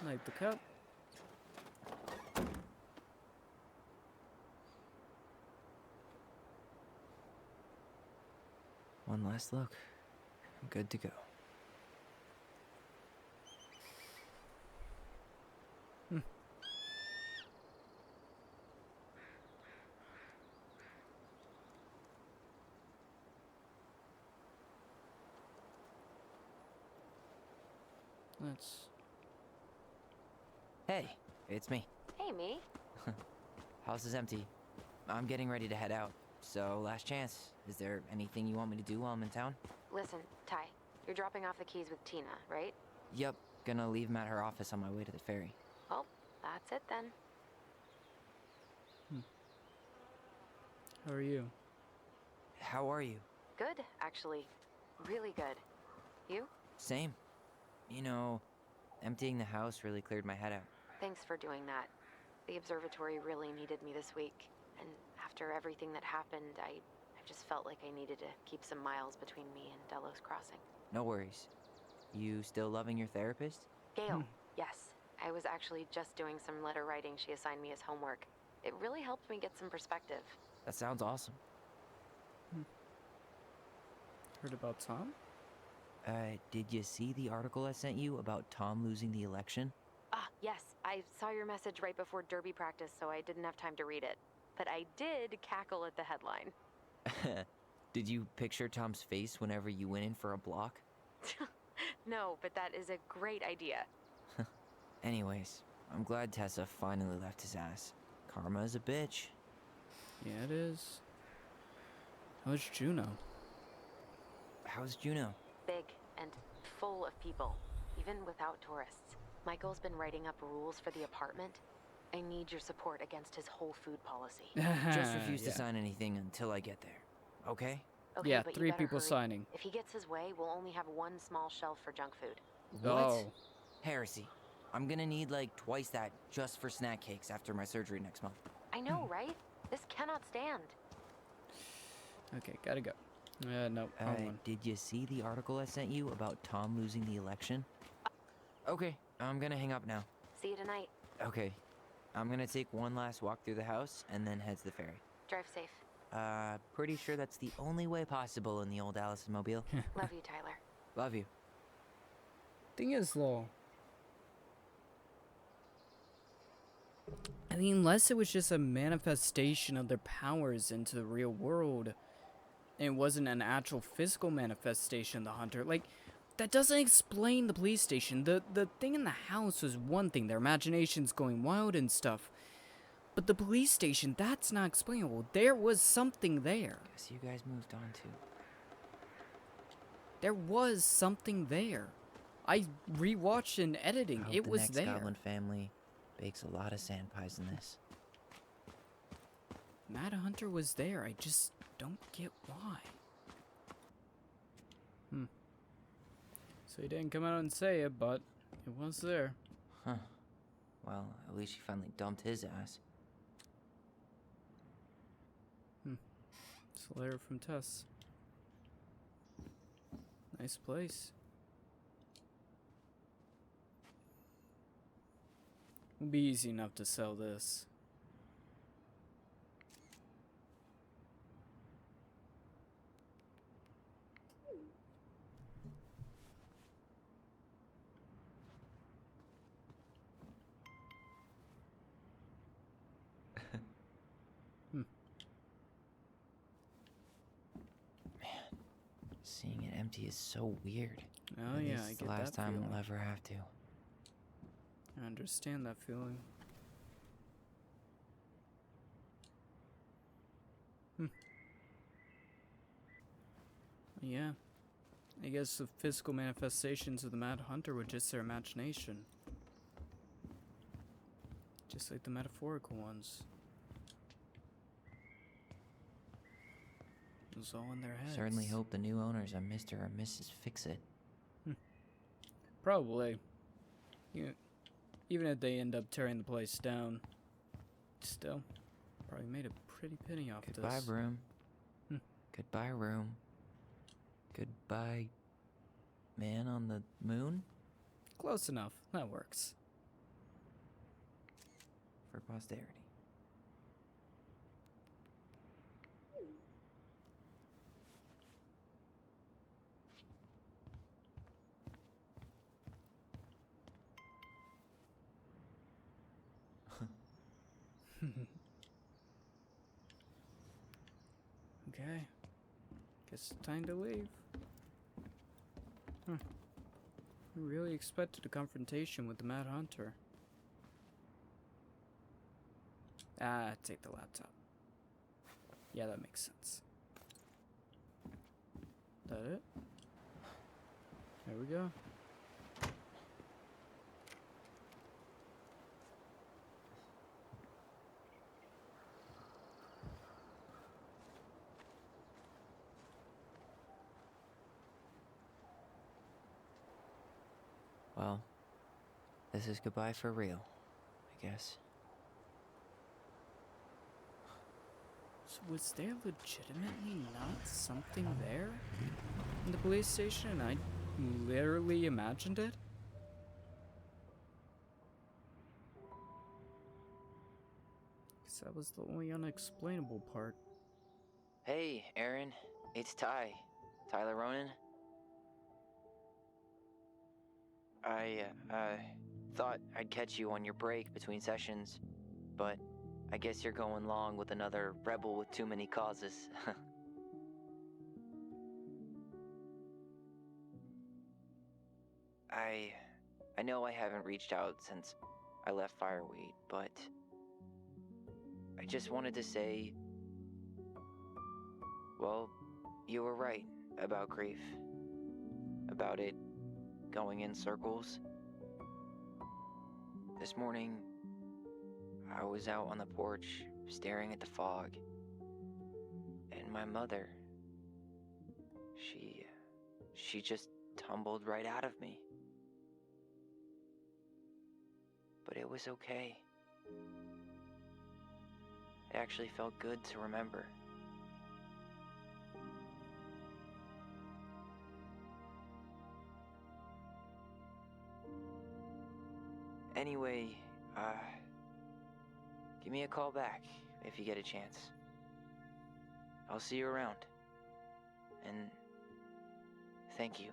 Light the cup. One last look. I'm good to go. Let's... Hey, it's me. Hey, me. House is empty. I'm getting ready to head out. So, last chance. Is there anything you want me to do while I'm in town? Listen, Ty, you're dropping off the keys with Tina, right? Yep, gonna leave them at her office on my way to the ferry. Well, that's it then. How are you? How are you? Good, actually. Really good. You? Same. You know, emptying the house really cleared my head out. Thanks for doing that. The observatory really needed me this week. And after everything that happened, I I just felt like I needed to keep some miles between me and Delos Crossing. No worries. You still loving your therapist? Gail, yes. I was actually just doing some letter writing she assigned me as homework. It really helped me get some perspective. That sounds awesome. Heard about Tom? Did you see the article I sent you about Tom losing the election? Ah, yes. I saw your message right before derby practice, so I didn't have time to read it. But I did cackle at the headline. Did you picture Tom's face whenever you went in for a block? No, but that is a great idea. Anyways, I'm glad Tessa finally left his ass. Karma is a bitch. Yeah, it is. How's Juno? How's Juno? Big and full of people, even without tourists. Michael's been writing up rules for the apartment. I need your support against his whole food policy. Just refuse to sign anything until I get there, okay? Okay, Yeah, but 3 you better people hurry. signing. If he gets his way, we'll only have one small shelf for junk food. What? Oh. Heresy. I'm gonna need like twice that just for snack cakes after my surgery next month. I know, right? This cannot stand. Okay, gotta go. No, wrong one. Did you see the article I sent you about Tom losing the election? Okay, I'm gonna hang up now. See you tonight. Okay. I'm gonna take one last walk through the house and then head to the ferry. Drive safe. Pretty sure that's the only way possible in the old Allison mobile. Love you, Tyler. Love you. Thing is, though, I mean, unless it was just a manifestation of their powers into the real world, and it wasn't an actual physical manifestation of the hunter, like, that doesn't explain the police station. The thing in the house was one thing, their imagination's going wild and stuff. But the police station, that's not explainable. There was something there. Guess you guys moved on too. There was something there. I rewatched in editing. I hope It the was next there. Goblin family bakes a lot of sand pies in this. Mad Hunter was there. I just don't get why. So he didn't come out and say it, but it was there. Huh. Well, at least she finally dumped his ass. It's a letter from Tess. Nice place. It'll be easy enough to sell this. Seeing it empty is so weird. Oh At yeah, least I it's get the last that time feeling. we'll ever have to. I understand that feeling. Yeah. I guess the physical manifestations of the Mad Hunter were just their imagination. Just like the metaphorical ones. It was all in their heads. Certainly hope the new owners are Mr. or Mrs. Fix-It. Probably. Yeah. Even if they end up tearing the place down. Still. Probably made a pretty penny off Goodbye, this. room. Goodbye, room. Goodbye, man on the moon? Close enough. That works. For posterity. Okay. Guess it's time to leave. I really expected a confrontation with the Mad Hunter. Take the laptop. Yeah, that makes sense. That it? There we go. Well, this is goodbye for real, I guess. So was there legitimately not something there in the police station and I literally imagined it? Because that was the only unexplainable part. Hey, Aaron. It's Tyler Ronan. I thought I'd catch you on your break between sessions, but I guess you're going long with another rebel with too many causes. I know I haven't reached out since I left Fireweed, but I just wanted to say, well, you were right about grief. About it going in circles. This morning, I was out on the porch staring at the fog, and my mother, she just tumbled right out of me. But it was okay. It actually felt good to remember. Anyway, give me a call back if you get a chance. I'll see you around. And thank you.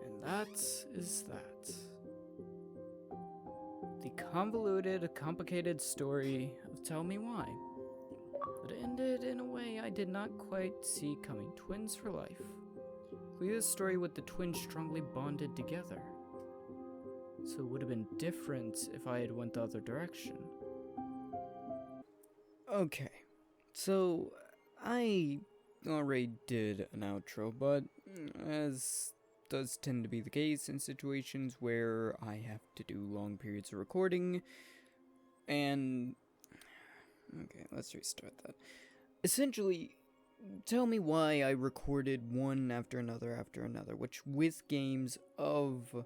And that is that. The convoluted, complicated story of Tell Me Why. But it ended in a way I did not quite see coming. Twins for life. Clear's story with the twins strongly bonded together. So it would have been different if I had went the other direction. Okay, so I already did an outro, but as does tend to be the case in situations where I have to do long periods of recording, and okay, let's restart that. Essentially, Tell Me Why I recorded one after another, which with games of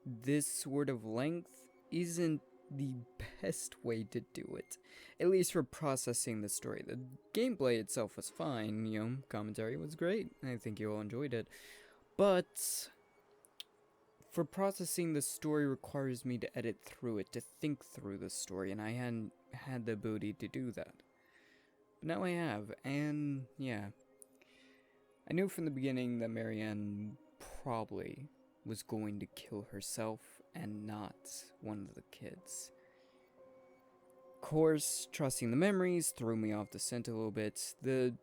this sort of length isn't the best way to do it. At least for processing the story. The gameplay itself was fine, you know, commentary was great. I think you all enjoyed it. But for processing the story requires me to edit through it, to think through the story, and I hadn't had the ability to do that. But now I have, and yeah. I knew from the beginning that Marianne probably was going to kill herself and not one of the kids. Of course, trusting the memories threw me off the scent a little bit. The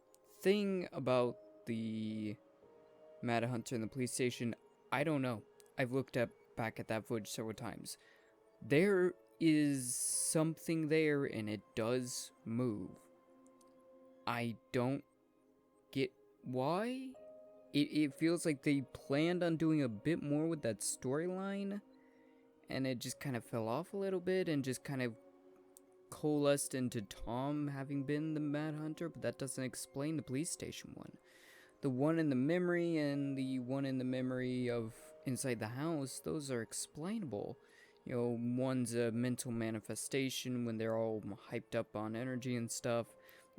thing about the Mad Hunter in the police station, I don't know. I've looked back at that footage several times. There is something there and it does move. I don't get why. It feels like they planned on doing a bit more with that storyline, and it just kind of fell off a little bit and just kind of coalesced into Tom having been the Mad Hunter, but that doesn't explain the police station one. The one in the memory and the one in the memory of inside the house, those are explainable. You know, one's a mental manifestation when they're all hyped up on energy and stuff.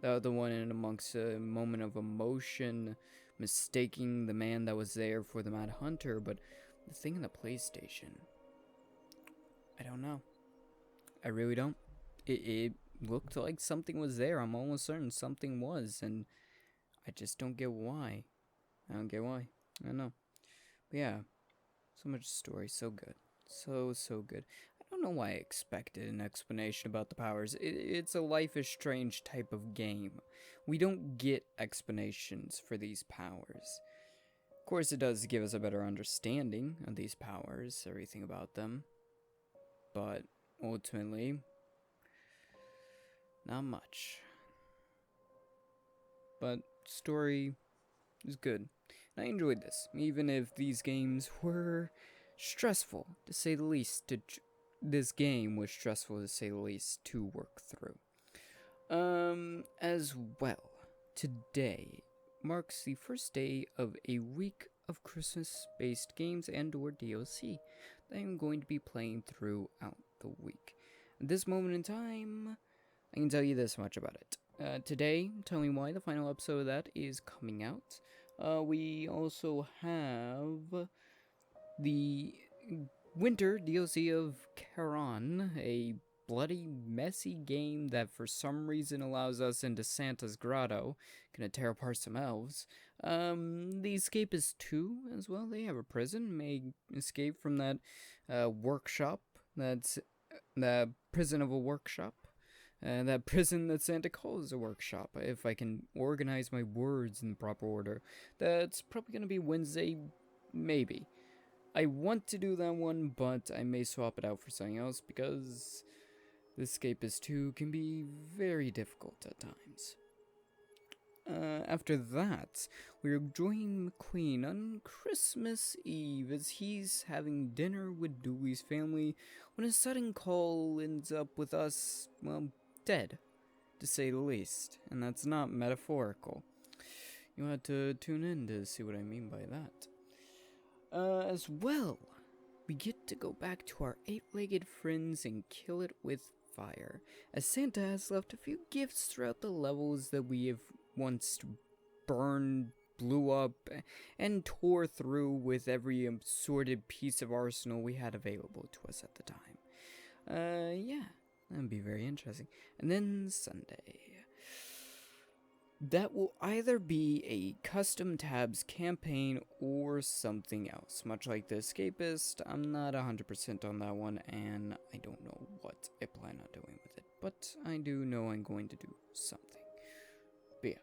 The other one in amongst a moment of emotion, mistaking the man that was there for the Mad Hunter. But the thing in the PlayStation, I don't know. I really don't. It looked like something was there. I'm almost certain something was, and I just don't get why. I don't get why. I don't know. But yeah, so much story, so good. So good. I don't know why I expected an explanation about the powers. It's a Life is Strange type of game. We don't get explanations for these powers. Of course, it does give us a better understanding of these powers, everything about them. But ultimately, not much. But story is good. And I enjoyed this, even if these games were stressful, to say the least, to this game was stressful to say the least to work through. As well, today marks the first day of a week of Christmas-based games and/or DLC that I'm going to be playing throughout the week. At this moment in time, I can tell you this much about it. Today, tell me why the final episode of that is coming out. We also have the winter DLC of Charon, a bloody, messy game that for some reason allows us into Santa's grotto. Gonna tear apart some elves. The Escapist 2 as well. They have a prison. May escape from that workshop. That's the prison of a workshop. That prison that Santa calls a workshop. If I can organize my words in the proper order. That's probably gonna be Wednesday, maybe. I want to do that one, but I may swap it out for something else because the Escapist 2 can be very difficult at times. After that, we're joining McQueen on Christmas Eve as he's having dinner with Dewey's family when a sudden call ends up with us, well, dead, to say the least. And that's not metaphorical. You'll have to tune in to see what I mean by that. As well, we get to go back to our 8-legged friends and kill it with fire, as Santa has left a few gifts throughout the levels that we have once burned, blew up, and tore through with every assorted piece of arsenal we had available to us at the time. Yeah, that'd be very interesting. And then Sunday. That will either be a custom tabs campaign or something else. Much like the Escapist, I'm not 100% on that one, and I don't know what I plan on doing with it. But I do know I'm going to do something. But yeah.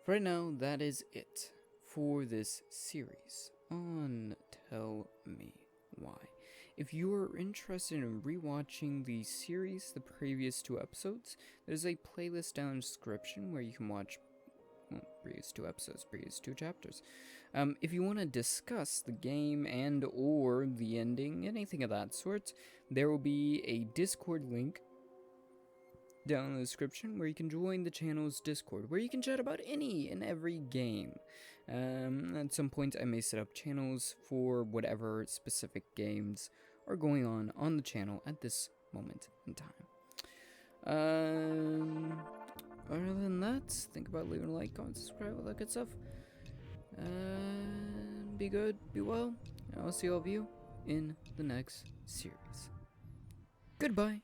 For right now, that is it for this series on Tell Me Why. If you are interested in rewatching the series, the previous 2 episodes, there's a playlist down in the description where you can watch previous 2 episodes, previous 2 chapters. If you want to discuss the game and or the ending, anything of that sort, there will be a Discord link down in the description where you can join the channel's Discord, where you can chat about any and every game. At some point I may set up channels for whatever specific games are going on the channel at this moment in time. Other than that, think about leaving a like, comment, subscribe, all that good stuff. Be good, be well, and I'll see all of you in the next series. Goodbye.